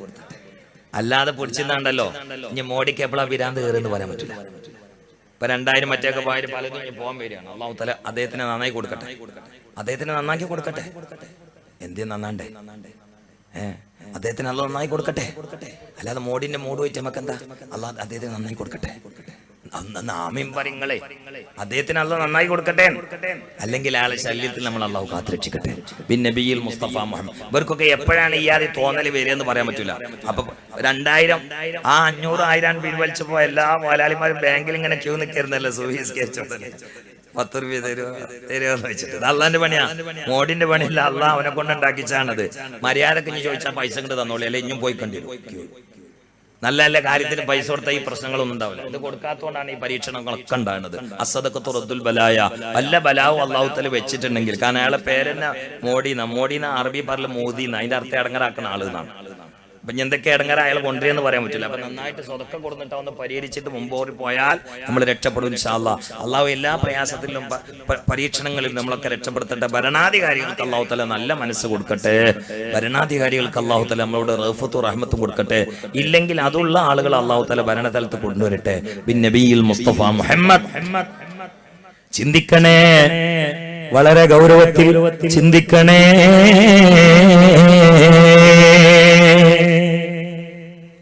അല്ലാതെ പൊടിച്ചിരുന്നാണ്ടല്ലോ ഇനി മോഡിക്ക് എപ്പോഴാ വിരാന്ത് കയറിയെന്ന് പറയാൻ പറ്റില്ല. ഇപ്പൊ 2000 മറ്റേക്ക് പോയാലും പലതും പോകാൻ വരികയാണ്. അല്ലാഹു തആല അദ്ദേഹത്തിന് നന്നായി കൊടുക്കട്ടെ, അദ്ദേഹത്തിന് നന്നാക്കി കൊടുക്കട്ടെ. എന്തിനാ നന്നാണ്ടേ? അദ്ദേഹത്തിന് അല്ലാഹു നന്നായി കൊടുക്കട്ടെ. അല്ലാതെ മോഡിന്റെ മൂട് പോയിട്ട് നമുക്ക് എന്താ? അല്ലാഹു അദ്ദേഹത്തിന് നന്നായി കൊടുക്കട്ടെ. ആമീൻ പറയുങ്ങളെ, അദ്ദേഹത്തിന് അല്ലാഹു നന്നായി കൊടുക്കട്ടെ. അല്ലെങ്കിൽ ആളെ ശല്യത്തിൽ നമ്മൾ അല്ലാഹു കാത്തുരക്ഷിക്കട്ടെ. പിന്നെ നബിയിൽ മുസ്തഫ മുഹമ്മദ്. ഇവർക്കൊക്കെ എപ്പോഴാണ് ഈ ആദ്യം തോന്നൽ വരിക എന്ന് പറയാൻ പറ്റൂല. അപ്പൊ 2000 ആ 500 1000 പിൻവലിച്ചപ്പോ എല്ലാ മുതലാളിമാരും ബാങ്കിൽ ഇങ്ങനെ ക്യൂ നിൽക്കായിരുന്നല്ലോ. സൂഫീസ് കേച്ചോട്ടെ 10 രൂപ തരുമെന്ന് വെച്ചിട്ട്. അള്ളാന്റെ പണിയാ, മോഡിന്റെ പണിയല്ല. അള്ളാഹ് അവനെ കൊണ്ടുണ്ടാക്കിച്ചാണത്. മര്യാദക്ക് ഇനി ചോദിച്ചാൽ പൈസ കൊണ്ട് തന്നോളൂ, അല്ലെ ഇഞ്ഞും പോയി കണ്ടിരും. നല്ല നല്ല കാര്യത്തിന് പൈസ കൊടുത്താൽ ഈ പ്രശ്നങ്ങളൊന്നും ഉണ്ടാവില്ല. ഇത് കൊടുക്കാത്തതുകൊണ്ടാണ് ഈ പരീക്ഷണങ്ങളൊക്കെ ഉണ്ടാകുന്നത്. അസദഖത്തു റദ്ദുൽ ബലായ, വല്ല ബലാവും അല്ലാഹു തആല വെച്ചിട്ടുണ്ടെങ്കിൽ, കാരണം അയാളെ പേരെന്നെ മോഡീന അറബി പറഞ്ഞ മോദീന, അതിന്റെ അർത്ഥം ഇടങ്ങറാക്കുന്ന ആളെന്നാണ്. അപ്പൊ എന്തൊക്കെ ഇടങ്ങറ അയാൾ കൊണ്ടുവരെന്ന് പറയാൻ പറ്റില്ല. അപ്പൊ നന്നായിട്ട് സ്വതക്കം കൊടുത്തിട്ട് ഒന്ന് പരിഹരിച്ചിട്ട് മുമ്പോട്ട് പോയാൽ നമ്മൾ രക്ഷപ്പെടും ഇൻഷാ അല്ലാഹ്. അള്ളാഹു എല്ലാ പ്രയാസത്തിലും പരീക്ഷണങ്ങളിലും നമ്മളൊക്കെ രക്ഷപ്പെടുത്തട്ടെ. ഭരണാധികാരികൾക്ക് അല്ലാഹു തആല നല്ല മനസ്സ് കൊടുക്കട്ടെ. ഭരണാധികാരികൾക്ക് അല്ലാഹു തആല നമ്മളോട് റഹ്ഫത്തും റഹ്മത്തും കൊടുക്കട്ടെ. ഇല്ലെങ്കിൽ അതുള്ള ആളുകൾ അല്ലാഹു തആല ഭരണതലത്ത് കൊണ്ടുവരട്ടെ. ബിൻ നബിയിൽ മുസ്തഫ മുഹമ്മദ്. ചിന്തിക്കണേ, വളരെ ഗൗരവത്തിൽ ചിന്തിക്കണേ.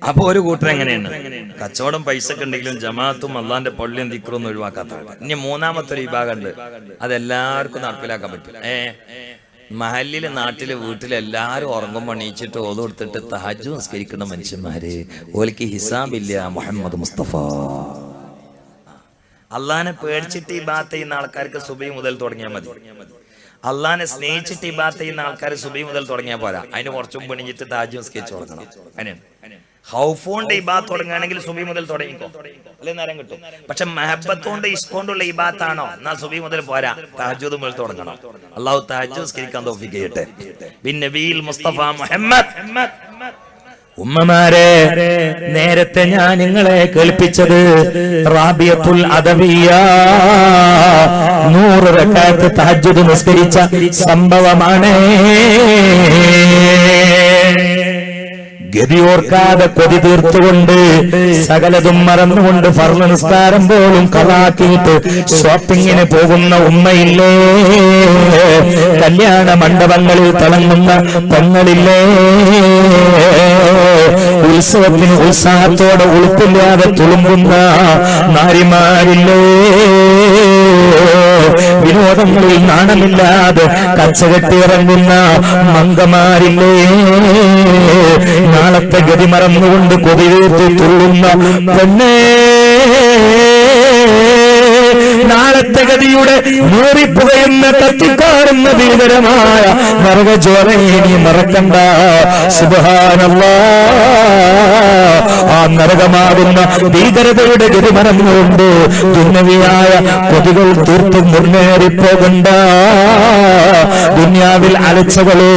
അപ്പൊ ഒരു കൂട്ടർ എങ്ങനെയാണ്? കച്ചവടം പൈസ ഒക്കെ ഉണ്ടെങ്കിലും ജമാഅത്തും അള്ളാന്റെ പള്ളിയും ദിക്റും ഒഴിവാക്കാത്ത. ഇനി മൂന്നാമത്തെ ഒരു വിഭാഗം ഉണ്ട്, അതെല്ലാവർക്കും നടപ്പിലാക്കാൻ പറ്റും. മഹല്ലില്, നാട്ടില്, വീട്ടില് എല്ലാരും ഉറങ്ങുമ്പോൾ എണീച്ചിട്ട് ഓത് കൊടുത്തിട്ട് തഹജ്ജുദ് നിസ്കരിക്കുന്ന മനുഷ്യന്മാര്, ഓൽക്ക് ഹിസാബില്ല. മുഹമ്മദ് മുസ്തഫ. അള്ളാനെ പേടിച്ചിട്ട് ഇബാദത്ത് ചെയ്യുന്ന ആൾക്കാർക്ക് സുബഹി മുതൽ തുടങ്ങിയാൽ മതി. അള്ളാനെ സ്നേഹിച്ചിട്ട് ഇബാദത്ത് ചെയ്യുന്ന ആൾക്കാർ സുബഹി മുതൽ തുടങ്ങിയാൽ പോരാ, അതിന് കുറച്ചും പണിഞ്ഞിട്ട് തഹജ്ജുദ് നിസ്കരിച്ച് തുടങ്ങണം. അങ്ങനെയാണ്. ഖൗഫോണ്ട് ഇബാദത്ത് തുടങ്ങുകയാണെങ്കിൽ സുബഹി മുതൽ തുടങ്ങിക്കോ, അല്ലെ നേരം കിട്ടും. പക്ഷെ മഹബത്തോണ്ട് ഇഷ്കൊണ്ടുള്ള ഇബാദത്താണോ, എന്നാ സുബഹി മുതൽ പോരാ, തഹജ്ജുദ് മുതൽ തുടങ്ങണം. അള്ളാഹു തഹജ്ജുദ് നിസ്കരിക്കാൻ തൗഫീഖ് ചെയ്യട്ടെ. ബിൻ നബിയിൽ മുസ്തഫ മുഹമ്മദ്. ഉമ്മമാരെ, നേരത്തെ ഞാൻ നിങ്ങളെ കേൾപ്പിച്ചത് റാബിയത്തുൽ അദവിയ 100 റക്അത്ത് തഹജ്ജുദ് നിസ്കരിച്ച സംഭവമാണ്. ഗതിയോർക്കാതെ കൊതി തീർത്തുകൊണ്ട് സകലതും മറന്നുകൊണ്ട് ഫർള് നിസ്കാരം പോലും കളാക്കിയിട്ട് ഷോപ്പിങ്ങിന് പോകുന്ന ഉമ്മയില്ലേ, കല്യാണ മണ്ഡപങ്ങളിൽ തിളങ്ങുന്ന പെങ്ങളില്ലേ, ഉത്സവത്തിന് ഉത്സാഹത്തോടെ ഉളുപ്പില്ലാതെ തുളുമ്പുന്ന നാരിമാരില്ലേ, വിനോദങ്ങളിൽ നാണമില്ലാതെ കച്ചകെട്ടിയിറങ്ങുന്ന മംഗമാരില്ലേ, നാളത്തെ ഗതി മറന്നുകൊണ്ട് കൊതിവേറ്റ് തുള്ളുന്ന പെണ്ണേ, നാളത്തെ ഗതിയുടെ മൂറിപ്പുകയുന്ന കത്തിക്കാറുന്ന ഭീകരമായ നരകജ്വാലയെ നീ മറക്കണ്ട. സുബ്ഹാനല്ലാഹ്. ആ നരകമാകുന്ന ഭീകരതയുടെ ഗതി മറന്നുകൊണ്ട് ദുന്യവിയായ കൊതികൾ തീർത്തും മുന്നേറിപ്പോകണ്ട. ദുനിയാവിൽ അലച്ചകളോ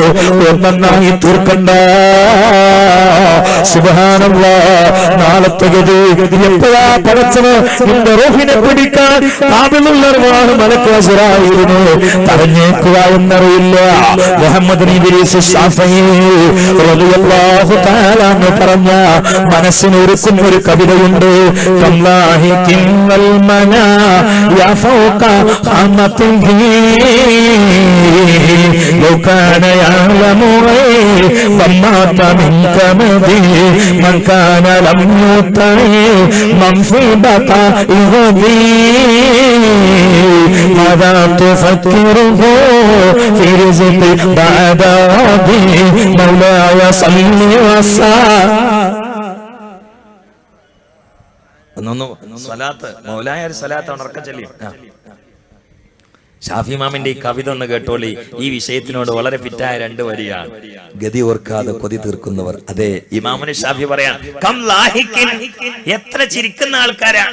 ഒന്നായി തീർക്കണ്ട. സുബ്ഹാനല്ലാഹ്. നാളത്തെ ഗതി എപ്പോഴാ പടച്ചവൻ നിന്റെ റൂഹിനെ പിടിക്കാൻ മലക്കുവശരായിരുന്നു പറഞ്ഞേക്കുക എന്നറിയില്ല. മുഹമ്മദ് ഇദ്രീസ് ശാഫഈ റളിയല്ലാഹു തആല അൻഹു പറഞ്ഞ മനസ്സിനൊരുക്കുന്ന ഒരു കവിതയുണ്ട്. കല്ലാഹികിൻ വൽ മനാ യാ ഫൗക ഖാമതിഹി ലൗ കാന യഅലമു വമാത മിൻ കമദി മൻ കാന ലം യുതഇ മൻ ഫീ ബഖാഇഹി ماذا تفكره في رزق بعد ربي مولاي صل وسلم. സ്വലാത്ത് മൗലായ ഒരു സ്വലാത്ത് ഉണർക്കം ചൊല്ലി. ഷാഫി ഇമാമിന്റെ ഈ കവിത ഒന്ന് കേട്ടോളി. ഈ വിഷയത്തിനോട് വളരെ ഫിറ്റായ 2 വരിയാണ്. ഗതി ഓർക്കാതെ കൊതി തീർക്കുന്നവർ. അതെ, ഇമാമുന് ഷാഫി പറയാം, കം ലാഹിക്കിൻ, എത്ര ചിരിക്കുന്ന ആൾക്കാരാ.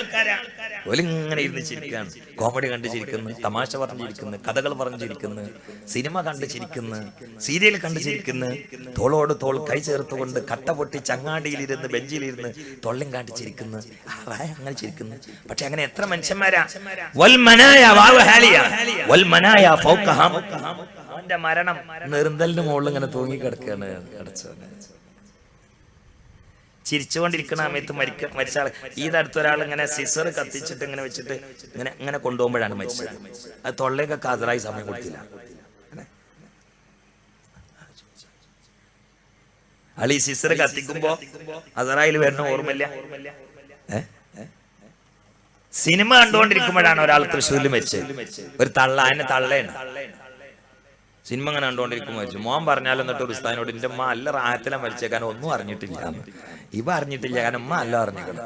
ഒലിങ്ങനെ ഇരുന്ന് ചിരിക്കാണ്. കോമഡി കണ്ട് ചിരിക്കുന്നു, തമാശ പറഞ്ഞ് ചിരിക്കുന്നു, കഥകൾ പറഞ്ഞ് ചിരിക്കുന്നു, സിനിമ കണ്ട് ചിരിക്കുന്നു, സീരിയൽ കണ്ട് ചിരിക്കുന്നു, തോളോട് തോൾ കൈ ചേർത്തുകൊണ്ട് കട്ട പൊട്ടി ചങ്ങാടിയിലിരുന്ന് ബെഞ്ചിലിരുന്ന് തൊള്ളിയും കാട്ടി ചിരിക്കുന്നു. അങ്ങനെ ചിരിക്കുന്നു. പക്ഷെ അങ്ങനെ എത്ര മനുഷ്യന്മാരാ. അവന്റെ മരണം നെറുന്തലിന് മുകളിൽ ഇങ്ങനെ തൂങ്ങി കിടക്കുകയാണ്. ചിരിച്ചുകൊണ്ടിരിക്കുന്ന സമയത്ത് മരിച്ച ആൾ അടുത്തൊരാൾ ഇങ്ങനെ സിസർ കത്തിച്ചിട്ട് ഇങ്ങനെ വെച്ചിട്ട് ഇങ്ങനെ കൊണ്ടുപോകുമ്പോഴാണ് മരിച്ചത്. അത് തൊള്ളയൊക്കെ ഹാജരായി സമയം കൊടുത്തില്ല. ആൾ ഈ സിസർ കത്തിക്കുമ്പോ അസറായിൽ വരുന്ന ഓർമ്മയില്ല. സിനിമ കണ്ടുകൊണ്ടിരിക്കുമ്പോഴാണ് ഒരാൾ തൃശ്ശൂരിൽ മരിച്ചത്. ഒരു അതിന്റെ തള്ളയാണ്. സിനിമ ഇങ്ങനെ കണ്ടുകൊണ്ടിരിക്കുമ്പോൾ മരിച്ചു. മോൻ പറഞ്ഞാലും എന്നിട്ട് ഒരു ഉസ്താദിനോട് എന്റെ അമ്മ അല്ല റാഹത്തില മരിച്ചേക്കാൻ ഒന്നും അറിഞ്ഞിട്ടില്ല. ഇവ അറിഞ്ഞിട്ടില്ല, കാരണം അമ്മ അല്ല അറിഞ്ഞിട്ടില്ല.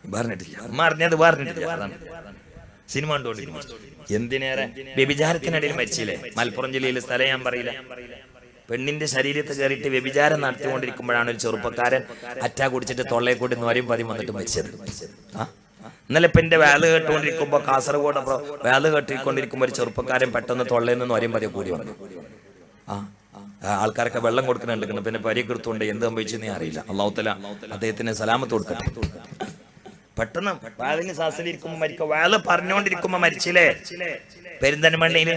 ഇവ അറിഞ്ഞിട്ടില്ല, അമ്മ അറിഞ്ഞത് ഇവ അറിഞ്ഞിട്ടില്ല. അതാണ് സിനിമ കണ്ടുകൊണ്ടിരിക്കുമ്പോൾ. എന്തിനേറെ വ്യഭിചാരത്തിനിടയിൽ മരിച്ചില്ലേ? മലപ്പുറം ജില്ലയിൽ സ്ഥലം ഞാൻ പറയില്ല. പെണ്ണിന്റെ ശരീരത്തിൽ കയറിയിട്ട് വ്യഭിചാരം നടത്തിക്കൊണ്ടിരിക്കുമ്പോഴാണ് ഒരു ചെറുപ്പക്കാരൻ അറ്റാ കുടിച്ചിട്ട് തൊള്ളയെ കൂടി നോരയും പതിയും വന്നിട്ട് മരിച്ചത്. ഇന്നലെ ഇപ്പൊ എന്റെ വേല കേട്ടുകൊണ്ടിരിക്കുമ്പോ കാസർഗോഡ് വേല കേട്ടിക്കൊണ്ടിരിക്കുമ്പോ ഒരു ചെറുപ്പക്കാരൻ പെട്ടെന്ന് തൊള്ളയിൽ നിന്ന് നോരയും പതിയെ കൂടി വന്നു. ആൾക്കാരൊക്കെ വെള്ളം കൊടുക്കുന്നുണ്ട്. പിന്നെ പരിയൊക്കെ എടുത്തുകൊണ്ട് എന്ത് സംഭവിച്ചെന്നേ അറിയില്ല. അല്ലാഹു തആല അദ്ദേഹത്തിന് സലാമത്ത് കൊടുക്കട്ടെ. പെട്ടെന്ന് വാതിന് സാസിലിരിക്കുമ്പോ മരിക്കുക. വാല് പറഞ്ഞുകൊണ്ടിരിക്കുമ്പോ മരിച്ചില്ലേ? പെരിന്തൽമണ്ണയില്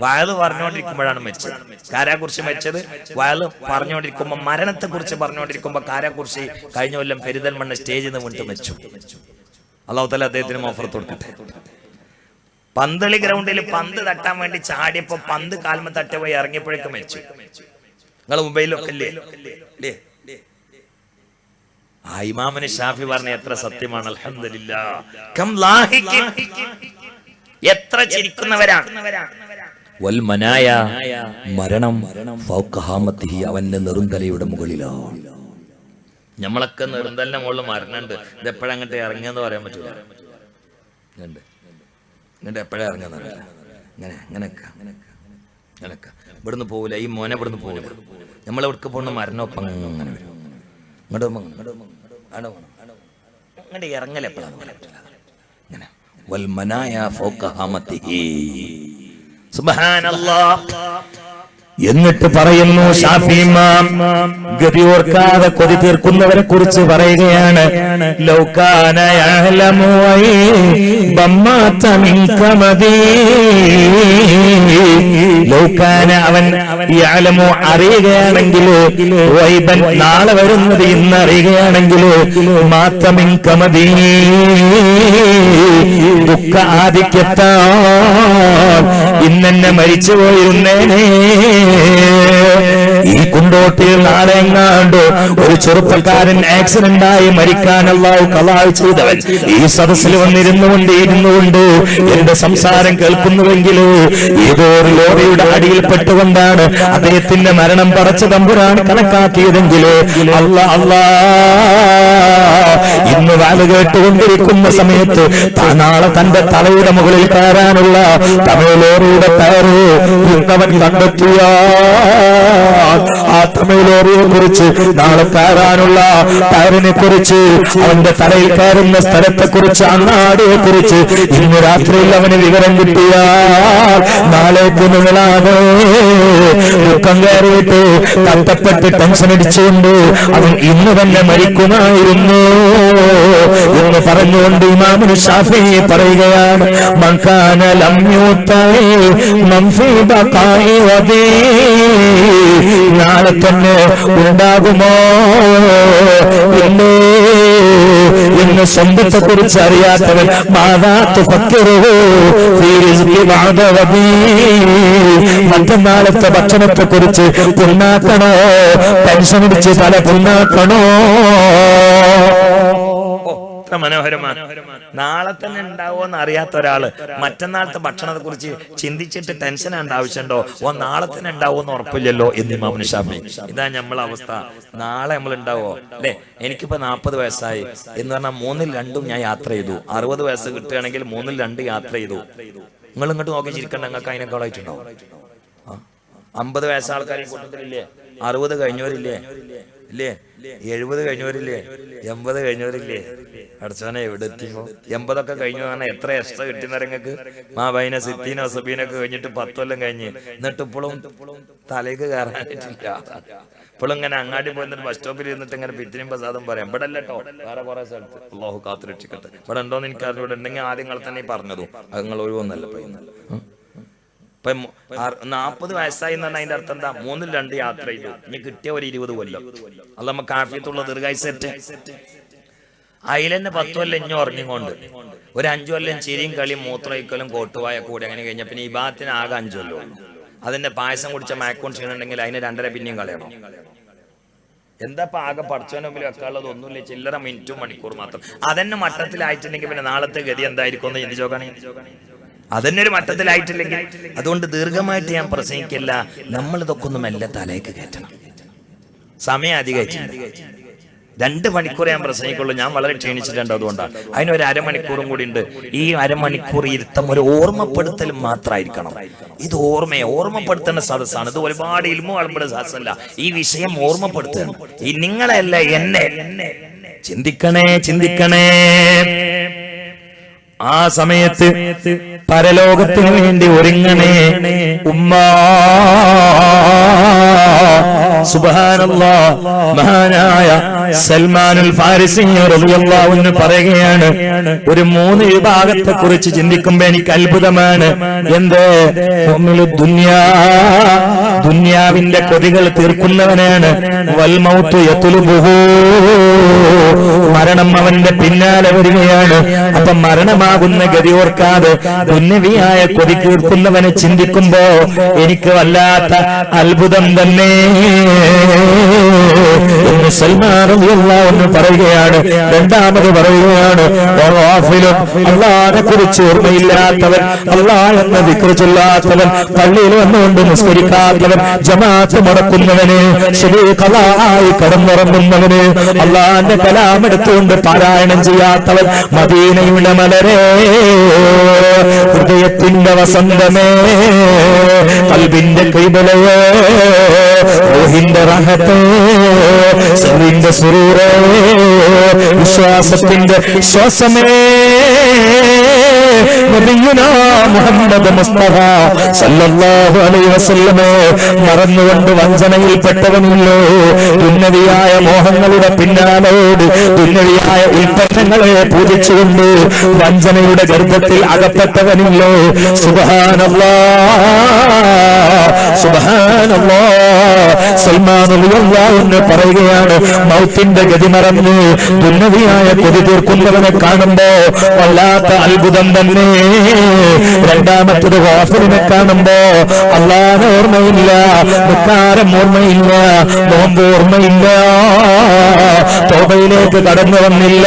വാല് പറഞ്ഞുകൊണ്ടിരിക്കുമ്പോഴാണ് മരിച്ചത്. കാരാകുറിശി മരിച്ചത് വാല് പറഞ്ഞുകൊണ്ടിരിക്കുമ്പോ, മരണത്തെ കുറിച്ച് പറഞ്ഞുകൊണ്ടിരിക്കുമ്പോ കാരാകുറിശി കഴിഞ്ഞ കൊല്ലം പെരിന്തൽമണ്ണ സ്റ്റേജിൽ നിന്ന് വീണ്ടും മരിച്ചു. അല്ലാഹു തആല അദ്ദേഹത്തിന് മഗ്ഫിറത്ത് കൊടുക്കട്ടെ. പന്തളി ഗ്രൗണ്ടിൽ പന്ത് തട്ടാൻ വേണ്ടി ചാടിയപ്പോ പന്ത് കാൽമ തട്ടി പോയി ഇറങ്ങിയപ്പോഴേക്കും മരിച്ചു. നിങ്ങൾ മൊബൈലൊക്കെ ഇല്ലേ? ആ ഇമാമിന് ഷാഫി പറഞ്ഞ എത്ര സത്യമാണ്. അൽഹംദുലില്ലാഹ്. കം ലാഹിക്കിൻ, എത്ര ചിരിക്കുന്നവരാണ്. വൽ മനായ, മരണം ഫൗക ഹാമത്തിഹി, അവന്റെ നെറുന്തലയുടെ മുകളിലാണ്. നമ്മളൊക്കെ നെറുന്തലിന്റെ മുകളിൽ മരണുണ്ട്. ഇത് എപ്പോഴങ്ങോട്ട് ഇറങ്ങിയെന്ന് പറയാൻ പറ്റൂല. ഇങ്ങോട്ട് എപ്പോഴാ ഇറങ്ങുന്ന അങ്ങനെയൊക്കെ ഇവിടുന്ന് പോവില്ല. ഈ മോനെ ഇവിടുന്ന് പോവില്ല. നമ്മളെവിടേക്ക് പോകുന്ന മരണമൊപ്പം അങ്ങനെ വരും. അങ്ങോട്ട് ഇറങ്ങൽ എപ്പോഴാണ് പറയാൻ പറ്റില്ല. ഇങ്ങനെ വൽ മനായ ഫൗക ഹാമത്തിഹി. സുബ്ഹാനല്ലാഹ്. എന്നിട്ട് പറയുന്നു ഷാഫി ഇമാം, ഗതി ഓർക്കാതെ കൊതി തീർക്കുന്നവരെ കുറിച്ച് പറയുകയാണ്. ലൗകാന യഅലമു ബമ്മാത മിൻ കമദി, ലൗകാന അവൻ യഅലമു അറിയുകയാണെങ്കിൽ, വൈബൻ നാളെ വരുന്നത് ഇന്ന് അറിയുകയാണെങ്കിൽ, മാത മിൻ കമദി ദുഃഖ ആധിക്യത്താൽ ഇന്നെന്നെ മരിച്ചു പോയിരുന്നേനെ. ഈ കുണ്ടോട്ടിയിൽ നാളെ എങ്ങാണ്ട് ഒരു ചെറുപ്പക്കാരൻ ആക്സിഡന്റായി മരിക്കാൻ അല്ലാഹു ഖലാ ചെയ്തവൻ ഈ സദസ്സിൽ വന്നിരുന്നുകൊണ്ട് എന്റെ സംസാരം കേൾക്കുന്നുവെങ്കിൽ ഏതോ ഒരു ലോറിയുടെ അടിയിൽപ്പെട്ടുകൊണ്ടാണ് അദ്ദേഹത്തിന്റെ മരണം പടച്ച തമ്പുരാൻ കണക്കാക്കിയതെങ്കിൽ അല്ലാ ഇന്ന് വാല് കേട്ടുകൊണ്ടിരിക്കുന്ന സമയത്ത് നാളെ തന്റെ തലയുടെ മുകളിൽ കയറാനുള്ള തമിഴ് ലോറിയുടെ ടയറ് ഇന്നവൻ കണ്ടെത്തിയ ആ തമിഴ് ലോറിയെ കുറിച്ച് നാളെ കയറാനുള്ള ടയറിനെ കുറിച്ച് അവന്റെ തലയിൽ കയറുന്ന സ്ഥലത്തെ കുറിച്ച് അങ്ങാടിയെ കുറിച്ച് ഇന്ന് രാത്രിയിൽ അവന് വിവരം കിട്ടിയ നാളേക്ക് നിങ്ങളാണ് ദുഃഖം കയറിയിട്ട് കഷ്ടപ്പെട്ട് ടെൻഷൻ അടിച്ചുകൊണ്ട് അവൻ ഇന്ന് തന്നെ മരിക്കുമായിരുന്നു എന്ന് പറഞ്ഞുകൊണ്ട് ഇമാമുൽ ശാഫിഈ പറയുകയാണ് മൻകാന ലം യൂതൈ മൻഫി ബഖാഇ വദീ നാളെ തന്നെ ഉണ്ടാകുമോ എന്ന് സ്വന്തത്തെ കുറിച്ച് അറിയാത്തവൻ മാതാ തുഫക്കിറു ഫീ റിസ്ഖി ബഅദ വദീ മറ്റന്നാളത്തെ ഭക്ഷണത്തെ കുറിച്ച് പുണ്ണാക്കണോ ടെൻഷൻ അടിച്ച് തല പുണ്ണാക്കണോ മനോഹരമാണ്. നാളെ തന്നെ ഉണ്ടാവുമെന്ന് അറിയാത്ത ഒരാള് മറ്റന്നാളത്തെ ഭക്ഷണത്തെ കുറിച്ച് ചിന്തിച്ചിട്ട് ടെൻഷൻ ആവശ്യമുണ്ടോ? നാളെ തന്നെ ഉണ്ടാവുമെന്ന് ഉറപ്പില്ലല്ലോ എന്ന് ഇമാം ശാഫിഈ. ഇതാ നമ്മളെ അവസ്ഥ. നാളെ നമ്മൾ ഉണ്ടാവോ അല്ലെ? എനിക്കിപ്പോ 40 വയസ്സായി എന്ന് പറഞ്ഞാൽ 3-2 ഞാൻ യാത്ര ചെയ്തു. 60 വയസ്സ് കിട്ടുകയാണെങ്കിൽ 3-2 യാത്ര ചെയ്തു. നിങ്ങൾ ഇങ്ങോട്ട് നോക്കി ചിരിക്കണ്ട, നിങ്ങൾക്ക് അതിനേക്കാളായിട്ടുണ്ടാവും. 50 വയസ്സ് ആൾക്കാരെ കൂട്ടത്തിലില്ലേ? 60 കഴിഞ്ഞവരില്ലേ? ഇല്ലേ? 70 കഴിഞ്ഞവരില്ലേ? 80 കഴിഞ്ഞവരില്ലേ? അടച്ചോനെ എവിടെ എത്തിപ്പോ 80 കഴിഞ്ഞു പറഞ്ഞാൽ എത്ര എക്സ്ട്രാ കിട്ടുന്ന നിങ്ങൾക്ക്? മാബൈന സിത്തീനോ സബീനൊക്കെ കഴിഞ്ഞിട്ട് 10 കൊല്ലം കഴിഞ്ഞ് എന്നിട്ട് ഇപ്പോഴും തലേക്ക് കയറാനിട്ടില്ല. ഇപ്പോഴും ഇങ്ങനെ അങ്ങാടി പോയിട്ട് ബസ് സ്റ്റോപ്പിൽ ഇരുന്നിട്ട് ഇങ്ങനെ പിത്തിനും പ്രസാദം പറയാം. ഇവിടെ അല്ലട്ടോ, വേറെ കുറെ സ്ഥലത്ത്. അല്ലാഹു കാത്തുരക്ഷിക്കട്ടെ. ഇവിടെ ഉണ്ടോന്ന് എനിക്കറിയില്ല. ഇവിടെ ഉണ്ടെങ്കിൽ ആദ്യം നിങ്ങൾ തന്നെ പറഞ്ഞതും അത് നിങ്ങൾ ഒഴിവൊന്നല്ല പറയുന്നത്. ഇപ്പൊ 40 വയസ്സായി എന്ന് പറഞ്ഞാൽ അതിന്റെ അർത്ഥം എന്താ? 3-2 യാത്ര ചെയ്തു. ഇനി കിട്ടിയ ഒരു 20 കൊല്ലം അത് നമുക്ക് ആഫിയത്തുള്ള ദീർഘായുസ്സേറ്റ്. അതിലെന്നെ 10 കൊല്ലം ഇഞ്ഞു ഉറങ്ങിക്കൊണ്ട് ഒരു 5 കൊല്ലം ചിരിയും കളിയും മൂത്രയിക്കലും കോട്ടുവായ കൂടി അങ്ങനെ കഴിഞ്ഞ പിന്നെ ഈ ഭാഗത്തിന് ആകെ 5 കൊല്ലം. അതിന്റെ പായസം കുടിച്ച മയക്കോൺ ക്ഷീണുണ്ടെങ്കിൽ അതിന് 2.5 പിന്നെയും കളയണം. എന്താ ഇപ്പൊ ആകെ പഠിച്ചവന്റെ മുമ്പിൽ വെക്കാനുള്ളത്? ഒന്നുമില്ല, ചില്ലറ മിനിറ്റും മണിക്കൂർ മാത്രം. അതന്നെ മട്ടത്തിലായിട്ടുണ്ടെങ്കിൽ പിന്നെ നാളത്തെ ഗതി എന്തായിരിക്കും എന്ന് ചിന്തിച്ചോക്കാണേ. അതന്നെ ഒരു മട്ടത്തിലായിട്ടില്ലെങ്കിൽ. അതുകൊണ്ട് ദീർഘമായിട്ട് ഞാൻ പ്രസംഗിക്കില്ല. നമ്മൾ ഇതൊക്കെ ഒന്ന് മെല്ലെ തലേക്ക് കയറ്റണം. സമയം അധികമായിട്ടുണ്ട്. 2 മണിക്കൂർ ഞാൻ പ്രസംഗിക്കുള്ളൂ. ഞാൻ വളരെ ക്ഷീണിച്ചിട്ടുണ്ട്. അതുകൊണ്ടാണ് അതിനൊരു അരമണിക്കൂറും കൂടി ഉണ്ട്. ഈ അരമണിക്കൂർ ഇരുത്തം ഒരു ഓർമ്മപ്പെടുത്തൽ മാത്രമായിരിക്കണം. ഇത് ഓർമ്മപ്പെടുത്തേണ്ട സദസ്സാണ്. ഇത് ഒരുപാട് ഇൽമു വളർപ്പെടുന്ന സദസ്സല്ല. ഈ വിഷയം ഓർമ്മപ്പെടുത്തുകയാണ്. ഈ നിങ്ങളെയല്ല എന്നെ. ചിന്തിക്കണേ. ആ സമയത്ത് പരലോകത്തിന് വേണ്ടി ഒരുങ്ങണേ ഉമ്മ. സുബ്ഹാനല്ലാഹ്. മഹാനായ സൽമാനുൽ ഫാരിസി റളിയല്ലാഹു അൻഹു പറയുകയാണ്, ഒരു 3 വിഭാഗത്തെ കുറിച്ച് ചിന്തിക്കുമ്പോ എനിക്ക് അത്ഭുതമാണ്. എന്ത്? ദുനിയാവിന്റെ കൊതികൾ തീർക്കുന്നവനാണ്. വൽ മൗതു യത്ലുബുഹു. മരണം അവന്റെ പിന്നാലെ വരികയാണ്. അപ്പൊ മരണമാകുന്ന ഗതി ഓർക്കാതെ ദുന്യവിയായ കൊതി തീർക്കുന്നവനെ ചിന്തിക്കുമ്പോ എനിക്ക് വല്ലാത്ത അത്ഭുതം തന്നെ എന്ന് സൽമാൻ റളിയല്ലാഹു അൻഹു പറയുകയാണ്. രണ്ടാമത് പറയുകയാണ്, അല്ലാഹുവിനെ കുറിച്ച് ഓർമ്മയില്ലാത്തവൻ, അല്ലാഹ് എന്ന ദിക്ർ ചൊല്ലാത്തവൻ, പള്ളിയിൽ വന്നുകൊണ്ട് നിസ്കരിക്കാത്തവൻ, ജമാഅത്ത് മുടക്കുന്നവന്, ശരീ ഖളായി കടന്നുറങ്ങുന്നവന്, അല്ലാഹുവിന്റെ കലാം എടുത്തുകൊണ്ട് പാരായണം ചെയ്യാത്തവൻ, മദീനയുടെ മലരേ, ഹൃദയത്തിന്റെ വസന്തമേ, ഖൽബിന്റെ കൈബലയേ, റൂഹിന്റെ റഹത്തേ, സറിന്റെ സുറൂറേ, വിശ്വാസത്തിന്റെ ശ്വാസമേ, നബിയുനാ മുഹമ്മദ് മുസ്തഫ സല്ലല്ലാഹു അലൈഹി വസല്ലം മറന്നുകൊണ്ട് വഞ്ചനയിൽപ്പെട്ടവനില്ലോ. ദുന്യവിയായ മോഹങ്ങളുടെ പിന്നാലോട് ദുന്യവിയായ ഉൽപ്പന്നങ്ങളെ പൂജിച്ചുകൊണ്ട് വഞ്ചനയുടെ ഗർഭത്തിൽ അകപ്പെട്ടവനില്ലോ. സുബ്ഹാനല്ലാഹ്, സുബ്ഹാനല്ലാഹ്. സൽമാൻ റളിയല്ലാഹു അൻഹു പറയുകയാണ്, മൗത്തിന്റെ ഗതി മറന്ന് ദുന്യവിയായ കൊതി തീർക്കുന്നവനെ കാണുമ്പോ വല്ലാത്ത അത്ഭുതം തന്നെ. തന്നെ. രണ്ടാമത്തത് ഗാഫിലിനെ കാണുമ്പോ അല്ലാഹുവിനെ ഓർമ്മയില്ല, നിസ്കാരം ഓർമ്മയില്ല, നോമ്പ് ഓർമ്മയില്ല, തൗബയിലേക്ക് കടന്നു വന്നില്ല,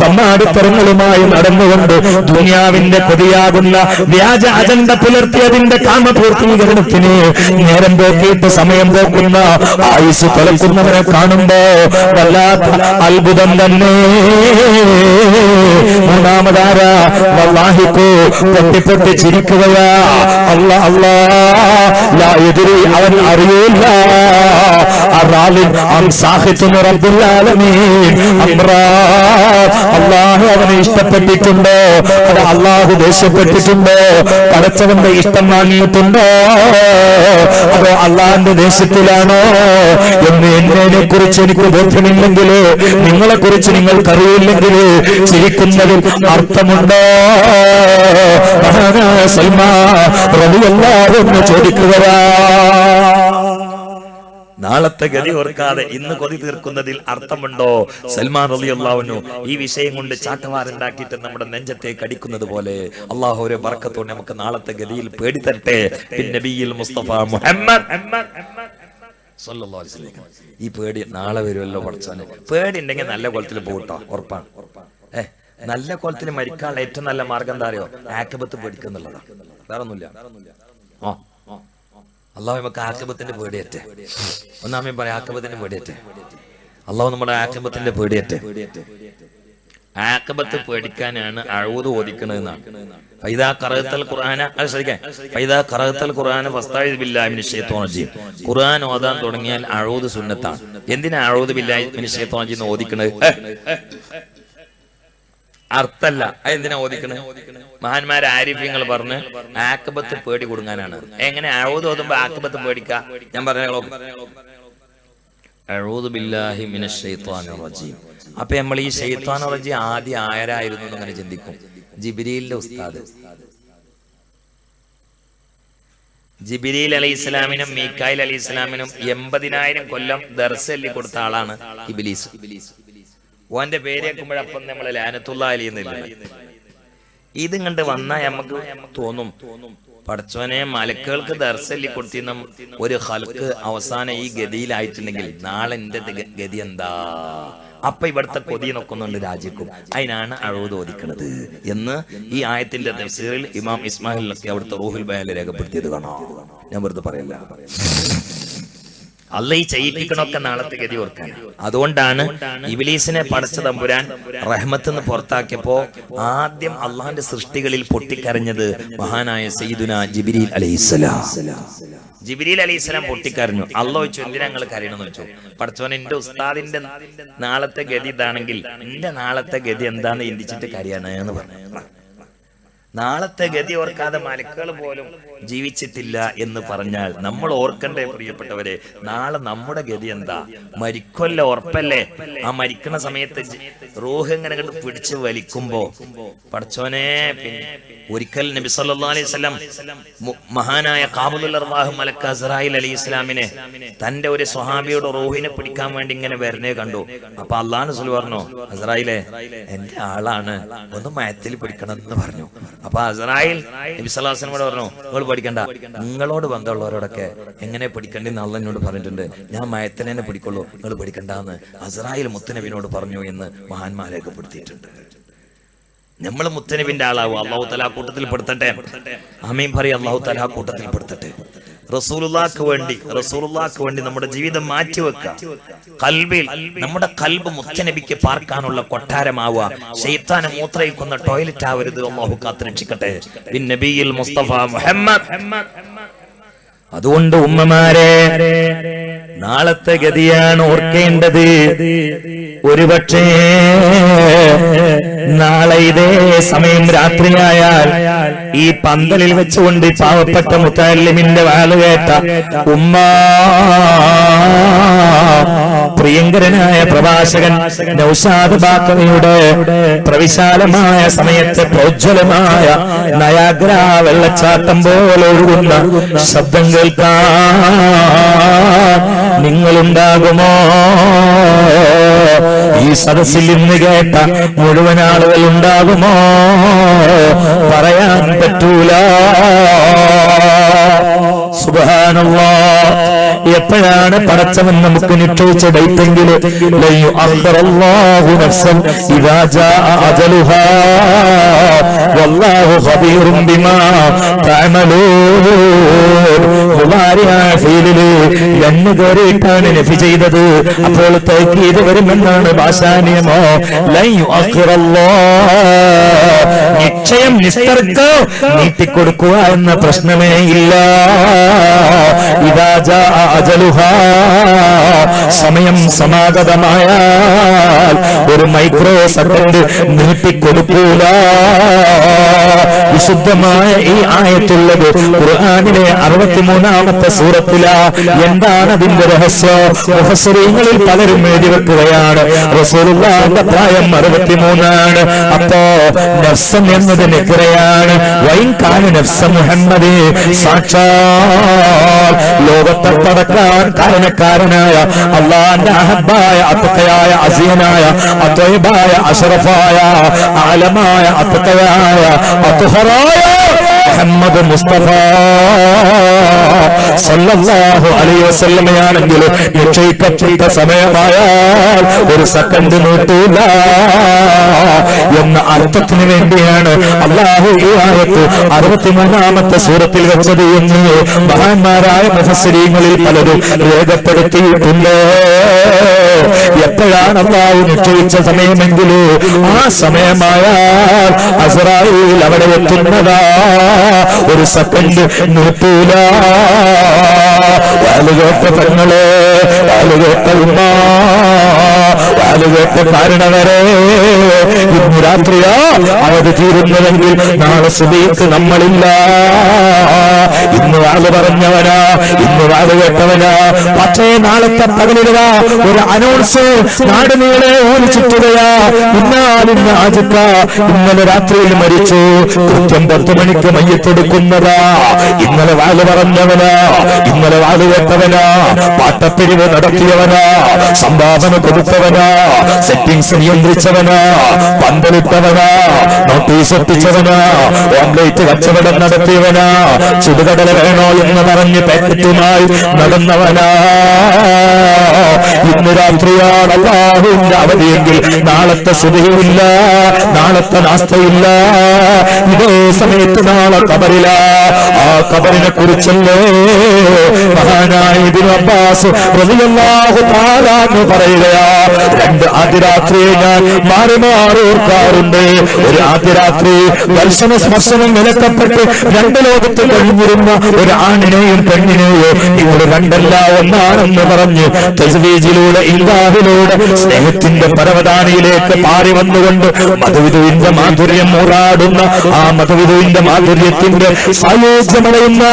തമ്മാടിത്തരങ്ങളുമായി നടന്നുകൊണ്ട് ദുനിയാവിന്റെ കൊതിയാകുന്ന വ്യാജ അജണ്ട പുലർത്തിയതിന്റെ കാമപൂർത്തീകരണത്തിന് നേരം പോക്കിയിട്ട് സമയം പോക്കുന്ന ആയുസ് കൊലക്കുന്നവരെ കാണുമ്പോ വല്ലാത്ത അത്ഭുതം തന്നെ. മൂന്നാമതാര വല്ലാഹിക്കോ പൊട്ടി ചിരിക്കുകയാ. അല്ലാ അല്ലാ ലാ യദ്രി, അവൻ അറിയില്ല അല്ലാഹു അവനെ ഇഷ്ടപ്പെട്ടിട്ടുണ്ടോ, അത് അല്ലാഹു ദേഷ്യപ്പെട്ടിട്ടുണ്ടോ, പടച്ചവന്റെ ഇഷ്ടം വാങ്ങിയിട്ടുണ്ടോ, അതോ അള്ളാഹിന്റെ ദേശത്തിലാണോ എന്ന് എന്നതിനെ കുറിച്ച് എനിക്ക് ബോധ്യമില്ലെങ്കിൽ, നിങ്ങളെ കുറിച്ച് നിങ്ങൾക്കറിയില്ലെങ്കിൽ ചിരിക്കുന്നതിൽ അർത്ഥമുണ്ടോ? സൽമാൻ റളിയല്ലാഹു അൻഹു ചോദിക്കുകയാ. നാളത്തെ ഗതി ഓർക്കാതെ ഇന്ന് കൊതി തീർക്കുന്നതിൽ അർത്ഥമുണ്ടോ? സൽമാൻ റളിയല്ലാഹു അൻഹു ഈ വിഷയം കൊണ്ട് ചാട്ടവാറുണ്ടാക്കിയിട്ട് നമ്മുടെ നെഞ്ചത്തേക്ക് അടിക്കുന്നത് പോലെ അള്ളാഹു ഒരു ബർക്കത്തോടെ നമുക്ക് നാളത്തെ ഗതിയിൽ പേടി തരട്ടെ. നബിയിൽ മുസ്തഫ മുഹമ്മദ് സല്ലല്ലാഹു അലൈഹി വസല്ലം. ഈ പേടി നാളെ വരുമല്ലോ പഠിച്ചാല്. പേടി ഉണ്ടെങ്കിൽ നല്ല കോലത്തിൽ പോകട്ടോ, ഉറപ്പാണ്. നല്ല കോലത്തിൽ മരിക്കാനുള്ള ഏറ്റവും നല്ല മാർഗം എന്താ അറിയോ? ആഖിബത്ത് പേടിക്കുന്നുള്ളതാണ്, വേറെ ഒന്നുമില്ല. അള്ളാഹു നമുക്ക് ആഖിബത്തിന്റെ പേടിയേറ്റെ. ഒന്നാമേ പറയാം, ആഖിബത്തിന്റെ പേടിയേറ്റെ. അള്ളാഹു നമ്മുടെ ആഖിബത്തിന്റെ പേടിയേറ്റെ. ആഖിബത്ത് പേടിക്കാനാണ് അഊദു ഓദിക്കണതെന്നാണ്. ഫൈദാ ഖറഅതൽ ഖുർആന, അത് ശ്രദ്ധിക്കാൻ, ഫൈദാ ഖറഅതൽ ഖുർആന ഫസ്തഈദ് ബില്ലാഹി മിനശ് ശൈത്വാനിർ റജീം. ഖുർആൻ ഓതാൻ തുടങ്ങിയാൽ അഊദു സുന്നത്താണ്. എന്തിനാ അഊദു ബില്ലാഹി മിനശ് ശൈത്വാനിർ റജീം ഓദിക്കണത്? അർത്ഥല്ല. എന്തിനാ ഓദിക്കണത്? മഹാന്മാര് ആരിഫ്യങ്ങൾ പറഞ്ഞ് ആഖിബത്ത് പേടി കൊടുങ്ങാനാണ്. എങ്ങനെ അഊദു ഓതുമ്പോ ആഖിബത്ത് പേടിക്കാ? ഞാൻ പറഞ്ഞോ, അഊദു ബില്ലാഹി മിനശ് ശൈത്വാനിർ റജീം. അപ്പൊ നമ്മൾ ഈ ശൈത്വാനിർ റജീം ആദ്യം ആരായിരുന്നു എന്നങ്ങനെ ചിന്തിക്കും. ജിബ്രീലിന്റെ ഉസ്താദ്. ജിബ്രീൽ അലൈഹിസ്സലാമിനും മീകായിൽ അലൈഹിസ്സലാമിനും 80,000 കൊല്ലം ദർസ് ചൊല്ലി കൊടുത്ത ആളാണ് ഇബ്ലീസ്. ഓന്റെ പേര് കേൾക്കുമ്പോഴപ്പം നമ്മളെ ലാനത്തുല്ലാഹി അലൈഹി എന്നില്ല. ഇത് കണ്ട് വന്നാൽ നമുക്ക് തോന്നും, പടച്ചോനെ മലക്കുകൾക്ക് ദർസ് ചൊല്ലി കൊടുത്തിരുന്ന ഒരു ഖൽക്ക് അവസാനം ഈ ഗതിയിലായിട്ടുണ്ടെങ്കിൽ നാളെ എന്റെ ഗതി എന്താ? അപ്പൊ ഇവിടുത്തെ കൊതി നോക്കുന്നുണ്ട് രാജ്യക്കും. അതിനാണ് അഊദു ഓദിക്കുന്നത് എന്ന് ഈ ആയത്തിന്റെ തഫ്സീറിൽ ഇമാം ഇസ്മായിൽ അവിടുത്തെ റൂഹുൽ ബയാനിൽ രേഖപ്പെടുത്തിയത് കാണാം. ഞാൻ വെറുതെ പറയല്ല. അല്ല ഈ ചെയ്യിപ്പിക്കണൊക്കെ നാളത്തെ ഗതി ഓർക്കാൻ. അതുകൊണ്ടാണ് ഇബ്ലീസിനെ പടച്ച തമ്പുരാൻ റഹ്മത്ത് പുറത്താക്കിയപ്പോ ആദ്യം അള്ളാഹിന്റെ സൃഷ്ടികളിൽ പൊട്ടിക്കരഞ്ഞത് മഹാനായ സയ്യിദുനാ ജിബ്രീൽ അലൈഹിസ്സലാം. ജിബ്രീൽ അലൈഹിസ്സലാം പൊട്ടിക്കരഞ്ഞു. അള്ളാഹു ചോദിച്ചു, എന്തിനാ നിങ്ങൾ കരയണമെന്ന് വെച്ചു. പടച്ചോൻ, എന്റെ ഉസ്താദിന്റെ നാളത്തെ ഗതി ഇതാണെങ്കിൽ എന്റെ നാളത്തെ ഗതി എന്താന്ന് ചിന്തിച്ചിട്ട് കരയാണ് എന്ന് പറഞ്ഞു. നാളത്തെ ഗതി ഓർക്കാതെ മലക്കുകൾ പോലും ജീവിച്ചിട്ടില്ല എന്ന് പറഞ്ഞാൽ നമ്മൾ ഓർക്കണ്ടേ പ്രിയപ്പെട്ടവരെ, നാളെ നമ്മുടെ ഗതി എന്താ? മരിക്കൊല്ല, ഉറപ്പല്ലേ? ആ മരിക്കുന്ന സമയത്ത് റൂഹ് ഇങ്ങനെ പിടിച്ച് വലിക്കുമ്പോ പടച്ചോനെ, ഒരിക്കൽ നബി സല്ലല്ലാഹു അലൈഹി വസല്ലം മഹാനായ ഖാബിലുൽ അർവാഹ് മലക്ക് അസ്റായിൽ അലൈഹിസ്സലാമിനെ തന്റെ ഒരു സ്വഹാബിയുടെ റൂഹിനെ പിടിക്കാൻ വേണ്ടി ഇങ്ങനെ വരണേ കണ്ടു. അപ്പൊ അല്ലാഹു റസൂൽ പറഞ്ഞു, അസ്റായിലെ എന്റെ ആളാണ്, ഒന്ന് മയത്തിൽ പിടിക്കണം എന്ന് പറഞ്ഞു. അപ്പൊ അസ്റായിൽ നബി സല്ലല്ലാഹു അലൈഹി വസല്ലമയോട് പറഞ്ഞു, നിങ്ങൾ പഠിക്കണ്ട, നിങ്ങളോട് ബന്ധമുള്ളവരോടൊക്കെ എങ്ങനെ പഠിക്കണ്ടെന്ന് അള്ളാഹ് എന്നോട് പറഞ്ഞിട്ടുണ്ട്, ഞാൻ മയത്തിനെ പിടിക്കുള്ളൂ, നിങ്ങൾ പഠിക്കണ്ടെന്ന് അസ്റായിൽ മുത്തുനബിനോട് പറഞ്ഞു എന്ന് മഹാന്മാരെ രേഖപ്പെടുത്തിയിട്ടുണ്ട്. നമ്മൾ മുത്തനബിന്റെ ആളാവും. അല്ലാഹു തആല കൂട്ടത്തിൽ പെടുത്തട്ടെ. ആമീൻ പറയും. അല്ലാഹു തആല കൂട്ടത്തിൽ പെടുത്തട്ടെ. റസൂലുള്ളാഹിക്ക് വേണ്ടി നമ്മുടെ ജീവിതം മാറ്റിവെക്കുക. ഖൽബിൽ നമ്മുടെ ഖൽബ് മുത്തനബിക്ക് പാർക്കാനുള്ള കൊട്ടാരമാവുക. ശൈത്താനെ മൂത്രയിക്കുന്ന ടോയ്ലറ്റ് ആവരുത്. അല്ലാഹു കാത്തുരക്ഷിക്കട്ടെ. ബിൻ നബിയിൽ മുസ്തഫ മുഹമ്മദ്. അതുകൊണ്ട് ഉമ്മമാരെ, നാളത്തെ ഗതിയാണ് ഓർക്കേണ്ടത്. ഒരുപക്ഷേ നാളെ ഇതേ സമയം രാത്രിയായാൽ ഈ പന്തലിൽ വെച്ചുകൊണ്ട് പാവപ്പെട്ട മുത്തഅല്ലിമിന്റെ വാല് കേട്ട ഉമ്മ, പ്രിയങ്കരനായ പ്രഭാഷകൻ നൗഷാദ് ബാക്കവിയുടെ പ്രവിശാലമായ സമയത്തെ പ്രോജ്വലമായ നയാഗ്ര വെള്ളച്ചാട്ടം പോലെ ഒഴുകുന്ന ശബ്ദം കേൾക്കാൻ നിങ്ങളുണ്ടാകുമോ? ഈ സദസ്സിൽ ഇന്ന് കേട്ട മുഴുവൻ ആളുകൾ ഉണ്ടാകുമോ? പറയാൻ പറ്റൂല. സുബ്ഹാനല്ലാഹ്. എപ്പോഴാണ് പടച്ചവൻ നമുക്ക് നിശ്ചയിച്ച ഡേറ്റെങ്കിൽ വല്ലാഹു ഖബീറും ബിമാ തഅമലൂൻ. എന്ന് കയറിയിട്ടാണ് നഫി ചെയ്തത്. അപ്പോൾ തൗക്കീദ് വരുമെന്നാണ് ഭാഷാനിയമോ. നിശ്ചയം നിസ്തർക്കോ നീട്ടിക്കൊടുക്കുക എന്ന പ്രശ്നമേ ഇല്ല. ഇദാ ജാഅ അജലുഹാ, സമയം സമാഗതമായാൽ ഒരു മൈക്രോ സെക്കൻഡ് നീട്ടിക്കൊടുക്കൂല. വിശുദ്ധമായ ഈ ആയത്തുള്ളത് ഖുർആനിലെ 63-ാമത്തെ സൂറത്തിലാ. എന്താണ് അതിന്റെ രഹസ്യം? മുഫസ്സിരീങ്ങളിൽ പലരും എഴുതി വെക്കുകയാണ് റസൂലുള്ളാഹിന്റെ പ്രായം 63 അപ്പോ നഫ്സ് എന്നത് നിക്റയാണ്. വൈൻകാന നഫ്സ് മുഹമ്മദ്, സാക്ഷാൽ ലോകത്തെ പടക്കാൻ കാരണക്കാരനായ അല്ലാഹുവിന്റെ അഹബ്ബായ അത്ഖയായ അസീനായ അത്വൈബായ അഷ്റഫായ ആലമായ അത്ഖയായ അത്ഹറായ മുഹമ്മദ് മുസ്തഫ സല്ലല്ലാഹു അലൈഹി വസല്ലമയാണെങ്കിൽ നിശ്ചയിക്കപ്പെട്ട സമയമായാൽ ഒരു സെക്കൻഡ് നീട്ടൂല എന്ന അർത്ഥത്തിന് വേണ്ടിയാണ് അല്ലാഹു ഈ ആയത്ത് 63-ാമത്തെ സൂറത്തിൽ വെച്ചത് എന്ന് മഹാന്മാരായ മുഫസ്സിരീങ്ങളിൽ പലരും രേഖപ്പെടുത്തിയിട്ടുണ്ട്. എപ്പോഴാണ് അല്ലാഹു നിശ്ചയിച്ച സമയമെങ്കിലും ആ സമയമായാൽ അസ്റായീൽ അവിടെ എത്തുന്നതാ. ഒരു സെക്കൻഡ് നീട്ടൂല. വാലുകേട്ട പെങ്ങളെ, വാലുകേട്ട ഉമ്മ, വാലുകേട്ട കാരണവരെ, ഇന്ന് രാത്രിയാ അവധി തീരുന്നതെങ്കിൽ നാളെ സുബീക്ക് നമ്മളില്ല. ഇന്ന് വാല് പറഞ്ഞവനാ, ഇന്ന് വാല് കേട്ടവനാ. പക്ഷേ നാളത്തെ പകലിടുക ഒരു അനൗൺസ് നാട് നീളെ ഓടിച്ചിട്ടുകയാ. ഇന്നാലിന്ന് ആജിക്ക ഇന്നലെ രാത്രിയിൽ മരിച്ചു, കൃത്യം 10 മണിക്ക് മയ്യത്തെടുക്കുന്നതാ. ഇന്നലെ വാല് പറഞ്ഞവനാ, ഇന്നലെ വാല് കേട്ടവനാ, പാട്ടപ്പിരിവ് നടത്തിയവനാ, സംഭാവന കൊടുത്തവനാ, സെറ്റിംഗ്സ് നിയന്ത്രിച്ചവനാ, പന്തലിട്ടവനാ, നോട്ടീസ് ഒട്ടിച്ചവനാ, ഓംലേറ്റ് കച്ചവടം നടത്തിയവനാ, ചുടുകടല വേണോ എന്ന് പറഞ്ഞ് പാക്കറ്റുമായി നടന്നവനാ. ഇന്ന് രാത്രിയാണ് അല്ലാഹുവിന്റെ അവധിയെങ്കിൽ നാളത്തെ സുബഹിയില്ല, നാളത്തെ നാസ്തയില്ല. ഇതേ സമയത്ത് നാളെ ഖബറില. ആ ഖബറിനെ കുറിച്ചല്ലേ മഹാനായ ഇബ്നു അബ്ബാസ് റളിയല്ലാഹു തആല എന്ന് പറയുകയാ. 2 ആദ്യരാത്രിയെ ഞാൻ മാറി മാറി ഓർക്കാറുണ്ട്. ഒരു ആദ്യരാത്രി ദർശന സ്പർശനം വിലക്കപ്പെട്ട് 2 ലോകത്ത് കഴിഞ്ഞിരുന്ന ഒരു ആണിനെയും പെണ്ണിനെയോ നിങ്ങൾ രണ്ടല്ല ഒന്നാണെന്ന് പറഞ്ഞ് തസ്വീജിലൂടെ ഇല്ലാഹിലൂടെ സ്നേഹത്തിന്റെ പരവതാനിയിലേക്ക് പാറി വന്നുകൊണ്ട് മധുവിധുവിന്റെ മാധുര്യം ഊറാടുന്ന ആ മധുവിധുവിന്റെ മാധുര്യത്തിന്റെ സായോജ്യമടയുന്ന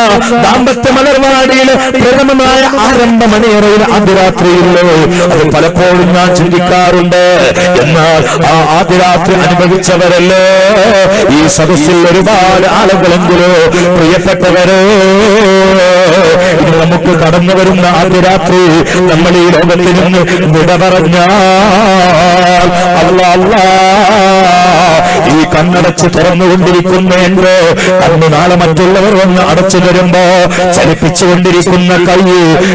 ദാമ്പത്യ മലർവാടിയിലെ പ്രഥമമായ ആരംഭമണിയറയിൽ ആദ്യരാത്രിയില്ലോ. അത് പലപ്പോഴും ഞാൻ ചിന്തിക്കാറുണ്ട്. എന്നാൽ ആ ആദ്യരാത്രി അനുഭവിച്ചവരല്ലേ ഈ സദസ്സിൽ ഒരുപാട് ആളുകളെങ്കിലോ. പ്രിയപ്പെട്ടവരെ, ഇനി നമുക്ക് കടന്നു വരുന്ന ആദ്യരാത്രി നമ്മൾ ഈ ലോകത്തിൽ നിന്ന് വിട പറഞ്ഞാൽ അല്ലാ ഈ കണ്ണടച്ച് തുറന്നുകൊണ്ടിരിക്കുന്ന എന്തോ കണ്ണ് നാളെ മറ്റുള്ളവർ വന്ന് അടച്ചു വരുമ്പോ ചലിപ്പിച്ചുകൊണ്ടിരിക്കുന്ന കൈ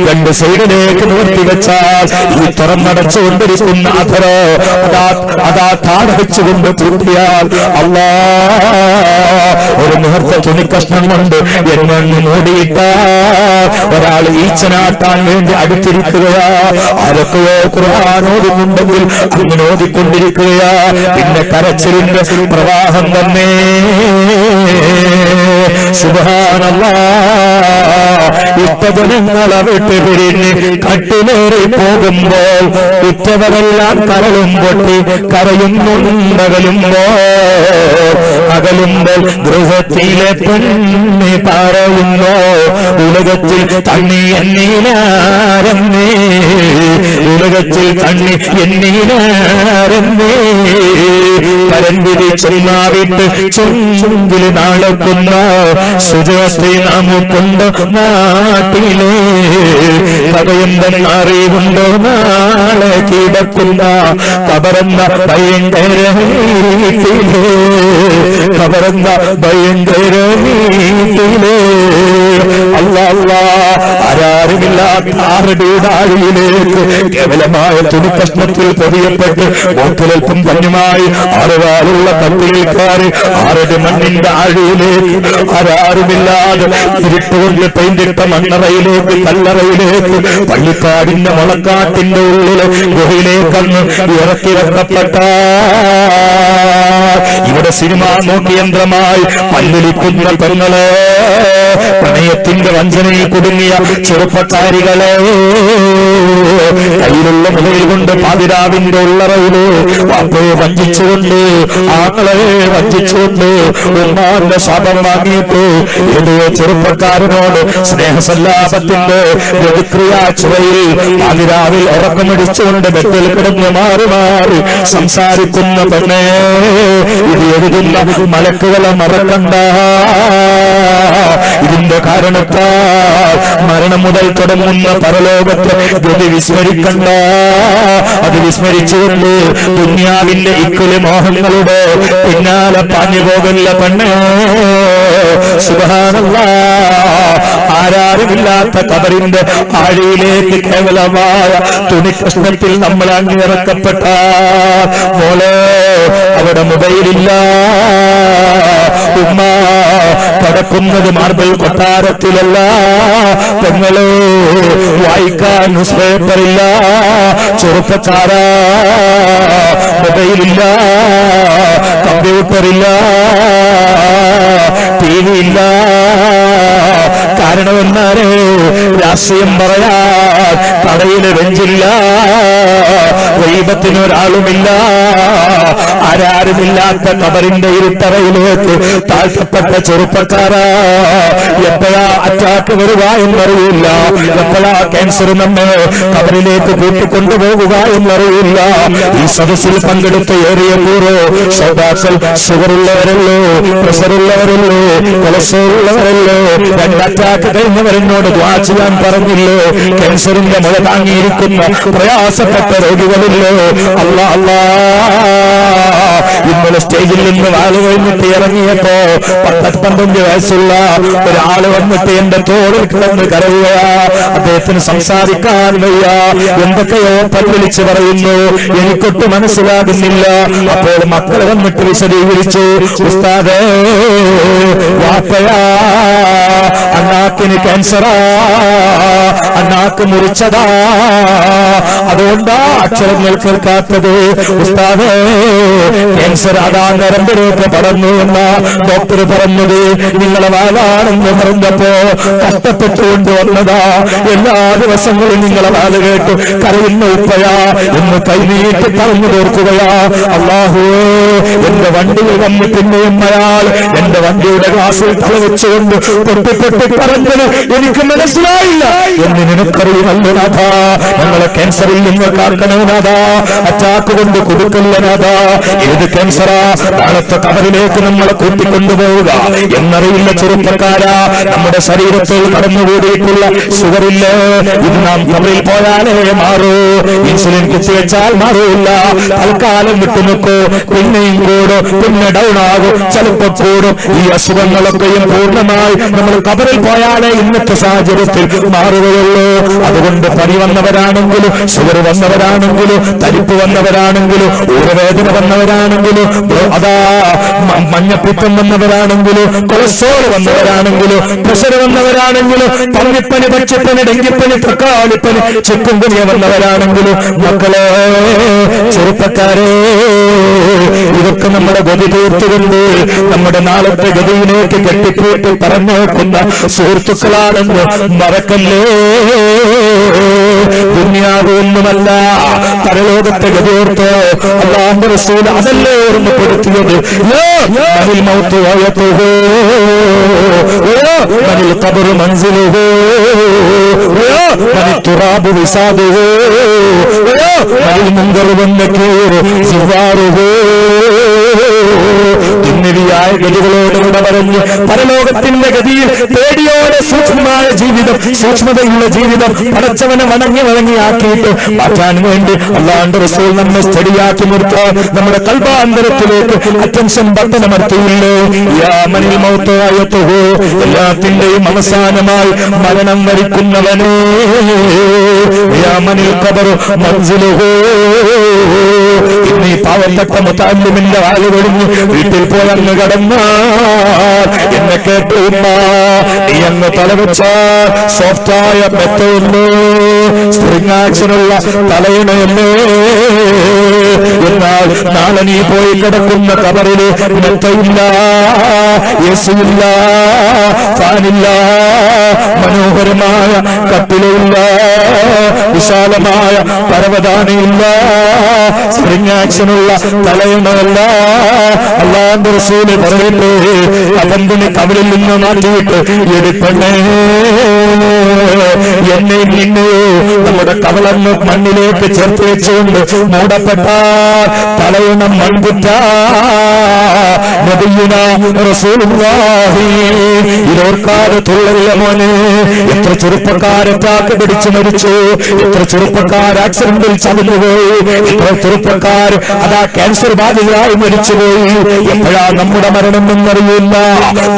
2 സൈഡിലേക്ക് നിവർത്തി വെച്ചാൽ ഈ തുറന്നടച്ചുകൊണ്ടിരിക്കുന്ന അധരോ അതാ താടവെച്ചുകൊണ്ട് പൂട്ടിയാൽ അല്ലാ ഒരു മുഹൂർത്ത തുണിക്കഷ്ണം കൊണ്ട് എന്നെ മൂടിയിട്ടാൽ ഒരാൾ ഈച്ചനാട്ടാൻ വേണ്ടി അടുത്തിരിക്കുകയാ. ആരൊക്കെയോ ഖുർആൻ ഓതുന്നുണ്ടെങ്കിൽ അങ്ങനെ ഓതിക്കൊണ്ടിരിക്കുകയാ. പിന്നെ കരച്ചിലിന്റെ പ്രവാഹം തന്നെ. സുബ്ഹാനല്ലാഹ്. ഇഷ്ടജനങ്ങളെ വിട്ട് പിരിഞ്ഞ് കട്ടിലേറി പോകുമ്പോൾ ഉറ്റവരെല്ലാം കരളും പൊട്ടി കരയുന്നുണ്ടകലുമ്പോൾ അകലുമ്പോൾ ഗൃഹത്തിലെ പെണ്ണി പറയുന്നോ ഉലകത്തിൽ തണ്ണി എന്നീനാരന്നേ, ഉലകത്തിൽ തണ്ണി എന്നീനാരന്നേ. കരൻ വിരിച്ചൊന്നാവിട്ട് ചുങ്കിൽ നാളക്കുന്ന സുജത്തെ നമുക്കുണ്ട് നാട്ടിലെ പകയെന്തെന്നറിവുണ്ടോ നാളെ കിടക്കുന്ന കബറന്ന ഭയങ്കര വീട്ടിലെ കബറന്ന ഭയങ്കര വീട്ടിലെ അല്ലാ ആരാരുമില്ലാത്ത ആരുടെ ആഴിയിലേക്ക് കേവലമായ തുണിക്കഷ്ണത്തിൽ പൊതിയപ്പെട്ട് മൂക്കിലൽപ്പം പഞ്ഞുമായി ആറുകാലുള്ള കത്തിൽക്കാര് ആരുടെ മണ്ണിന്റെ ആഴിയിലേക്ക് ആരാരുമില്ലാതെ ഇരുട്ടുകൊണ്ട് പെയിന്റിട്ട മണ്ണറയിലേക്ക് കല്ലറയിലേക്ക് പള്ളിക്കാടിന്റെ മുളക്കാട്ടിന്റെ ഉള്ളിൽ ഗുഹയിലേക്കന്ന് ഇറക്കി വെക്കപ്പെട്ട ഇവിടെ സിനിമ നോക്കിയന്ത്രമായി പല്ലിലിക്കുന്ന പെങ്ങളെ പ്രണയത്തിന്റെ വഞ്ചനയിൽ കുടുങ്ങിയ ചെറുപ്പക്കാരികളെ കയ്യിലുള്ള മുതൽ കൊണ്ട് പാതിരാവിന്റെ ഉള്ളറയില് വാപ്പയെ വഞ്ചിച്ചുകൊണ്ട് ആങ്ങളെ വഞ്ചിച്ചുകൊണ്ട് ഉമ്മാന്റെ ശാപം വാങ്ങിയിട്ട് ഏതോ ചെറുപ്പക്കാരനോട് സ്നേഹസല്ലാപത്തിന്റെ പ്രതിക്രിയാ ചുവയിൽ പാതിരാവിൽ ഉറക്കമിടിച്ചുകൊണ്ട് ബെഡിൽ കിടന്ന് മാറി മാറി സംസാരിക്കുന്ന പെണ്ണെ ഇത് എഴുതുന്ന മലക്കുകളെ മറക്കണ്ട ഇതിന്റെ കാരണത്താൽ മരണം മുതൽ തുടങ്ങുന്ന പരലോകത്തെ ഗതി വിസ്മരിക്കണ്ട അത് വിസ്മരിച്ചുകൊണ്ട് ദുനിയാവിന്റെ ഇക്കുലി മോഹങ്ങളുടെ പിന്നാലെ പാഞ്ഞു പോകല്ല പെണ്ണേ സുബ്ഹാനല്ലാഹ് ആരാരുമില്ലാത്ത ഖബറിന്റെ ആഴിയിലേക്ക് കേവലമായ തുണിക്കഷ്ണത്തിൽ നമ്മൾ അങ്ങിറക്കപ്പെട്ട മോളെ അവിടെ മൊബൈലില്ല ഉമ്മ കടക്കുന്നത് മാർബിൾ കൊട്ടാരത്തിലല്ല പെങ്ങളെ വായിക്കാൻ ന്യൂസ് പേപ്പറില്ല ചെറുപ്പക്കാരാ മൊബൈലില്ല കമ്പ്യൂട്ടറില്ല TV ഇല്ല കാരണമെന്നാരേ രാഷ്ട്രീയം പറയാൻ കടയില് വെഞ്ചില്ല വൈബത്തിനൊരാളുമില്ല ആരാരുമില്ലാത്ത ഖബറിന്റെ ഇരുട്ടറയിലേക്ക് താഴ്ത്തപ്പെട്ട ചെറുപ്പക്കാരാ എപ്പോഴാ അറ്റാക്ക് വരിക എന്നറിയില്ല എപ്പോഴാ ക്യാൻസർ നമ്മെ ഖബറിലേക്ക് കൂട്ടിക്കൊണ്ടുപോകുക എന്നറിയില്ല ഈ സദസ്സിൽ പങ്കെടുത്ത ഏറിയ കൂറോ ശ്രോതാക്കൾ ഷുഗറുള്ളവരല്ലോ പ്രഷറുള്ളവരല്ലോ കൊളസ്ട്രോൾ ഉള്ളവരല്ലോ രണ്ടറ്റാക്ക് കഴിഞ്ഞവരെന്നോട് ദുആ ചെയ്യാൻ പറഞ്ഞില്ലോ ക്യാൻസറിന്റെ മുഴ താങ്ങിയിരിക്കുന്ന പ്രയാസപ്പെട്ട രോഗികളില്ലോ അല്ലാ ഇന്നലെ സ്റ്റേജിൽ നിന്ന് വാല് കഴിഞ്ഞിട്ട് ഇറങ്ങിയപ്പോ 15 വയസ്സുള്ള ഒരാള് വന്നിട്ട് എന്റെ തോളിൽ കിടന്ന് കരയുകയാ അദ്ദേഹത്തിന് സംസാരിക്കാൻ വയ്യ എന്തൊക്കെയോ പല്ലിളിച്ച് പറയുന്നു എനിക്കൊട്ട് മനസ്സിലാകുന്നില്ല അപ്പോൾ മക്കൾ വന്നിട്ട് വിശദീകരിച്ചു ഉസ്താദേ വാപ്പയാ അണ്ണാക്കിന് ക്യാൻസറാ അണ്ണാക്ക് മുറിച്ചതാ അതുകൊണ്ടാ അക്ഷരങ്ങൾ കേൾക്കാത്തത് ഉസ്താദേ ക്യാൻസർ അതാ നരമ്പിലേക്ക് പടർന്നു എന്ന ഡോക്ടർ പറഞ്ഞത് നിങ്ങളെ വാലാണെന്ന് പറഞ്ഞപ്പോ കഷ്ടപ്പെട്ടുകൊണ്ട് വന്നതാ എല്ലാ ദിവസങ്ങളും നിങ്ങളെ വാല് കേട്ടു കരയുന്ന ഉപ്പയാ എന്ന് കൈനീട്ടി പറഞ്ഞു തീർക്കുകയാ അല്ലാഹുവേ എന്റെ വണ്ടിയിൽ വന്ന് പിന്നെയും അയാൾ എന്റെ വണ്ടിയുടെ ഗ്ലാസിൽ തലവെച്ചുകൊണ്ട് പൊട്ടി പറഞ്ഞത് എനിക്ക് മനസ്സിലായില്ല എന്ന് നിനക്കറിയുമല്ലോ നാഥ ഞങ്ങളെ ക്യാൻസറിൽ നിന്ന് കാക്കണേ നാഥ അറ്റാക്ക് കൊണ്ട് കൊടുക്കല്ല നാഥ ഏത് ക്യാൻസറാ നാളത്തെ ഖബറിലേക്ക് നമ്മളെ കൂട്ടിക്കൊണ്ടുപോവുക എന്നറിയില്ല ചെറുപ്പക്കാരാ നമ്മുടെ ശരീരത്തിൽ കടന്നുകൂടിയിട്ടുള്ള ഷുഗറില്ല ഇത് നാം ഖബറിൽ പോയാലേ മാറൂ ഇൻസുലിൻ കുത്തിവെച്ചാൽ മാറൂല്ല തൽക്കാലം വിട്ടുനിൽക്കൂ പിന്നെയും കൂടും പിന്നെ ഡൗൺ ആകും ചിലപ്പോൾ കൂടും ഈ അസുഖങ്ങളൊക്കെയും പൂർണ്ണമായി നമ്മൾ ഖബറിൽ പോയാലേ ഇന്നത്തെ സാഹചര്യത്തിൽ മാറുകയുള്ളൂ അതുകൊണ്ട് പനി വന്നവരാണെങ്കിലും ഷുഗർ വന്നവരാണെങ്കിലും തരിപ്പ് വന്നവരാണെങ്കിലും ഊരവേദന വന്നവരാണെങ്കിലും അതാ മഞ്ഞപ്പിത്തം വന്നവരാണെങ്കിലും കൊളസ്ട്രോൾ വന്നവരാണെങ്കിലും പ്രഷർ വന്നവരാണെങ്കിലും പന്നിപ്പനി പക്ഷിപ്പനി ഡെങ്കിപ്പനി തക്കാളിപ്പനി ചിക്കുൻകുനിയ വന്നവരാണെങ്കിലും മക്കളെ ചെറുപ്പക്കാരെ ഇതൊക്കെ നമ്മുടെ ഗതി തീർത്തുകൊണ്ട് നമ്മുടെ നാളത്തെ ഗതിയിലേക്ക് കെട്ടിക്കൂട്ടി പറഞ്ഞേക്കുന്ന സുഹൃത്തുക്കളാണെന്ന് മറക്കല്ലേ ദുനിയാവൊന്നുമല്ല പരലോകത്തെ ഗതിയോർത്ത് അല്ലാഹുവിന്റെ റസൂൽ അതല്ലേ ഓർമ്മപ്പെടുത്തിയത് മനിൽ മൗത്ത് വയതുഹു മനിൽ ഖബറു മൻസിലുഹു മനിൽ തുറാബു വിസാദുഹു മനിൽ മുൻകർ വന്നകീർ സിവാറുഹു ദുന്യവിയായ ഗതികളോട് വിട പറഞ്ഞു പരലോകത്തിന്റെ ഗതിയിൽ പേടിയോടെ സൂക്ഷ്മമായ ജീവിതം, സൂക്ഷ്മതയുള്ള ജീവിതം പടച്ചവനെ വണങ്ങിയാക്കിയിട്ട് മാറ്റാൻ വേണ്ടി അല്ലാഹുവിന്റെ റസൂൽ നമ്മെ സ്റ്റഡിയാക്കി നിർത്താൻ നമ്മുടെ കൽബാന്തരത്തിലേക്ക് അറ്റൻഷൻ ബട്ടനമർത്തിയില്ലേ. യാമനിൽ മൗത്തായതുഹു, എല്ലാത്തിന്റെയും അവസാനമായി മരണം വരിക്കുന്നവനെ. യാമനിൽ ഖബറു മൻസിലുഹു, ഇന്നീ പാവപ്പെട്ട മുതഅല്ലിമിന്റെ വാല് കഴിഞ്ഞ് വീട്ടിൽ പോയി അങ്ങ് കടന്നാൽ എന്നെ കേട്ടുമ്മ, നീ അങ്ങ് തലവെച്ച സോഫ്റ്റായ മെത്തയല്ലേ, സ്പ്രിംഗ് ആക്ഷനുള്ള തലയിണയല്ലേ. എന്നാൽ നാളെ നീ പോയി കിടക്കുന്ന കബറില് മെത്തയില്ല, യേശുവില്ല, ഫാനില്ല, മനോഹരമായ കട്ടിലില്ല, വിശാലമായ പരവതാനയില്ല, സ്പ്രിംഗ് ആക്ഷനുള്ള തലയിണയല്ല. അല്ലാഹുവിന്റെ റസൂല് പറയട്ടെ, അവന്റെ കബറിൽ നിന്ന് മാറ്റിയിട്ട് എടുപ്പണ്ണേ എന്നെ നിന്നെ നമ്മുടെ കവളന്ന് മണ്ണിലേക്ക് ചേർത്ത് വെച്ചുകൊണ്ട് മൂടപ്പെട്ട തലയിണം മൺപുറ്റ നബിയുനാ റസൂലുള്ളാഹി. ഇതോർക്കാതെ തുള്ളല്ല മോനെ, എത്ര ചെറുപ്പക്കാരെ ചാക്ക് പിടിച്ചു മരിച്ചു, എത്ര ചെറുപ്പക്കാർ ആക്സിഡന്റിൽ ചവിഞ്ഞുപോയി, എത്ര ചെറുപ്പക്കാർ അതാ ക്യാൻസർ ബാധിതരായി മരിച്ചുപോയി. എപ്പോഴാ നമ്മുടെ മരണം എന്നറിയില്ല.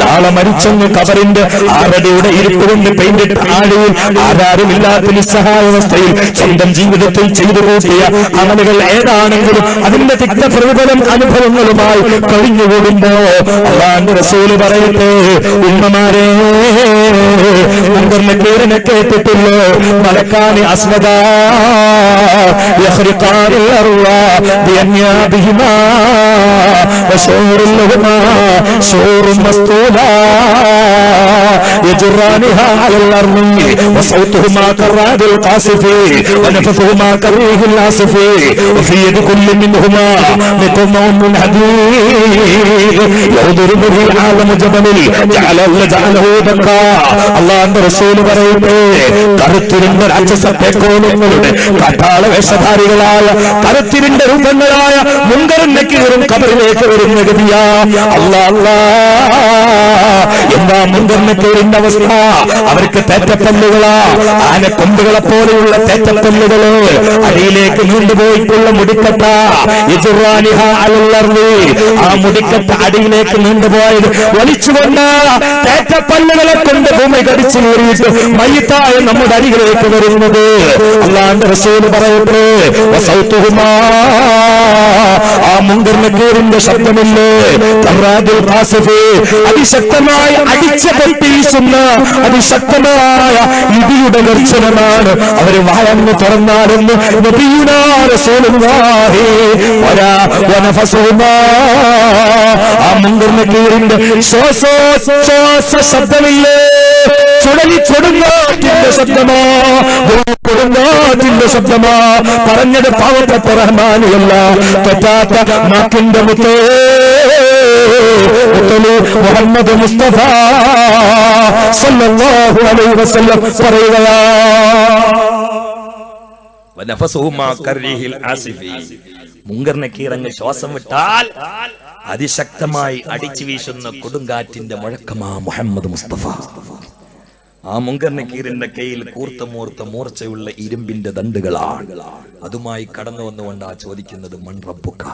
നാളെ മരിച്ചെന്ന് കബറിന്റെ ആരടിയുടെ ഇരിപ്പ് കൊണ്ട് പെയിന്റിട്ട് ആടിയിൽ ആരാരുമില്ലാത്ത നിസ്സഹായാവസ്ഥയിൽ സ്വന്തം ജീവിതത്തിൽ ചെയ്തു കൂട്ടിയ അമലുകൾ ഏതാണെങ്കിലും അതിന്റെ തിക്ത പ്രതിഫലം അനുഭവങ്ങളുമായി കഴിഞ്ഞുകൂടുമ്പോ അല്ലാഹുവിന്റെ റസൂല് പറയട്ടെ, ഉമ്മമാരെ മുൻകറിനെ പേരിനെ കേട്ടിട്ടുള്ളൂ. മലക്കാനി അസ്വദ യഖ്രിഖാനിൽ അർവാ ബിഅന്യാബിഹിമാ വശൂറുൽ ലഹുമാ ശൂറുൻ മസ്തൂലാ يجرانها على الأرض وصوتهما كالرعد القاصف ونفثهما كالريح العاصف وفي يد كل منهما مقمع من حديد يضرب به عالم جبل جعله دكا. അല്ലാഹുവിന്റെ റസൂൽ പറയട്ടെ, കറുത്തിരുണ്ട രാക്ഷസത്തേക്കോലങ്ങളുടെ കാട്ടാള വേഷധാരികളായ കറുത്തിരുണ്ട രൂപങ്ങളായ മുൻകറിന്റെ കീറും കബറിലേക്ക് വരുന്ന ഗതിയാ. അല്ലാഹ് എന്താ മുൻകറിന്റെ കീറിന്റെ അവസ്ഥ? അവർക്ക് തേറ്റപ്പല്ലുകളാ, ആനക്കൊമ്പുകളെ പോലെയുള്ള തേറ്റപ്പല്ലുകള്, അടിയിലേക്ക് നീണ്ടുപോയിട്ടുള്ള മുടിക്കട്ട. ആ മുടിക്കട്ട അടിയിലേക്ക് നീണ്ടുപോയത് വലിച്ചുകൊണ്ട് തേറ്റപ്പല്ലുകളെ കൊണ്ട് ഭൂമി കടിച്ചു കയറിയിട്ട് മയ്യിത്തായ നമ്മുടെ അരികിലേക്ക് വരുന്നത്. അല്ലാഹുവിന്റെ റസൂൽ പറയട്ടെ, ആ മുൻകറിന്റെ കീറിന്റെ ശബ്ദമില്ലേ, അതിശക്തമായി അടിച്ച പൊട്ടിവീശുന്ന അതിശക്തമായ ഇടിയുടെ ഗർജനമാണ്. അവര് വായന്ന് തുറന്നാലെന്ന് നബിയുനാ റസൂലുള്ളാഹി ആ മുൻകറിന്റെ കീറിന്റെ ശ്വാസ ശബ്ദമില്ലേ, ചുടലിച്ചൊടുങ്ങാറ്റിന്റെ ശബ്ദമാ, കൊടുങ്കാറ്റിന്റെ ശബ്ദമാ. പറഞ്ഞത് പാവപ്പെട്ട റഹ്മാനിയല്ല, തെറ്റാത്ത നാക്കിന്റെ മുത്തേ മുഹമ്മദ് മുസ്തഫ സല്ലല്ലാഹു അലൈഹി വസല്ലം പറയുകയാ. മുങ്കറിനെ കീറങ്ങ് ശ്വാസം വിട്ടാൽ അതിശക്തമായി അടിച്ചു വീശുന്ന കൊടുങ്കാറ്റിന്റെ മുഴക്കമാ മുഹമ്മദ് മുസ്തഫ. ആ മുങ്കറിനെ കീറിന്റെ കയ്യിൽ കൂർത്ത മൂർച്ചയുള്ള ഇരുമ്പിന്റെ ദണ്ടുകളാണ്. അതുമായി കടന്നു വന്നുകൊണ്ടാ ചോദിക്കുന്നത്, മൻ റബ്ബുക?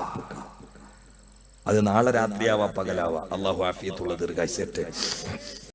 അത് നാളെ രാത്രിയാവാ പകലാവാ. അല്ലാഹു ആഫിയത്തുള്ള ദീർഘായുസ്സേട്ടെ.